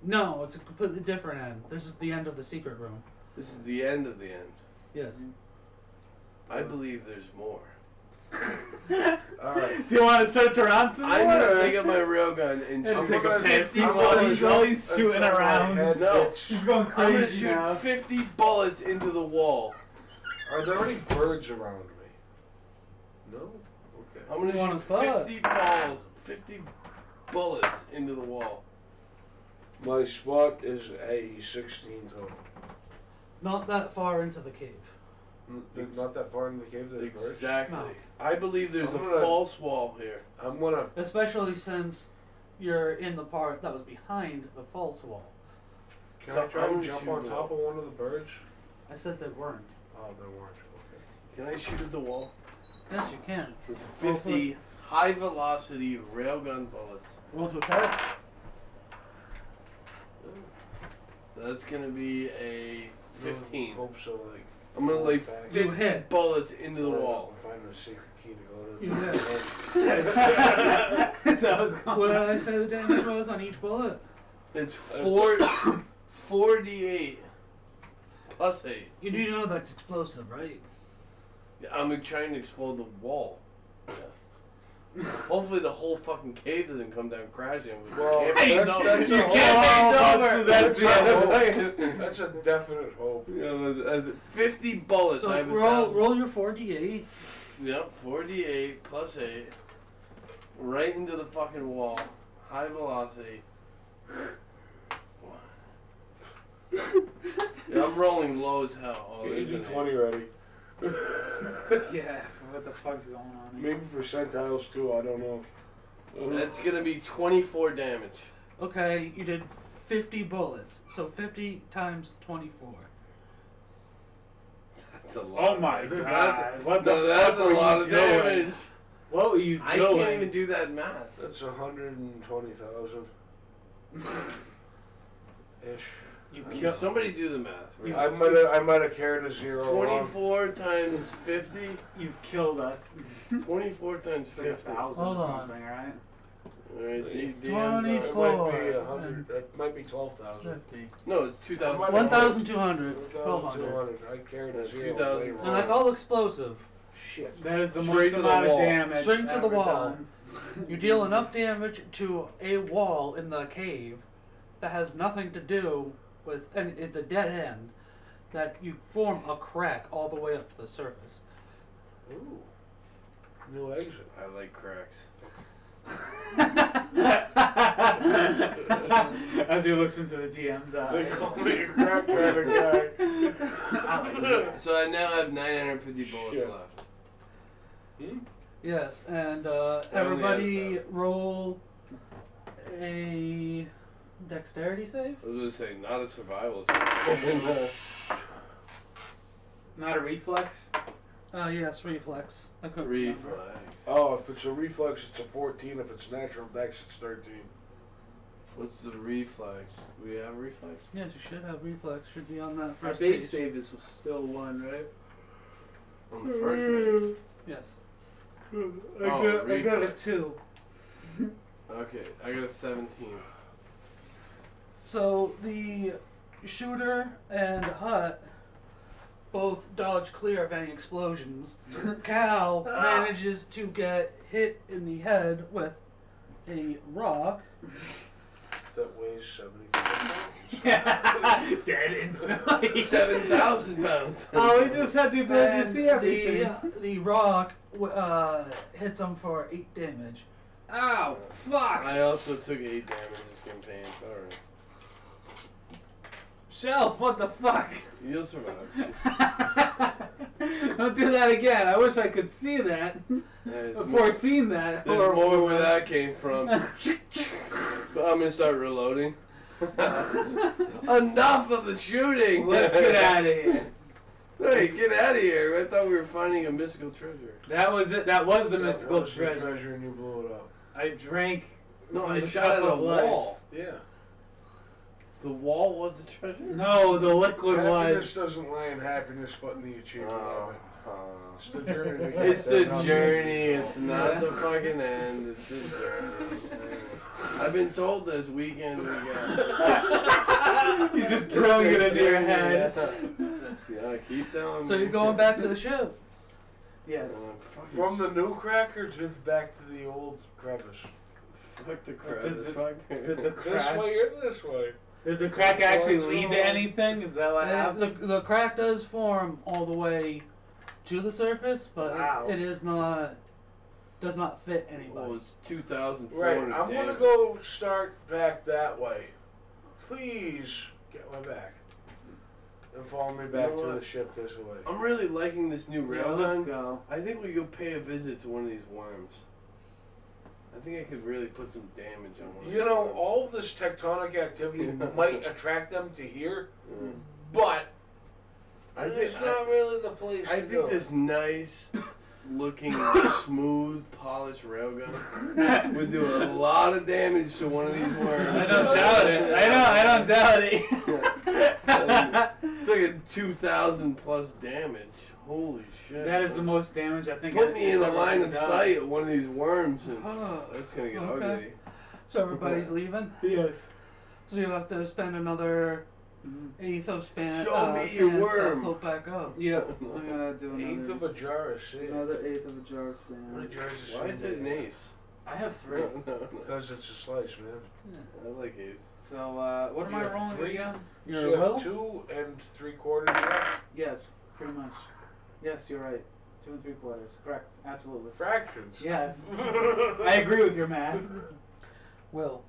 [SPEAKER 3] No, it's a completely different end. This is the end of the secret room.
[SPEAKER 4] This is the end of the end.
[SPEAKER 3] Yes.
[SPEAKER 4] I believe there's more.
[SPEAKER 1] Do you want to search around some more?
[SPEAKER 4] I'm gonna
[SPEAKER 1] or-
[SPEAKER 4] take out my railgun and
[SPEAKER 1] And
[SPEAKER 4] shoot
[SPEAKER 1] take a piss.
[SPEAKER 4] 50
[SPEAKER 2] I'm
[SPEAKER 4] bullets.
[SPEAKER 1] He's always shooting
[SPEAKER 2] until my
[SPEAKER 1] around.
[SPEAKER 2] head
[SPEAKER 4] No.
[SPEAKER 2] hits.
[SPEAKER 1] He's going
[SPEAKER 4] I'm gonna
[SPEAKER 1] crazy
[SPEAKER 4] shoot
[SPEAKER 1] now.
[SPEAKER 4] 50 bullets into the wall.
[SPEAKER 2] Are there any birds around me? No? Okay.
[SPEAKER 4] I'm gonna
[SPEAKER 3] You wanna
[SPEAKER 4] shoot
[SPEAKER 3] spot?
[SPEAKER 4] 50 bullets into the wall.
[SPEAKER 2] My spot is a 16 total.
[SPEAKER 3] Not that far into the cave.
[SPEAKER 2] They're not that far in the cave, there's birds.
[SPEAKER 4] Exactly.
[SPEAKER 3] No.
[SPEAKER 4] I believe there's
[SPEAKER 2] I'm
[SPEAKER 4] a
[SPEAKER 2] gonna-
[SPEAKER 4] false wall here.
[SPEAKER 2] I'm gonna.
[SPEAKER 3] Especially since you're in the part that was behind the false wall.
[SPEAKER 2] Can
[SPEAKER 4] So
[SPEAKER 2] I try
[SPEAKER 4] I'm
[SPEAKER 2] and
[SPEAKER 4] gonna
[SPEAKER 2] jump
[SPEAKER 4] shoot
[SPEAKER 2] on
[SPEAKER 4] the
[SPEAKER 2] top of one of the birds?
[SPEAKER 3] I said they weren't.
[SPEAKER 2] Oh, there weren't. Okay.
[SPEAKER 4] Can I shoot at the wall?
[SPEAKER 3] Yes, you can.
[SPEAKER 4] With 50 high velocity railgun bullets.
[SPEAKER 3] Roll to attack.
[SPEAKER 4] That's gonna be a 15.
[SPEAKER 2] Hope so, like.
[SPEAKER 4] I'm gonna lay
[SPEAKER 2] Back.
[SPEAKER 4] 50
[SPEAKER 3] You hit.
[SPEAKER 4] bullets into the wall.
[SPEAKER 2] Find a secret key to go to.
[SPEAKER 3] You hit.
[SPEAKER 1] That was going
[SPEAKER 3] What did I say the damage was on each bullet?
[SPEAKER 4] It's 4d8 plus 8.
[SPEAKER 3] You do know that's explosive, right?
[SPEAKER 4] I'm trying to explode the wall. Hopefully the whole fucking cave doesn't come down crashing.
[SPEAKER 2] Well,
[SPEAKER 4] Can't be
[SPEAKER 2] that's-
[SPEAKER 4] over.
[SPEAKER 2] that's
[SPEAKER 4] You
[SPEAKER 2] a
[SPEAKER 4] can't
[SPEAKER 1] whole-
[SPEAKER 4] be over.
[SPEAKER 1] that's
[SPEAKER 2] a
[SPEAKER 4] Yeah.
[SPEAKER 2] That's a definite hope.
[SPEAKER 4] Yeah, 50 bullets. I
[SPEAKER 3] So
[SPEAKER 4] have a
[SPEAKER 3] roll,
[SPEAKER 4] 1,000.
[SPEAKER 3] roll your 4d8.
[SPEAKER 4] Yep, 4d8 plus 8. Right into the fucking wall. High velocity. Yeah, I'm rolling low as hell. Oh,
[SPEAKER 2] Get
[SPEAKER 4] there's
[SPEAKER 2] your
[SPEAKER 4] an
[SPEAKER 2] D20 ready.
[SPEAKER 1] Yeah, what the fuck's going on here?
[SPEAKER 2] Maybe percentiles too, I don't know.
[SPEAKER 4] eight. That's gonna be 24 damage.
[SPEAKER 3] Okay, you did 50 bullets. So 50 times 24.
[SPEAKER 4] That's a lot.
[SPEAKER 1] Oh my god. What the
[SPEAKER 4] No, that's
[SPEAKER 1] fuck
[SPEAKER 4] a
[SPEAKER 1] were
[SPEAKER 4] lot
[SPEAKER 1] you
[SPEAKER 4] of
[SPEAKER 1] doing?
[SPEAKER 4] damage.
[SPEAKER 1] What were you doing?
[SPEAKER 4] I can't even do that math.
[SPEAKER 2] That's 120,000 ish.
[SPEAKER 1] You killed.
[SPEAKER 4] Somebody do the math.
[SPEAKER 1] You-
[SPEAKER 2] I might have carried a zero.
[SPEAKER 4] 24 times 50.
[SPEAKER 1] You've killed us.
[SPEAKER 4] 24 times
[SPEAKER 1] It's like
[SPEAKER 4] 50.
[SPEAKER 1] 1,000
[SPEAKER 3] Hold
[SPEAKER 1] or
[SPEAKER 3] on.
[SPEAKER 1] something, right?
[SPEAKER 4] Alright,
[SPEAKER 2] It
[SPEAKER 4] DM,
[SPEAKER 2] It might be 100. It might be 12,000.
[SPEAKER 3] 50.
[SPEAKER 4] no, it's 2,000.
[SPEAKER 3] 1,200. 1,200.
[SPEAKER 2] 1,200. I carried a
[SPEAKER 4] Yeah,
[SPEAKER 2] zero.
[SPEAKER 4] 2,000.
[SPEAKER 3] And that's all explosive.
[SPEAKER 2] Shit.
[SPEAKER 1] That is the
[SPEAKER 4] Straight
[SPEAKER 1] most
[SPEAKER 4] to the
[SPEAKER 1] amount of
[SPEAKER 4] wall.
[SPEAKER 1] damage.
[SPEAKER 3] Straight to the
[SPEAKER 1] ever
[SPEAKER 3] wall.
[SPEAKER 1] done.
[SPEAKER 3] You deal enough damage to a wall in the cave that has nothing to do with, and it's a dead end, that you form a crack all the way up to the surface.
[SPEAKER 2] Ooh. New exit.
[SPEAKER 4] I like cracks.
[SPEAKER 1] As he looks into the DM's
[SPEAKER 2] They
[SPEAKER 1] eyes.
[SPEAKER 2] call me a crack kind of guy.
[SPEAKER 1] I like that.
[SPEAKER 4] So I now have 950 bullets
[SPEAKER 2] Shit.
[SPEAKER 4] left.
[SPEAKER 3] Yes, and
[SPEAKER 4] only
[SPEAKER 3] everybody
[SPEAKER 4] have
[SPEAKER 3] roll a dexterity save.
[SPEAKER 4] I was gonna say, not a survival.
[SPEAKER 1] Not a reflex.
[SPEAKER 3] Yes, reflex. I couldn't remember.
[SPEAKER 4] Reflex.
[SPEAKER 2] Oh, if it's a reflex, it's a 14. If it's natural dex, it's 13.
[SPEAKER 4] What's the reflex? Do we have reflex?
[SPEAKER 3] Yes, you should have reflex. Should be on that
[SPEAKER 1] Our
[SPEAKER 3] first
[SPEAKER 1] base
[SPEAKER 3] page.
[SPEAKER 1] save is still 1, right?
[SPEAKER 4] On the first
[SPEAKER 3] Yes.
[SPEAKER 4] I got
[SPEAKER 3] I got a 2.
[SPEAKER 4] page? Okay, I got a 17.
[SPEAKER 3] So the shooter and Hut both dodge clear of any explosions. Cal manages to get hit in the head with a rock.
[SPEAKER 2] That weighs 75 pounds.
[SPEAKER 1] Dead instantly.
[SPEAKER 4] 7,000 pounds.
[SPEAKER 1] Oh, we just had the ability to see everything.
[SPEAKER 3] The rock hits him for 8 damage.
[SPEAKER 1] Ow, fuck.
[SPEAKER 4] I also took 8 damage this campaign. Sorry.
[SPEAKER 1] Shelf, what the fuck?
[SPEAKER 4] You'll survive.
[SPEAKER 1] Don't do that again. I wish I could see that
[SPEAKER 4] There's
[SPEAKER 1] before
[SPEAKER 4] more,
[SPEAKER 1] seeing that.
[SPEAKER 4] there's
[SPEAKER 1] horrible
[SPEAKER 4] more where
[SPEAKER 1] one.
[SPEAKER 4] that came from. But I'm gonna start reloading. Enough of the shooting.
[SPEAKER 1] Let's get out of here.
[SPEAKER 4] Hey, get out of here! I thought we were finding a mystical treasure.
[SPEAKER 1] That was it. That was the
[SPEAKER 2] That
[SPEAKER 1] mystical
[SPEAKER 2] was your
[SPEAKER 1] treasure.
[SPEAKER 2] treasure and you blew it up.
[SPEAKER 1] I drank.
[SPEAKER 4] No,
[SPEAKER 1] from
[SPEAKER 4] I
[SPEAKER 1] the
[SPEAKER 4] shot
[SPEAKER 1] cup
[SPEAKER 4] at a
[SPEAKER 1] of life.
[SPEAKER 4] wall.
[SPEAKER 2] Yeah.
[SPEAKER 4] The wall was the treasure.
[SPEAKER 1] No, the liquid
[SPEAKER 2] Happiness
[SPEAKER 1] was.
[SPEAKER 2] doesn't lie in happiness, but in the achievement
[SPEAKER 4] Oh,
[SPEAKER 2] of it. It's the journey. to get
[SPEAKER 4] It's
[SPEAKER 2] there,
[SPEAKER 4] the
[SPEAKER 2] not the
[SPEAKER 4] journey.
[SPEAKER 2] end
[SPEAKER 4] It's
[SPEAKER 2] result.
[SPEAKER 4] not the fucking end. It's the journey. I've been told this weekend we got.
[SPEAKER 1] He's just drilling it into your head.
[SPEAKER 4] Yeah, keep telling me.
[SPEAKER 3] So you're going back to the ship.
[SPEAKER 1] Yes.
[SPEAKER 2] From the new crack or just back to the old crevice?
[SPEAKER 4] Fuck the crap.
[SPEAKER 1] Did the
[SPEAKER 2] This
[SPEAKER 1] crack,
[SPEAKER 2] way or this way?
[SPEAKER 1] did the crack actually
[SPEAKER 2] Towards
[SPEAKER 1] lead
[SPEAKER 2] the-
[SPEAKER 1] to anything? Is that what
[SPEAKER 3] And
[SPEAKER 1] happened?
[SPEAKER 3] the crack does form all the way to the surface, but
[SPEAKER 1] Wow.
[SPEAKER 3] it is not does not fit
[SPEAKER 4] Well,
[SPEAKER 3] anybody.
[SPEAKER 4] it's 2,400
[SPEAKER 2] Right, I'm
[SPEAKER 4] damage.
[SPEAKER 2] gonna go start back that way. Please get my back. And follow me back
[SPEAKER 4] You know
[SPEAKER 2] to
[SPEAKER 4] what?
[SPEAKER 2] the ship this way.
[SPEAKER 4] I'm really liking this new
[SPEAKER 1] Yeah, let's
[SPEAKER 4] railgun.
[SPEAKER 1] go.
[SPEAKER 4] I think we go pay a visit to one of these worms. I think I could really put some damage on one of
[SPEAKER 2] You
[SPEAKER 4] these
[SPEAKER 2] know,
[SPEAKER 4] worms.
[SPEAKER 2] all of this tectonic activity might attract them to here,
[SPEAKER 4] Yeah.
[SPEAKER 2] but
[SPEAKER 4] I
[SPEAKER 2] it's
[SPEAKER 4] think
[SPEAKER 2] not really the place
[SPEAKER 4] I
[SPEAKER 2] to
[SPEAKER 4] think
[SPEAKER 2] go.
[SPEAKER 4] this nice looking, smooth, polished railgun would do a lot of damage to one of these worms.
[SPEAKER 1] I don't doubt it. I don't doubt it.
[SPEAKER 4] It's like a 2,000 plus damage. Holy shit.
[SPEAKER 1] That is the most damage I think.
[SPEAKER 4] Put me
[SPEAKER 1] it's
[SPEAKER 4] in a
[SPEAKER 1] ever
[SPEAKER 4] line
[SPEAKER 1] been
[SPEAKER 4] of
[SPEAKER 1] done.
[SPEAKER 4] sight of one of these worms and
[SPEAKER 3] Oh,
[SPEAKER 4] that's gonna get
[SPEAKER 3] okay.
[SPEAKER 4] ugly.
[SPEAKER 3] So everybody's leaving.
[SPEAKER 1] Yes.
[SPEAKER 3] So you have to spend another
[SPEAKER 1] Mhm.
[SPEAKER 3] eighth of span.
[SPEAKER 4] Show me your
[SPEAKER 3] sand
[SPEAKER 4] worm.
[SPEAKER 3] to float back up.
[SPEAKER 1] Yep. I'm gonna do
[SPEAKER 2] Eighth of
[SPEAKER 1] another.
[SPEAKER 2] a jar of sand.
[SPEAKER 1] Another eighth of a jar of
[SPEAKER 2] How many
[SPEAKER 1] sand.
[SPEAKER 2] jars of
[SPEAKER 4] Why
[SPEAKER 2] sand?
[SPEAKER 4] is it an ace?
[SPEAKER 1] I have three.
[SPEAKER 4] No.
[SPEAKER 2] Because it's a slice, man.
[SPEAKER 4] I like ace.
[SPEAKER 1] So what am
[SPEAKER 2] You
[SPEAKER 1] I
[SPEAKER 2] have
[SPEAKER 1] rolling
[SPEAKER 2] three?
[SPEAKER 1] again?
[SPEAKER 3] Your
[SPEAKER 2] So you
[SPEAKER 3] will?
[SPEAKER 2] have 2 3/4 left.
[SPEAKER 1] Yes, pretty much. Yes, you're right. 2 3/4. Correct. Absolutely.
[SPEAKER 2] Fractions.
[SPEAKER 1] Yes. I agree with your math.
[SPEAKER 3] Will.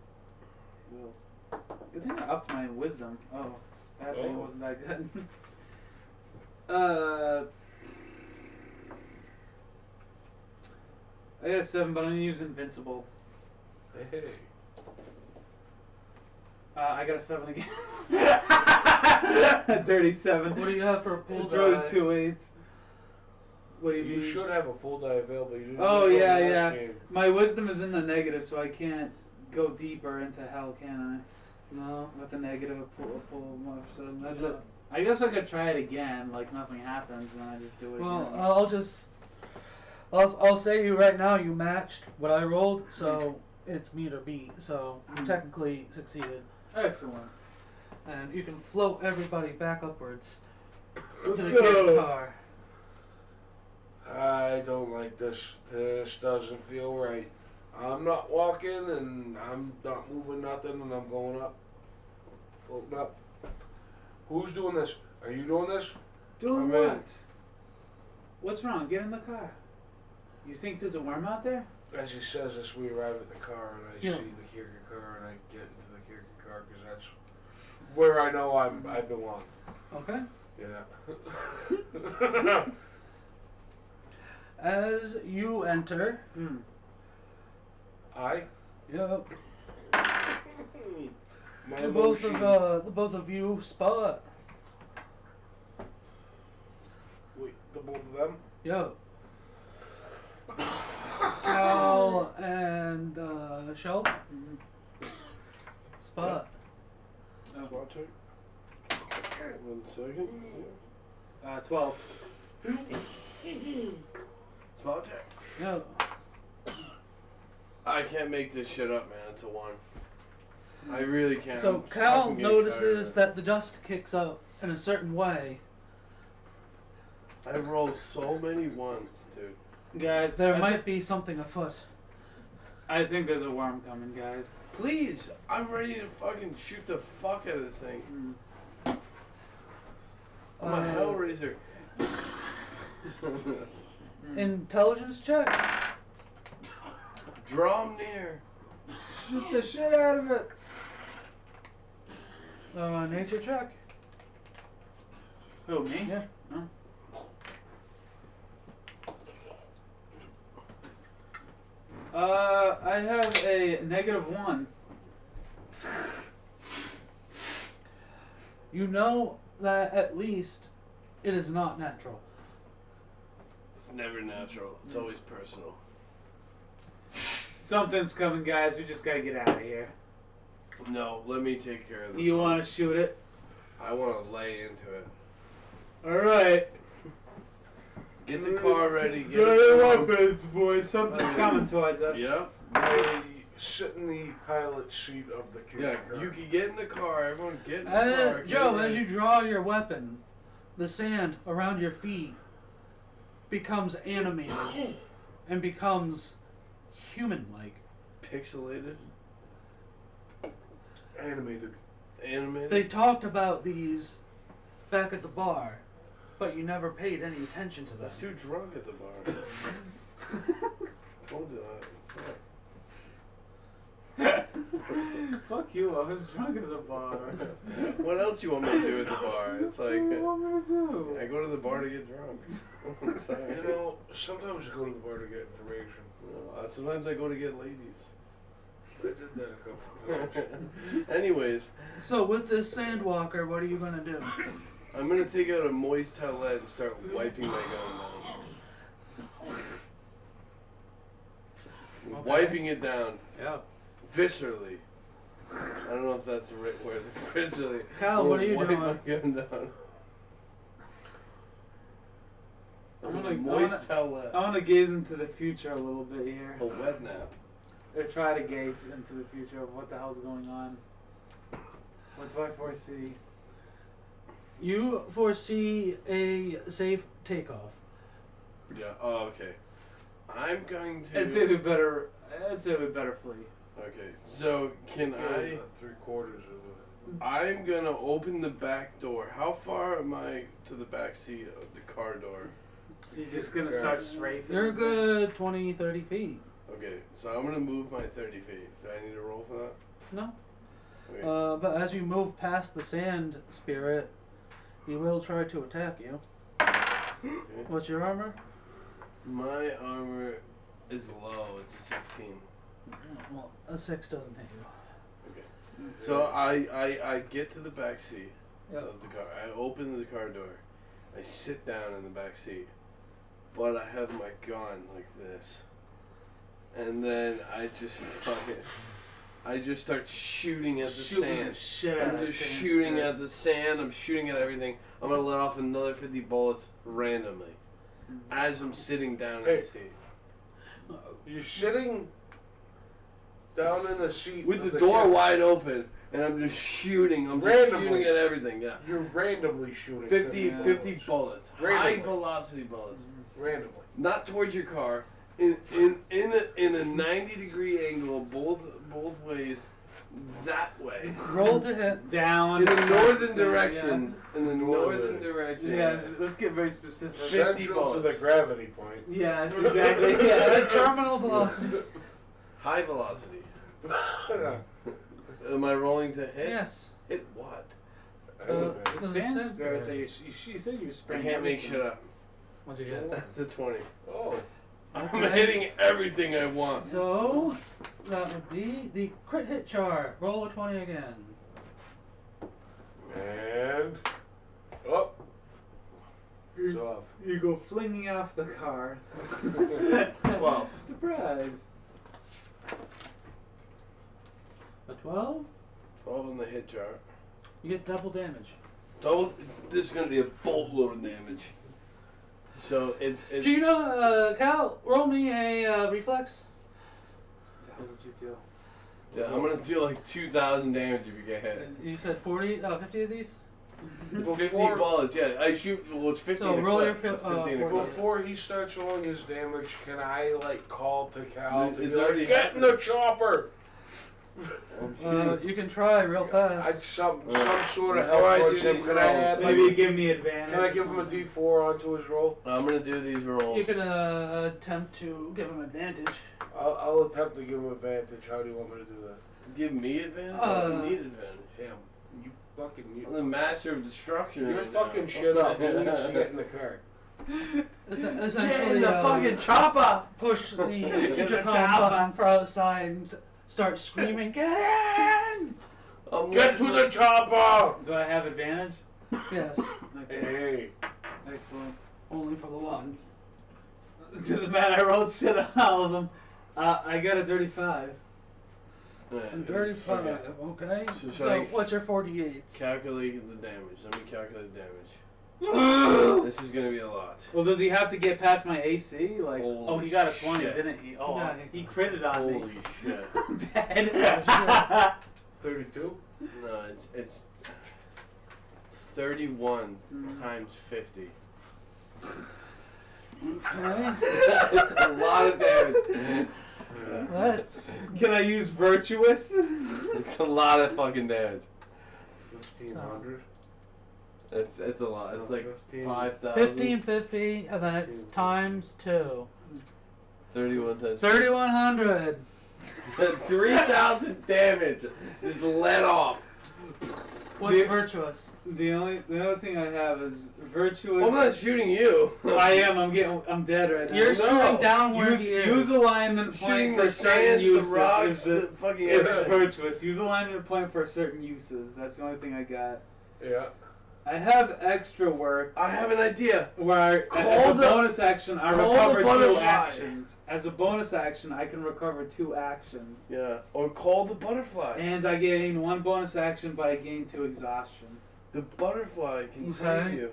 [SPEAKER 1] Good thing I upped my wisdom. Oh, that thing
[SPEAKER 2] Oh.
[SPEAKER 1] wasn't that good. I got a 7, but I'm gonna use invincible.
[SPEAKER 2] Hey.
[SPEAKER 1] I got a 7 again. A dirty 7.
[SPEAKER 3] What do you have for a pool
[SPEAKER 1] It's
[SPEAKER 3] die?
[SPEAKER 1] really 2 8s. What do you
[SPEAKER 2] You
[SPEAKER 1] mean?
[SPEAKER 2] should have a pool die available. You didn't
[SPEAKER 1] Oh,
[SPEAKER 2] do it
[SPEAKER 1] yeah,
[SPEAKER 2] last
[SPEAKER 1] yeah.
[SPEAKER 2] game.
[SPEAKER 1] My wisdom is in the negative, so I can't go deeper into hell, can
[SPEAKER 3] No.
[SPEAKER 1] I? With a negative, a pull more. So that's
[SPEAKER 3] Yeah.
[SPEAKER 1] it. I guess I could try it again, like nothing happens, and then I just do it
[SPEAKER 3] Well,
[SPEAKER 1] again.
[SPEAKER 3] I'll say you right now. You matched what I rolled, so it's meet or beat. So you
[SPEAKER 1] Mm.
[SPEAKER 3] technically succeeded,
[SPEAKER 1] Excellent.
[SPEAKER 3] and you can float everybody back upwards
[SPEAKER 1] Let's
[SPEAKER 3] to the
[SPEAKER 1] go.
[SPEAKER 3] kid car.
[SPEAKER 2] I don't like this. This doesn't feel right. I'm not walking and I'm not moving nothing and I'm going up. Floating up. Who's doing this? Are you doing this?
[SPEAKER 1] Doing
[SPEAKER 4] I'm in.
[SPEAKER 1] what? What's wrong? Get in the car. You think there's a worm out there?
[SPEAKER 2] As he says this, we arrive at the car and I
[SPEAKER 3] Yeah.
[SPEAKER 2] see the Kierkegaard car and I get into the Kierkegaard car because that's where I know I belong.
[SPEAKER 3] Okay.
[SPEAKER 2] Yeah.
[SPEAKER 3] As you enter,
[SPEAKER 1] Hmm.
[SPEAKER 2] I?
[SPEAKER 3] yep,
[SPEAKER 2] My
[SPEAKER 3] the both
[SPEAKER 2] emotion.
[SPEAKER 3] of the both of you spot.
[SPEAKER 2] Wait, the both of them?
[SPEAKER 3] Yep. Cal and Shell
[SPEAKER 1] Mhm.
[SPEAKER 3] spot.
[SPEAKER 1] Oh,
[SPEAKER 4] Spot check. 1 second.
[SPEAKER 1] 12.
[SPEAKER 4] Spot check.
[SPEAKER 3] Yep.
[SPEAKER 4] I can't make this shit up, man. It's a 1. I really can't.
[SPEAKER 3] So
[SPEAKER 4] I'm
[SPEAKER 3] Cal
[SPEAKER 4] fucking getting
[SPEAKER 3] notices
[SPEAKER 4] tired.
[SPEAKER 3] that the dust kicks up in a certain way.
[SPEAKER 4] I rolled so many 1s, dude.
[SPEAKER 1] Guys,
[SPEAKER 3] There
[SPEAKER 1] I,
[SPEAKER 3] might be something afoot.
[SPEAKER 1] I think there's a worm coming, guys.
[SPEAKER 4] Please, I'm ready to fucking shoot the fuck out of this thing.
[SPEAKER 1] Hmm.
[SPEAKER 4] I'm a Hellraiser.
[SPEAKER 1] Hmm.
[SPEAKER 3] Intelligence check.
[SPEAKER 4] Draw 'em near.
[SPEAKER 1] Shoot the shit out of it.
[SPEAKER 3] Nature check.
[SPEAKER 1] Who, me?
[SPEAKER 3] Yeah.
[SPEAKER 1] Oh. I have a -1.
[SPEAKER 3] You know that at least it is not natural.
[SPEAKER 4] It's never natural. It's always personal.
[SPEAKER 1] Something's coming, guys. We just gotta get out of here.
[SPEAKER 4] No, let me take care of this.
[SPEAKER 1] You
[SPEAKER 4] one.
[SPEAKER 1] want to shoot it?
[SPEAKER 4] I want to lay into it.
[SPEAKER 1] All right.
[SPEAKER 4] Get the car ready. Get
[SPEAKER 1] Draw
[SPEAKER 4] it
[SPEAKER 1] your
[SPEAKER 4] going.
[SPEAKER 1] weapons, boys. Something's coming towards us.
[SPEAKER 4] Yeah.
[SPEAKER 2] I sit in the pilot seat of the
[SPEAKER 4] Yeah,
[SPEAKER 2] Kierkegaard car.
[SPEAKER 4] you can get in the car. Everyone get in the car. Get
[SPEAKER 3] Joe,
[SPEAKER 4] ready.
[SPEAKER 3] as you draw your weapon, the sand around your feet becomes animated and becomes human-like.
[SPEAKER 4] Pixelated?
[SPEAKER 2] Animated.
[SPEAKER 4] Animated?
[SPEAKER 3] They talked about these back at the bar, but you never paid any attention to
[SPEAKER 4] I
[SPEAKER 3] them.
[SPEAKER 4] was too drunk at the bar. Told you that.
[SPEAKER 1] Fuck you, I was drunk at the bar.
[SPEAKER 4] What else you want me to do at the bar? It's
[SPEAKER 1] What
[SPEAKER 4] like,
[SPEAKER 1] do you want me to do?
[SPEAKER 4] I go to the bar to get drunk. I'm sorry.
[SPEAKER 2] You know, sometimes I go to the bar to get information.
[SPEAKER 4] Sometimes I go to get ladies.
[SPEAKER 2] I did that a couple of times.
[SPEAKER 4] Anyways,
[SPEAKER 3] So with this sandwalker, what are you gonna do?
[SPEAKER 4] I'm gonna take out a moist towelette and start wiping my gun down.
[SPEAKER 3] Okay.
[SPEAKER 4] Wiping it down
[SPEAKER 3] Yeah.
[SPEAKER 4] viscerally. I don't know if that's the right word. Viscerally.
[SPEAKER 3] Kyle, what are you
[SPEAKER 4] Wipe
[SPEAKER 3] doing?
[SPEAKER 4] my gun down.
[SPEAKER 1] I'm gonna-
[SPEAKER 4] moist
[SPEAKER 1] I
[SPEAKER 4] towelette.
[SPEAKER 1] want to gaze into the future a little bit here.
[SPEAKER 4] A wet nap.
[SPEAKER 1] Or try to gaze into the future of what the hell's going on. What do I foresee?
[SPEAKER 3] You foresee a safe takeoff.
[SPEAKER 4] Yeah. Oh, okay. I'm going to.
[SPEAKER 1] I'd say we better flee.
[SPEAKER 4] Okay. So can
[SPEAKER 2] Yeah,
[SPEAKER 4] I?
[SPEAKER 2] about 3/4 of it.
[SPEAKER 4] I'm gonna open the back door. How far am I to the back seat of the car door?
[SPEAKER 1] You're just gonna start strafing.
[SPEAKER 3] You're a good 20, 30 feet.
[SPEAKER 4] Okay, so I'm gonna move my 30 feet. Do I need to roll for that?
[SPEAKER 3] No.
[SPEAKER 4] Okay.
[SPEAKER 3] But as you move past the sand spirit, he will try to attack you.
[SPEAKER 4] Okay.
[SPEAKER 3] What's your armor?
[SPEAKER 4] My armor is low. It's a 16.
[SPEAKER 3] Well, a 6 doesn't hit you.
[SPEAKER 4] So I get to the back seat
[SPEAKER 3] Yep.
[SPEAKER 4] of the car. I open the car door. I sit down in the back seat, but I have my gun like this, and then I just start shooting at the sand.
[SPEAKER 1] Shit out
[SPEAKER 4] I'm
[SPEAKER 1] of
[SPEAKER 4] just
[SPEAKER 1] sand
[SPEAKER 4] shooting
[SPEAKER 1] spirits.
[SPEAKER 4] at the sand. I'm shooting at everything. I'm gonna let off another 50 bullets randomly as I'm sitting down in
[SPEAKER 2] Hey.
[SPEAKER 4] the seat
[SPEAKER 2] You're sitting down in the seat
[SPEAKER 4] with
[SPEAKER 2] of
[SPEAKER 4] the door
[SPEAKER 2] cab.
[SPEAKER 4] wide open, and I'm just shooting. I'm just
[SPEAKER 2] Randomly.
[SPEAKER 4] shooting at everything. Yeah.
[SPEAKER 2] You're randomly shooting
[SPEAKER 4] 50
[SPEAKER 2] bullets.
[SPEAKER 4] bullets.
[SPEAKER 2] Randomly.
[SPEAKER 4] High velocity bullets.
[SPEAKER 2] Randomly.
[SPEAKER 4] Not towards your car. In a 90-degree angle, both ways, that way.
[SPEAKER 3] Roll to hit.
[SPEAKER 1] Down.
[SPEAKER 4] In the northern
[SPEAKER 1] Yeah.
[SPEAKER 4] direction. In the northern
[SPEAKER 2] Northern.
[SPEAKER 4] direction.
[SPEAKER 1] Yeah, let's get very specific.
[SPEAKER 4] 50
[SPEAKER 2] Central to the
[SPEAKER 4] bullets.
[SPEAKER 2] gravity point.
[SPEAKER 1] Yes, exactly. Yeah,
[SPEAKER 3] Terminal velocity.
[SPEAKER 4] High velocity.
[SPEAKER 2] Yeah.
[SPEAKER 4] Am I rolling to hit?
[SPEAKER 3] Yes.
[SPEAKER 4] Hit what?
[SPEAKER 1] The
[SPEAKER 3] The
[SPEAKER 1] sand
[SPEAKER 3] sand
[SPEAKER 1] spirit.
[SPEAKER 3] spirit.
[SPEAKER 1] You said you were
[SPEAKER 4] I
[SPEAKER 1] spraying.
[SPEAKER 4] can't make
[SPEAKER 1] everything.
[SPEAKER 4] shit up.
[SPEAKER 3] What'd you get?
[SPEAKER 4] That's a 20.
[SPEAKER 2] Oh.
[SPEAKER 4] I'm
[SPEAKER 3] Okay.
[SPEAKER 4] hitting everything I want.
[SPEAKER 3] So, that would be the crit hit chart. Roll a 20 again.
[SPEAKER 2] And. Oh. It's off.
[SPEAKER 1] You go flinging off the car.
[SPEAKER 4] 12.
[SPEAKER 1] Surprise.
[SPEAKER 3] A 12?
[SPEAKER 4] 12 on the hit chart.
[SPEAKER 3] You get double damage.
[SPEAKER 4] Double. This is gonna be a boatload of damage. So it's.
[SPEAKER 3] Do you know, Cal, roll me a reflex.
[SPEAKER 1] What would you do?
[SPEAKER 4] Yeah, I'm gonna do like 2,000 damage if you get hit.
[SPEAKER 3] You said 50 of these?
[SPEAKER 4] 50
[SPEAKER 2] Before-
[SPEAKER 4] bullets, yeah. I shoot. Well, it's 15
[SPEAKER 3] So
[SPEAKER 4] a
[SPEAKER 3] roll
[SPEAKER 4] clip.
[SPEAKER 3] your
[SPEAKER 4] That's
[SPEAKER 3] fil-
[SPEAKER 4] 15 a clip.
[SPEAKER 2] Before he starts rolling his damage, can I like call to Cal to
[SPEAKER 4] It's
[SPEAKER 2] be
[SPEAKER 4] already
[SPEAKER 2] like, get in the chopper?
[SPEAKER 3] You can try real fast.
[SPEAKER 2] I'd some sort of
[SPEAKER 4] Before
[SPEAKER 2] help
[SPEAKER 4] I
[SPEAKER 2] towards
[SPEAKER 4] do
[SPEAKER 2] him.
[SPEAKER 4] these
[SPEAKER 2] Can I add
[SPEAKER 4] rolls,
[SPEAKER 2] like,
[SPEAKER 1] Maybe you give me advantage.
[SPEAKER 2] can I give him a D4 onto his roll?
[SPEAKER 4] I'm gonna do these rolls.
[SPEAKER 3] You can attempt to give him advantage.
[SPEAKER 2] I'll attempt to give him advantage. How do you want me to do that?
[SPEAKER 4] Give me advantage? I don't need advantage.
[SPEAKER 2] Damn, you fucking
[SPEAKER 4] I'm the master of destruction.
[SPEAKER 2] You're
[SPEAKER 4] right
[SPEAKER 2] fucking
[SPEAKER 4] now.
[SPEAKER 2] shit up. He needs to get in the car.
[SPEAKER 3] Essentially,
[SPEAKER 4] chopper!
[SPEAKER 3] push the
[SPEAKER 1] the
[SPEAKER 3] intercom
[SPEAKER 1] chopper.
[SPEAKER 3] button for outside and start screaming, "Get in!"
[SPEAKER 2] Get to the chopper!
[SPEAKER 1] Do I have advantage?
[SPEAKER 3] Yes,
[SPEAKER 1] Okay.
[SPEAKER 2] Hey.
[SPEAKER 1] Excellent.
[SPEAKER 3] only for the one.
[SPEAKER 1] It doesn't matter. I rolled shit on all of them. I got a 35.
[SPEAKER 3] And 35,
[SPEAKER 4] Okay.
[SPEAKER 3] okay?
[SPEAKER 4] So should
[SPEAKER 3] So,
[SPEAKER 4] I-
[SPEAKER 3] what's your 48?
[SPEAKER 4] Calculate the damage. Let me calculate the damage.
[SPEAKER 1] Well,
[SPEAKER 4] This is gonna be a lot.
[SPEAKER 1] does he have to get past my AC? Like,
[SPEAKER 4] Holy
[SPEAKER 1] oh, he got a 20,
[SPEAKER 4] shit.
[SPEAKER 1] didn't he? Oh,
[SPEAKER 3] Yeah.
[SPEAKER 1] he critted on me.
[SPEAKER 4] Holy shit.
[SPEAKER 1] I'm dead.
[SPEAKER 2] 32?
[SPEAKER 4] No, it's 31 times 50.
[SPEAKER 3] Okay.
[SPEAKER 4] It's a lot of damage.
[SPEAKER 3] Let's.
[SPEAKER 1] Can I use virtuous?
[SPEAKER 4] It's a lot of fucking damage.
[SPEAKER 2] 1,500.
[SPEAKER 4] It's a lot. It's like
[SPEAKER 2] 15.
[SPEAKER 4] 5,000.
[SPEAKER 3] 1550, and then it's
[SPEAKER 2] 1550.
[SPEAKER 3] times 2.
[SPEAKER 4] 31 times.
[SPEAKER 3] 3,100.
[SPEAKER 4] 3,000 damage. Just let off.
[SPEAKER 3] What's
[SPEAKER 1] The-
[SPEAKER 3] virtuous?
[SPEAKER 1] The only thing I have is virtuous.
[SPEAKER 4] I'm not shooting you.
[SPEAKER 1] I am. I'm dead right now.
[SPEAKER 3] You're
[SPEAKER 4] No.
[SPEAKER 3] shooting downward.
[SPEAKER 1] Use alignment
[SPEAKER 4] Shooting
[SPEAKER 1] point for
[SPEAKER 4] the
[SPEAKER 1] certain
[SPEAKER 4] sands, the
[SPEAKER 1] uses.
[SPEAKER 4] rocks,
[SPEAKER 1] is
[SPEAKER 4] the fucking
[SPEAKER 1] it's
[SPEAKER 4] everything.
[SPEAKER 1] virtuous. Use alignment point for certain uses. That's the only thing I got.
[SPEAKER 2] Yeah.
[SPEAKER 1] I have extra work
[SPEAKER 4] I have an idea.
[SPEAKER 1] where
[SPEAKER 4] Call
[SPEAKER 1] as a
[SPEAKER 4] the-
[SPEAKER 1] bonus action I
[SPEAKER 4] call
[SPEAKER 1] recover
[SPEAKER 4] the
[SPEAKER 1] 2
[SPEAKER 4] butterfly.
[SPEAKER 1] actions. As a bonus action I can recover 2 actions.
[SPEAKER 4] Yeah. Or call the butterfly.
[SPEAKER 1] And I gain 1 bonus action, but I gain 2 exhaustion.
[SPEAKER 4] The butterfly can
[SPEAKER 3] Okay.
[SPEAKER 4] save you.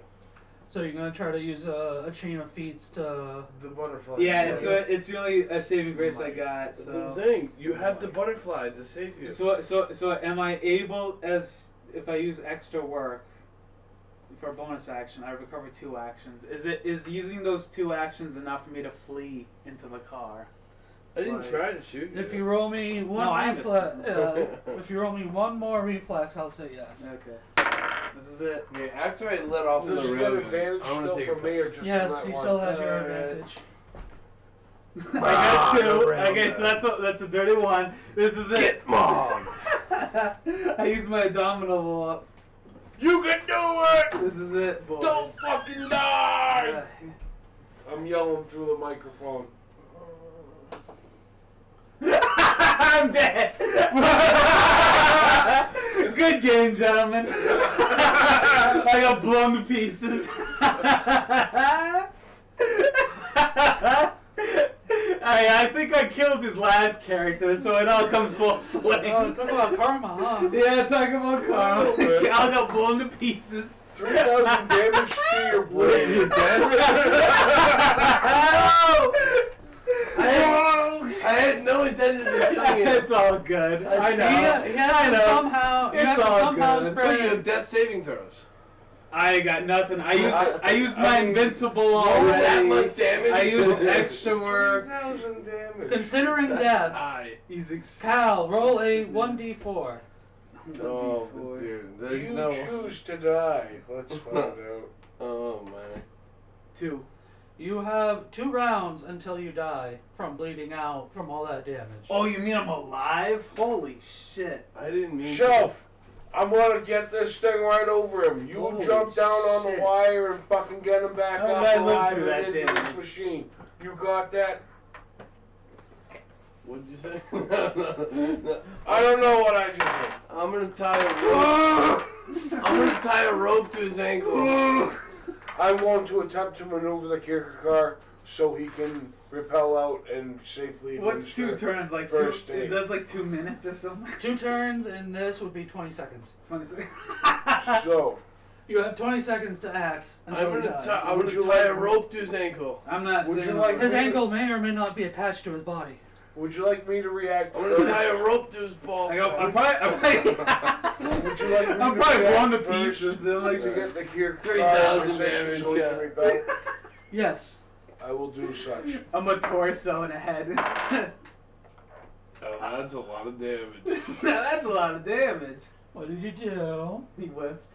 [SPEAKER 3] So you're gonna try to use a chain of feats to.
[SPEAKER 2] The butterfly.
[SPEAKER 1] Yeah, it's the only saving grace I got.
[SPEAKER 4] That's what I'm
[SPEAKER 1] So
[SPEAKER 4] saying. You have the butterfly to save you.
[SPEAKER 1] so am I able, as if I use extra work for a bonus action, I recover 2 actions. Is using those 2 actions enough for me to flee into the car?
[SPEAKER 4] I didn't
[SPEAKER 1] Like-
[SPEAKER 4] try to shoot you.
[SPEAKER 3] If you roll me one
[SPEAKER 1] I
[SPEAKER 3] reflex,
[SPEAKER 1] understand.
[SPEAKER 3] if you roll me one more reflex, I'll say yes.
[SPEAKER 1] Okay. This is it.
[SPEAKER 4] Okay, after I let off
[SPEAKER 2] Does
[SPEAKER 4] the
[SPEAKER 2] he get
[SPEAKER 4] railgun,
[SPEAKER 2] advantage
[SPEAKER 4] I want
[SPEAKER 2] still
[SPEAKER 4] to take
[SPEAKER 2] from
[SPEAKER 4] a
[SPEAKER 2] me or
[SPEAKER 4] picture.
[SPEAKER 2] just
[SPEAKER 3] Yes,
[SPEAKER 2] from
[SPEAKER 3] he
[SPEAKER 2] that
[SPEAKER 3] still
[SPEAKER 2] one?
[SPEAKER 3] has your
[SPEAKER 1] Alright.
[SPEAKER 3] advantage.
[SPEAKER 1] I got 2.
[SPEAKER 4] around
[SPEAKER 1] Okay, so that's a dirty 1. This is it.
[SPEAKER 4] Get mobbed.
[SPEAKER 1] I use my abominable up.
[SPEAKER 2] You can do it!
[SPEAKER 1] This is it, boys.
[SPEAKER 2] Don't fucking die! I'm yelling through the microphone.
[SPEAKER 1] I'm dead. Good game, gentlemen. I got blown to pieces. I think I killed his last character, so it all comes full swing.
[SPEAKER 3] Oh, talk about karma, huh?
[SPEAKER 1] Yeah, talk about Carl.
[SPEAKER 2] bit.
[SPEAKER 1] I got blown to pieces.
[SPEAKER 2] 3,000 damage to your brain.
[SPEAKER 4] You're dead? I had no intention of killing you.
[SPEAKER 1] It's all good. I know.
[SPEAKER 3] He has
[SPEAKER 1] I
[SPEAKER 3] to
[SPEAKER 1] know.
[SPEAKER 3] somehow. You
[SPEAKER 1] It's
[SPEAKER 3] have to
[SPEAKER 1] all
[SPEAKER 3] somehow
[SPEAKER 1] good.
[SPEAKER 4] But you
[SPEAKER 3] spread.
[SPEAKER 4] have death saving throws.
[SPEAKER 1] I got nothing. I used my
[SPEAKER 2] I mean,
[SPEAKER 1] invincible
[SPEAKER 4] Roll
[SPEAKER 1] already.
[SPEAKER 4] that much damage.
[SPEAKER 1] I used extra work.
[SPEAKER 2] 3,000 damage.
[SPEAKER 3] Considering
[SPEAKER 4] That's
[SPEAKER 3] death,
[SPEAKER 4] high.
[SPEAKER 1] He's
[SPEAKER 3] Cal, roll a 1d4.
[SPEAKER 4] Oh, dude, there's
[SPEAKER 2] You
[SPEAKER 4] no.
[SPEAKER 2] choose to die. Let's find out.
[SPEAKER 4] Oh man.
[SPEAKER 1] 2.
[SPEAKER 3] You have 2 rounds until you die from bleeding out from all that damage.
[SPEAKER 1] Oh, you mean I'm alive? Holy shit!
[SPEAKER 4] I didn't mean.
[SPEAKER 2] Shelf, I'm gonna get this thing right over him. You
[SPEAKER 1] Holy
[SPEAKER 2] jump down on
[SPEAKER 1] shit.
[SPEAKER 2] the wire and fucking get him back
[SPEAKER 1] How
[SPEAKER 2] up
[SPEAKER 1] did I live
[SPEAKER 2] alive
[SPEAKER 1] through
[SPEAKER 2] and
[SPEAKER 1] that
[SPEAKER 2] into this
[SPEAKER 1] damage?
[SPEAKER 2] machine. You got that?
[SPEAKER 4] What'd you say?
[SPEAKER 2] I don't know what I just said.
[SPEAKER 4] I'm gonna tie a rope. I'm gonna tie a rope to his ankle.
[SPEAKER 2] I'm going to attempt to maneuver the Kierkegaard so he can repel out and safely.
[SPEAKER 1] What's 2
[SPEAKER 2] administer
[SPEAKER 1] turns like?
[SPEAKER 2] first
[SPEAKER 1] 2.
[SPEAKER 2] aid.
[SPEAKER 1] That's like 2 minutes or something.
[SPEAKER 3] 2 turns, and this would be 20 seconds.
[SPEAKER 1] 20 seconds.
[SPEAKER 2] So,
[SPEAKER 3] You have 20 seconds to act until
[SPEAKER 4] I'm
[SPEAKER 3] he
[SPEAKER 4] gonna
[SPEAKER 3] dies.
[SPEAKER 4] tie. I'm
[SPEAKER 2] Would
[SPEAKER 4] gonna
[SPEAKER 2] you
[SPEAKER 4] tie
[SPEAKER 2] like-
[SPEAKER 4] a rope to his ankle.
[SPEAKER 1] I'm not
[SPEAKER 2] Would you
[SPEAKER 1] saying
[SPEAKER 2] like-
[SPEAKER 3] His ankle may or may not be attached to his body.
[SPEAKER 2] would you like me to react
[SPEAKER 4] I'm gonna tie
[SPEAKER 2] first?
[SPEAKER 4] a rope to his balls.
[SPEAKER 1] I go, I'm probably
[SPEAKER 2] Would you like me
[SPEAKER 1] I'm
[SPEAKER 2] to
[SPEAKER 1] probably
[SPEAKER 2] react
[SPEAKER 1] blown to
[SPEAKER 2] first
[SPEAKER 1] pieces. I'm like,
[SPEAKER 2] to get the Kierkegaard
[SPEAKER 4] 3,000
[SPEAKER 2] position
[SPEAKER 4] damage,
[SPEAKER 2] so he
[SPEAKER 4] yeah.
[SPEAKER 2] can repel?
[SPEAKER 3] Yes.
[SPEAKER 2] I will do such.
[SPEAKER 1] I'm a torso and a head.
[SPEAKER 4] Oh, that's a lot of damage.
[SPEAKER 1] That's a lot of damage.
[SPEAKER 3] What did you do?
[SPEAKER 1] He whiffed.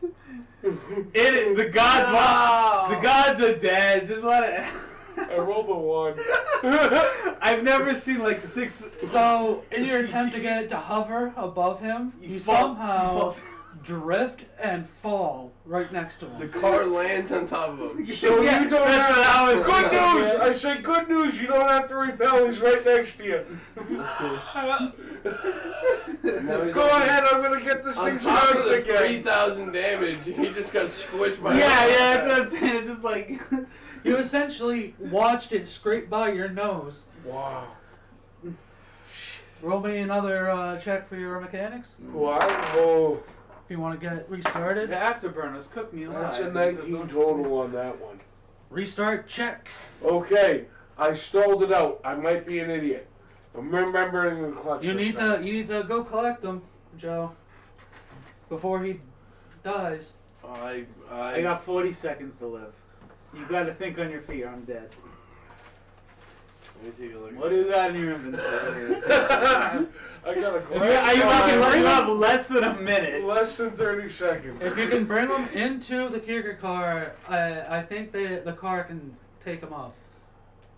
[SPEAKER 1] The gods. The gods are dead. Just let it.
[SPEAKER 2] I rolled a 1.
[SPEAKER 1] I've never seen like 6.
[SPEAKER 3] So, in your attempt to get it to hover above him, you
[SPEAKER 1] fall-
[SPEAKER 3] somehow
[SPEAKER 1] fall-
[SPEAKER 3] drift and fall right next to
[SPEAKER 4] The
[SPEAKER 3] him.
[SPEAKER 4] car lands on top of him.
[SPEAKER 2] So
[SPEAKER 1] Yeah,
[SPEAKER 2] you don't
[SPEAKER 1] that's
[SPEAKER 2] have
[SPEAKER 1] what I was
[SPEAKER 2] good
[SPEAKER 1] thinking.
[SPEAKER 2] news. I say good news. You don't have to repel. He's right next to you.
[SPEAKER 4] Now he's
[SPEAKER 2] Go
[SPEAKER 4] on-
[SPEAKER 2] ahead. I'm gonna get this
[SPEAKER 4] On
[SPEAKER 2] thing
[SPEAKER 4] top of
[SPEAKER 2] started
[SPEAKER 4] the
[SPEAKER 2] again.
[SPEAKER 4] 3,000 damage, he just got squished by.
[SPEAKER 1] Yeah, that's what I'm saying. It's just like.
[SPEAKER 3] You essentially watched it scrape by your nose.
[SPEAKER 2] Wow.
[SPEAKER 3] Roll me another check for your mechanics
[SPEAKER 2] Why? Oh,
[SPEAKER 3] if you want to get it restarted.
[SPEAKER 1] The afterburners cook me alive.
[SPEAKER 2] that's a 19 total on that one.
[SPEAKER 3] Restart check.
[SPEAKER 2] Okay, I stalled it out. I might be an idiot. I'm remembering the clutch.
[SPEAKER 3] You
[SPEAKER 2] this
[SPEAKER 3] need
[SPEAKER 2] time.
[SPEAKER 3] to go collect him, Joe, before he dies.
[SPEAKER 1] I got 40 seconds to live. You gotta think on your feet or I'm dead.
[SPEAKER 4] Let me take a look.
[SPEAKER 1] What do you got in your inventory?
[SPEAKER 2] I got a glass.
[SPEAKER 1] You
[SPEAKER 2] jar.
[SPEAKER 1] have less than a minute.
[SPEAKER 2] Less than 30 seconds.
[SPEAKER 3] If you can bring them into the Kierkegaard car, I think the car can take them up.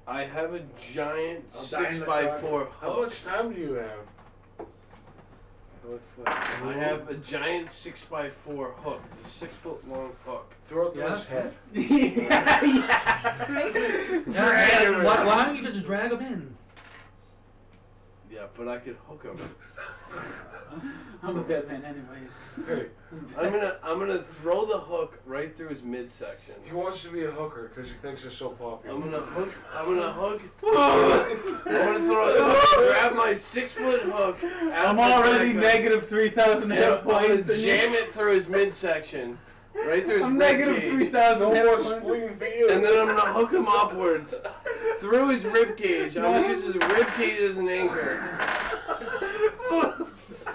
[SPEAKER 4] I have a giant
[SPEAKER 1] I'll die in the
[SPEAKER 4] 6x4 hook.
[SPEAKER 2] How much time do you have?
[SPEAKER 4] I have a giant 6x4 hook. It's a 6 foot long hook.
[SPEAKER 2] Throw it through
[SPEAKER 3] Yeah.
[SPEAKER 2] his head.
[SPEAKER 1] yeah. Drag him.
[SPEAKER 3] Why don't you just drag them in?
[SPEAKER 4] Yeah, but I could hook him.
[SPEAKER 1] I'm a dead man anyways.
[SPEAKER 2] Hey,
[SPEAKER 4] I'm gonna throw the hook right through his midsection.
[SPEAKER 2] he wants to be a hooker because he thinks they're so popular.
[SPEAKER 4] I'm gonna hook. I'm gonna grab my 6 foot hook.
[SPEAKER 1] I'm already negative 3,000
[SPEAKER 4] Yeah,
[SPEAKER 1] hit
[SPEAKER 4] I'm gonna
[SPEAKER 1] points. and
[SPEAKER 4] jam
[SPEAKER 1] you-
[SPEAKER 4] it through his midsection, right through his
[SPEAKER 1] I'm
[SPEAKER 4] rib
[SPEAKER 1] negative
[SPEAKER 4] cage.
[SPEAKER 1] 3,000
[SPEAKER 2] No
[SPEAKER 1] hit
[SPEAKER 2] more
[SPEAKER 1] points.
[SPEAKER 2] spleen for you.
[SPEAKER 4] And then I'm gonna hook him upwards through his rib cage. I'm gonna use his rib cage as an anchor.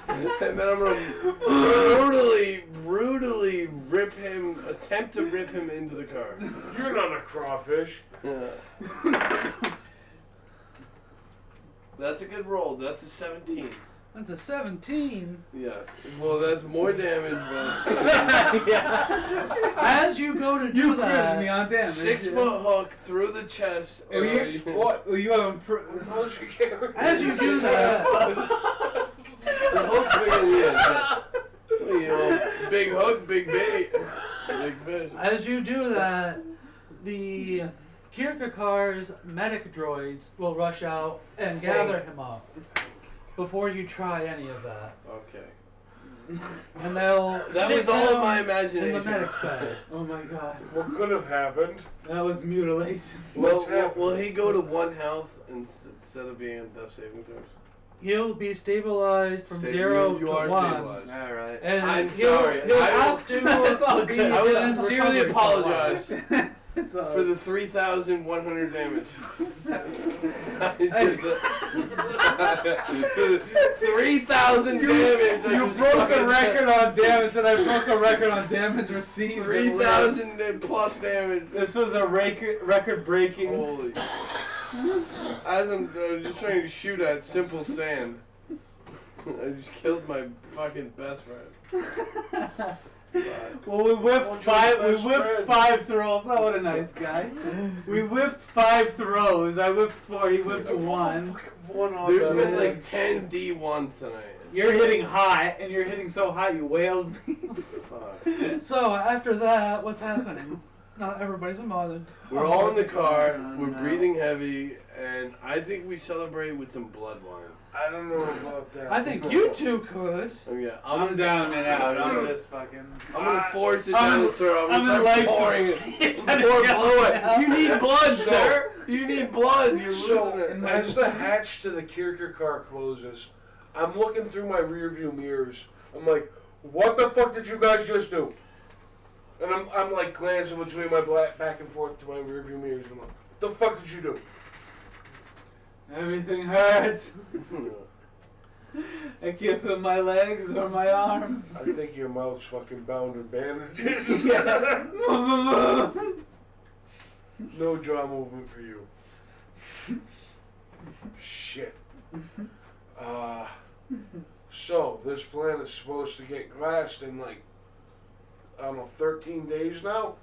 [SPEAKER 4] And then I'm gonna brutally attempt to rip him into the car.
[SPEAKER 2] You're not a crawfish.
[SPEAKER 4] Yeah. That's a good roll. That's a 17.
[SPEAKER 3] That's a 17.
[SPEAKER 4] Yeah. Well, that's more damage, but
[SPEAKER 1] Yeah.
[SPEAKER 3] As you go to do
[SPEAKER 1] You critted
[SPEAKER 3] that,
[SPEAKER 1] me on damage.
[SPEAKER 4] 6 foot hook through the chest.
[SPEAKER 1] Oh, you-
[SPEAKER 2] 6 foot.
[SPEAKER 1] Oh, you have
[SPEAKER 2] Who told you can't?
[SPEAKER 3] as you do that,
[SPEAKER 4] The hook's bigger than you. You know, big hook, big bait, big fish.
[SPEAKER 3] as you do that, the Kierkegaard's medic droids will rush out and gather him up before you try any of that.
[SPEAKER 4] Okay.
[SPEAKER 3] And they'll
[SPEAKER 4] That
[SPEAKER 3] stick
[SPEAKER 4] was all
[SPEAKER 3] him
[SPEAKER 4] of my
[SPEAKER 3] in
[SPEAKER 4] imagination.
[SPEAKER 3] the medic's bag.
[SPEAKER 1] Oh my god.
[SPEAKER 2] What could have happened?
[SPEAKER 1] That was mutilation.
[SPEAKER 2] What's happening?
[SPEAKER 4] Will he go to 1 health instead of being at death saving throws?
[SPEAKER 3] He'll be stabilized from 0
[SPEAKER 4] You
[SPEAKER 3] to
[SPEAKER 4] are
[SPEAKER 3] 1.
[SPEAKER 4] stabilized.
[SPEAKER 1] Alright.
[SPEAKER 3] And
[SPEAKER 4] I'm
[SPEAKER 3] he'll,
[SPEAKER 4] sorry.
[SPEAKER 3] He'll
[SPEAKER 4] I will-
[SPEAKER 3] have to.
[SPEAKER 1] It's all
[SPEAKER 3] be
[SPEAKER 1] good.
[SPEAKER 4] I will
[SPEAKER 3] in
[SPEAKER 4] sincerely
[SPEAKER 3] recovery for a while.
[SPEAKER 4] apologize
[SPEAKER 1] It's all
[SPEAKER 4] for the 3,100 damage. I did that. 3,000 damage. I
[SPEAKER 1] You
[SPEAKER 4] just
[SPEAKER 1] broke a
[SPEAKER 4] fucking
[SPEAKER 1] record on damage, and I broke a record on damage received.
[SPEAKER 4] 3,000 plus damage.
[SPEAKER 1] This was a record breaking.
[SPEAKER 4] Holy. As I'm just trying to shoot at simple sand. I just killed my fucking best friend.
[SPEAKER 1] Well, we whipped
[SPEAKER 2] What's
[SPEAKER 1] five.
[SPEAKER 2] your
[SPEAKER 1] We
[SPEAKER 2] best
[SPEAKER 1] whipped
[SPEAKER 2] friend?
[SPEAKER 1] 5 throws. Oh, what a nice guy. We whipped 5 throws. I whipped 4. He whipped 1.
[SPEAKER 2] One on
[SPEAKER 4] There's
[SPEAKER 2] that.
[SPEAKER 4] been like 10 D1s tonight.
[SPEAKER 1] You're hitting high, and you're hitting so high you wailed me.
[SPEAKER 4] Fuck.
[SPEAKER 3] So after that, what's happening? Not everybody's involved.
[SPEAKER 4] We're all in the car,
[SPEAKER 1] Oh,
[SPEAKER 4] we're
[SPEAKER 1] no.
[SPEAKER 4] breathing heavy, and I think we celebrate with some blood wine.
[SPEAKER 2] I don't know about that.
[SPEAKER 3] I think you two could.
[SPEAKER 4] Oh yeah,
[SPEAKER 1] I'm down and out. I'm just fucking.
[SPEAKER 4] I'm gonna force it
[SPEAKER 1] I'm
[SPEAKER 4] down
[SPEAKER 1] in-
[SPEAKER 4] his throat.
[SPEAKER 1] I'm in
[SPEAKER 4] gonna
[SPEAKER 1] life
[SPEAKER 4] start pouring it.
[SPEAKER 1] support.
[SPEAKER 4] Pour blood. You need blood,
[SPEAKER 2] So-
[SPEAKER 4] sir. You need blood. You're
[SPEAKER 2] So,
[SPEAKER 4] losing it.
[SPEAKER 2] as the hatch to the Kierkegaard car closes, I'm looking through my rearview mirrors. I'm like, what the fuck did you guys just do? And I'm like glancing between my back and forth to my rearview mirrors. I'm like, what the fuck did you do?
[SPEAKER 1] Everything hurts. I can't feel my legs or my arms.
[SPEAKER 2] I think your mouth's fucking bound in bandages.
[SPEAKER 1] Yeah.
[SPEAKER 2] No jaw movement for you. Shit. So, this planet's supposed to get glassed in like, I don't know, 13 days now?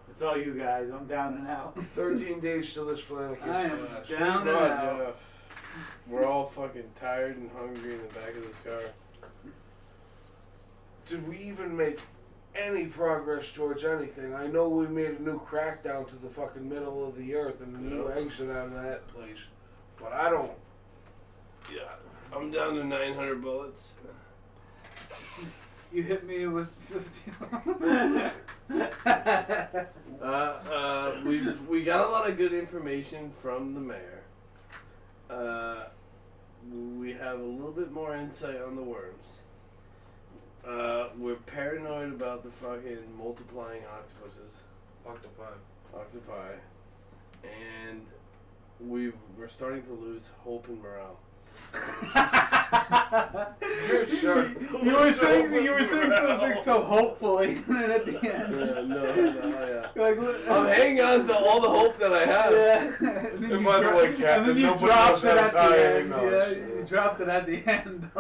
[SPEAKER 1] It's all you guys. I'm down and out.
[SPEAKER 2] 13 days till this planet
[SPEAKER 1] I
[SPEAKER 2] gets
[SPEAKER 1] am
[SPEAKER 2] glassed.
[SPEAKER 1] down and
[SPEAKER 4] Blood,
[SPEAKER 1] out.
[SPEAKER 4] yeah. We're all fucking tired and hungry in the back of this car.
[SPEAKER 2] Did we even make any progress towards anything? I know we made a new crackdown to the fucking middle of the earth and a new
[SPEAKER 4] Yeah.
[SPEAKER 2] exit out of that place. But I don't.
[SPEAKER 4] Yeah, I'm down to 900 bullets.
[SPEAKER 1] You hit me with 50.
[SPEAKER 4] We got a lot of good information from the mayor. We have a little bit more insight on the worms. We're paranoid about the fucking multiplying octopi, and we're starting to lose hope and morale.
[SPEAKER 2] You're sure.
[SPEAKER 1] You were saying something so hopefully, and then at the end,
[SPEAKER 4] Yeah.
[SPEAKER 1] you're like,
[SPEAKER 4] I'm hanging on to all the hope that I have.
[SPEAKER 1] yeah. And then
[SPEAKER 2] And
[SPEAKER 1] you
[SPEAKER 2] by the way,
[SPEAKER 1] and
[SPEAKER 2] Captain,
[SPEAKER 1] then you
[SPEAKER 2] nobody
[SPEAKER 1] dropped
[SPEAKER 2] knows
[SPEAKER 1] it
[SPEAKER 2] how
[SPEAKER 1] at the
[SPEAKER 2] tired
[SPEAKER 1] end.
[SPEAKER 2] he knows.
[SPEAKER 1] Yeah, you dropped it at the end.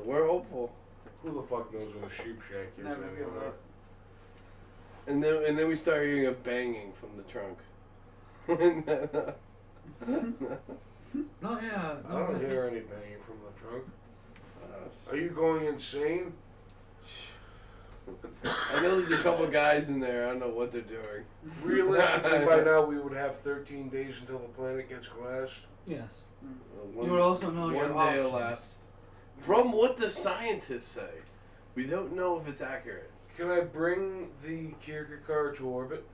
[SPEAKER 4] We're hopeful.
[SPEAKER 2] Who the fuck knows what a sheep shack is
[SPEAKER 1] Never give
[SPEAKER 2] anymore?
[SPEAKER 1] up.
[SPEAKER 4] And then we start hearing a banging from the trunk.
[SPEAKER 3] No, yeah.
[SPEAKER 2] I don't hear any banging from the trunk. Are you going insane?
[SPEAKER 4] I know there's a couple guys in there. I don't know what they're doing.
[SPEAKER 2] Realistically, by now we would have 13 days until the planet gets glassed.
[SPEAKER 3] Yes.
[SPEAKER 4] One-
[SPEAKER 3] You would also know
[SPEAKER 4] one
[SPEAKER 3] your
[SPEAKER 4] day
[SPEAKER 3] options.
[SPEAKER 4] elapsed. From what the scientists say, we don't know if it's accurate.
[SPEAKER 2] Can I bring the Kierkegaard to orbit?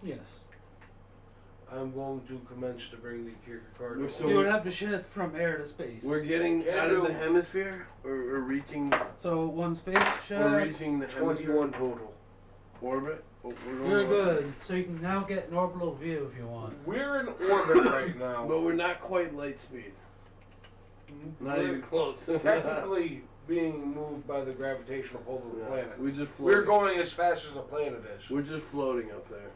[SPEAKER 3] Yes.
[SPEAKER 2] I'm going to commence to bring the Kierkegaard to
[SPEAKER 4] So
[SPEAKER 3] You would
[SPEAKER 2] orbit.
[SPEAKER 3] have to shift from air to space.
[SPEAKER 4] We're getting
[SPEAKER 2] Can
[SPEAKER 4] out of
[SPEAKER 2] do.
[SPEAKER 4] the hemisphere, or we're reaching.
[SPEAKER 3] So one space
[SPEAKER 4] We're
[SPEAKER 3] shot.
[SPEAKER 4] reaching the hemisphere
[SPEAKER 2] 21 total.
[SPEAKER 4] orbit. Oh, we're going
[SPEAKER 3] You're
[SPEAKER 4] to-
[SPEAKER 3] good. So you can now get an orbital view if you want.
[SPEAKER 2] We're in orbit right now.
[SPEAKER 4] But we're not quite light speed. Not
[SPEAKER 2] We're
[SPEAKER 4] even close.
[SPEAKER 2] technically being moved by the gravitational pull of the
[SPEAKER 4] Yeah,
[SPEAKER 2] planet.
[SPEAKER 4] we're just
[SPEAKER 2] We're
[SPEAKER 4] floating.
[SPEAKER 2] going as fast as the planet is.
[SPEAKER 4] We're just floating up there.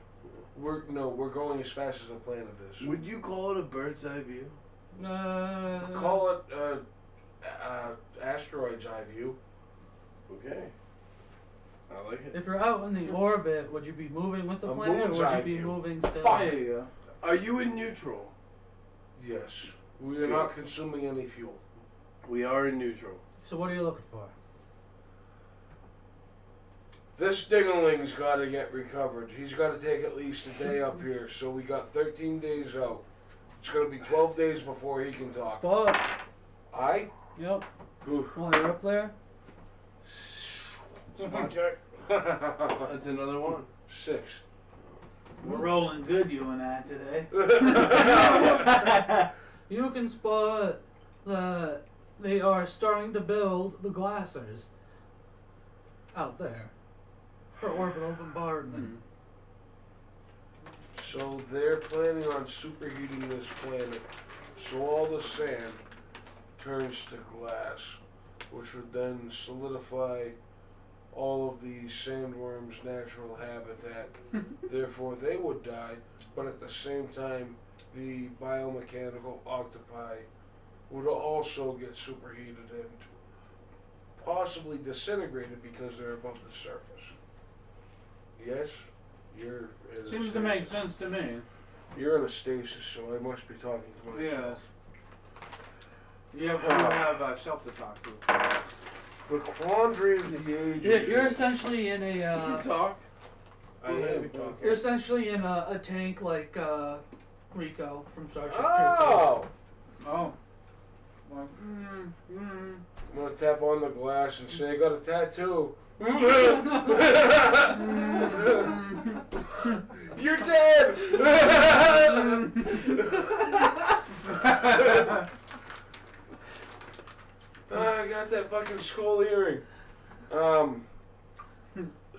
[SPEAKER 2] We're going as fast as the planet is.
[SPEAKER 4] Would you call it a bird's eye view?
[SPEAKER 2] Call it asteroid's eye view.
[SPEAKER 4] Okay. I like it.
[SPEAKER 3] If you're out in the orbit, would you be moving with the
[SPEAKER 2] A
[SPEAKER 3] planet, or
[SPEAKER 2] moon's
[SPEAKER 3] would
[SPEAKER 2] eye
[SPEAKER 3] you be
[SPEAKER 2] view.
[SPEAKER 3] moving still?
[SPEAKER 2] Fuck.
[SPEAKER 1] There you go.
[SPEAKER 4] Are you in neutral?
[SPEAKER 2] Yes. We are
[SPEAKER 4] Good.
[SPEAKER 2] not consuming any fuel.
[SPEAKER 4] We are in neutral.
[SPEAKER 3] So what are you looking for?
[SPEAKER 2] This dingaling's got to get recovered. He's got to take at least a day up here. So we got 13 days out. It's going to be 12 days before he can talk.
[SPEAKER 3] Spot.
[SPEAKER 2] I?
[SPEAKER 3] Yep.
[SPEAKER 2] Ooh.
[SPEAKER 3] While you're up there.
[SPEAKER 4] Spot check. That's another one.
[SPEAKER 2] 6.
[SPEAKER 1] We're rolling good, you and I today.
[SPEAKER 3] You can spot that they are starting to build the glassers out there for orbital bombardment.
[SPEAKER 2] So they're planning on superheating this planet, so all the sand turns to glass, which would then solidify all of the sandworms' natural habitat. Therefore, they would die, but at the same time, the biomechanical octopi would also get superheated and possibly disintegrated because they're above the surface. Yes? You're in a
[SPEAKER 1] Seems to make
[SPEAKER 2] stasis.
[SPEAKER 1] sense to me.
[SPEAKER 2] You're in a stasis, so I must be talking to myself.
[SPEAKER 1] You have Shelf to talk to.
[SPEAKER 2] The quandary of the ages.
[SPEAKER 3] You're essentially in a.
[SPEAKER 4] Talk.
[SPEAKER 2] I am talking.
[SPEAKER 3] You're essentially in a tank like Rico from Star Trek.
[SPEAKER 2] Oh!
[SPEAKER 1] Oh. Like,
[SPEAKER 2] I'm gonna tap on the glass and say, I got a tattoo. You're dead! I got that fucking skull earring.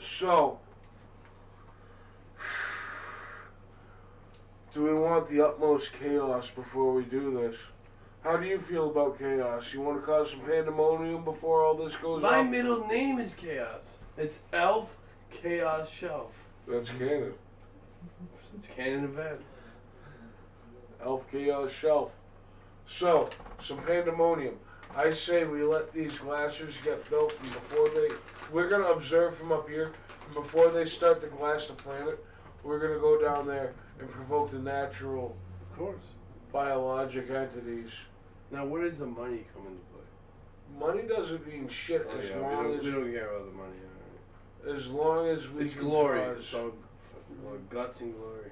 [SPEAKER 2] So, do we want the utmost chaos before we do this? How do you feel about chaos? You want to cause some pandemonium before all this goes
[SPEAKER 4] My
[SPEAKER 2] off?
[SPEAKER 4] middle name is Chaos. It's Elf Chaos Shelf.
[SPEAKER 2] That's canon.
[SPEAKER 4] It's a canon event.
[SPEAKER 2] Elf Chaos Shelf. So, some pandemonium. I say we let these glassers get built, and before we're gonna observe from up here, and before they start to glass the planet, we're gonna go down there and provoke the natural
[SPEAKER 4] Of course.
[SPEAKER 2] biologic entities.
[SPEAKER 4] Now, where does the money come into play?
[SPEAKER 2] Money doesn't mean shit
[SPEAKER 4] Oh,
[SPEAKER 2] as
[SPEAKER 4] yeah,
[SPEAKER 2] long
[SPEAKER 4] we
[SPEAKER 2] as
[SPEAKER 4] don't care about the money. All
[SPEAKER 2] as long as we
[SPEAKER 4] right. It's
[SPEAKER 2] can
[SPEAKER 4] glory.
[SPEAKER 2] cause-
[SPEAKER 4] It's all guts and glory.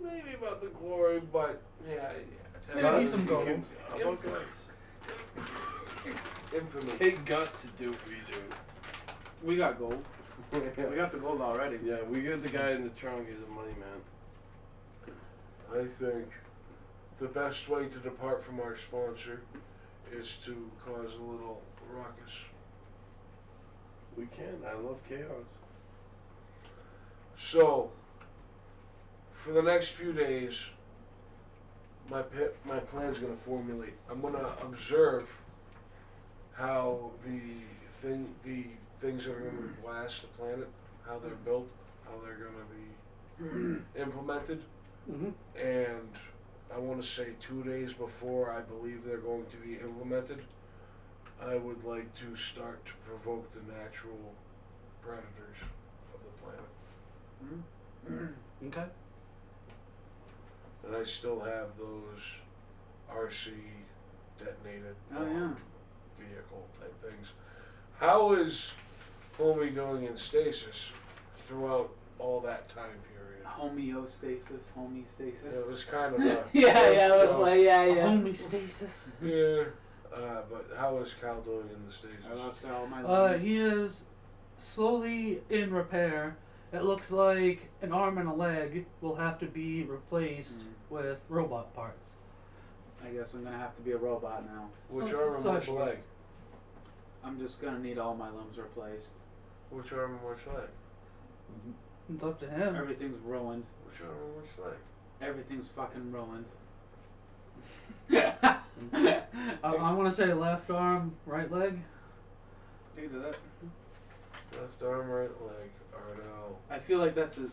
[SPEAKER 2] Maybe about the glory, but yeah.
[SPEAKER 3] Maybe some gold.
[SPEAKER 4] How about guts?
[SPEAKER 2] Infamy.
[SPEAKER 4] Take guts to do what we do.
[SPEAKER 1] we got gold. We got the gold already.
[SPEAKER 4] Yeah, we got the guy in the trunk. He's a money man.
[SPEAKER 2] I think the best way to depart from our sponsor is to cause a little ruckus.
[SPEAKER 4] We can. I love chaos.
[SPEAKER 2] So, for the next few days, my plan's gonna formulate. I'm gonna observe how the things that are gonna blast the planet, how they're built, how they're gonna be implemented, and I want to say 2 days before I believe they're going to be implemented, I would like to start to provoke the natural predators of the planet.
[SPEAKER 3] Okay.
[SPEAKER 2] And I still have those RC detonated vehicle type things. How is Homie doing in stasis throughout all that time period?
[SPEAKER 1] Homeostasis.
[SPEAKER 2] Yeah, it was kind of a
[SPEAKER 1] yeah.
[SPEAKER 3] Homeostasis.
[SPEAKER 2] yeah. But how is Cal doing in the stasis?
[SPEAKER 1] I lost all my limbs.
[SPEAKER 3] He is slowly in repair. It looks like an arm and a leg will have to be replaced with robot parts.
[SPEAKER 1] I guess I'm gonna have to be a robot now.
[SPEAKER 2] Which arm and which leg?
[SPEAKER 1] I'm just gonna need all my limbs replaced.
[SPEAKER 2] Which arm and which leg?
[SPEAKER 3] It's up to him.
[SPEAKER 1] Everything's ruined.
[SPEAKER 2] Which arm and which leg?
[SPEAKER 1] Everything's fucking ruined.
[SPEAKER 3] I want to say left arm, right leg.
[SPEAKER 1] You do that.
[SPEAKER 2] Left arm, right leg. Arno.
[SPEAKER 1] I feel like that's a.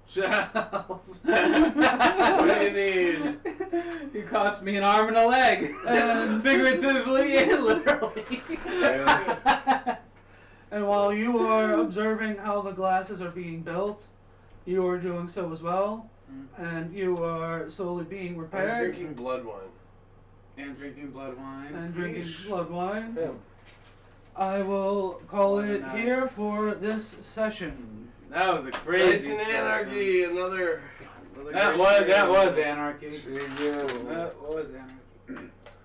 [SPEAKER 1] Shut up.
[SPEAKER 4] What do you need?
[SPEAKER 1] You cost me an arm and a leg. Figuratively and literally.
[SPEAKER 3] And while you are observing how the glasses are being built, you are doing so as well. And you are slowly being
[SPEAKER 4] I'm
[SPEAKER 3] repaired.
[SPEAKER 4] drinking blood wine.
[SPEAKER 1] And drinking blood wine.
[SPEAKER 3] And drinking
[SPEAKER 2] Yeesh.
[SPEAKER 3] blood wine.
[SPEAKER 2] Yeah.
[SPEAKER 3] I will call it
[SPEAKER 1] Nice.
[SPEAKER 3] here for this session.
[SPEAKER 1] That was a crazy.
[SPEAKER 4] Nice and Anarchy, another
[SPEAKER 1] That
[SPEAKER 4] great
[SPEAKER 1] was
[SPEAKER 4] show.
[SPEAKER 1] anarchy.
[SPEAKER 2] See you again.
[SPEAKER 1] That was anarchy.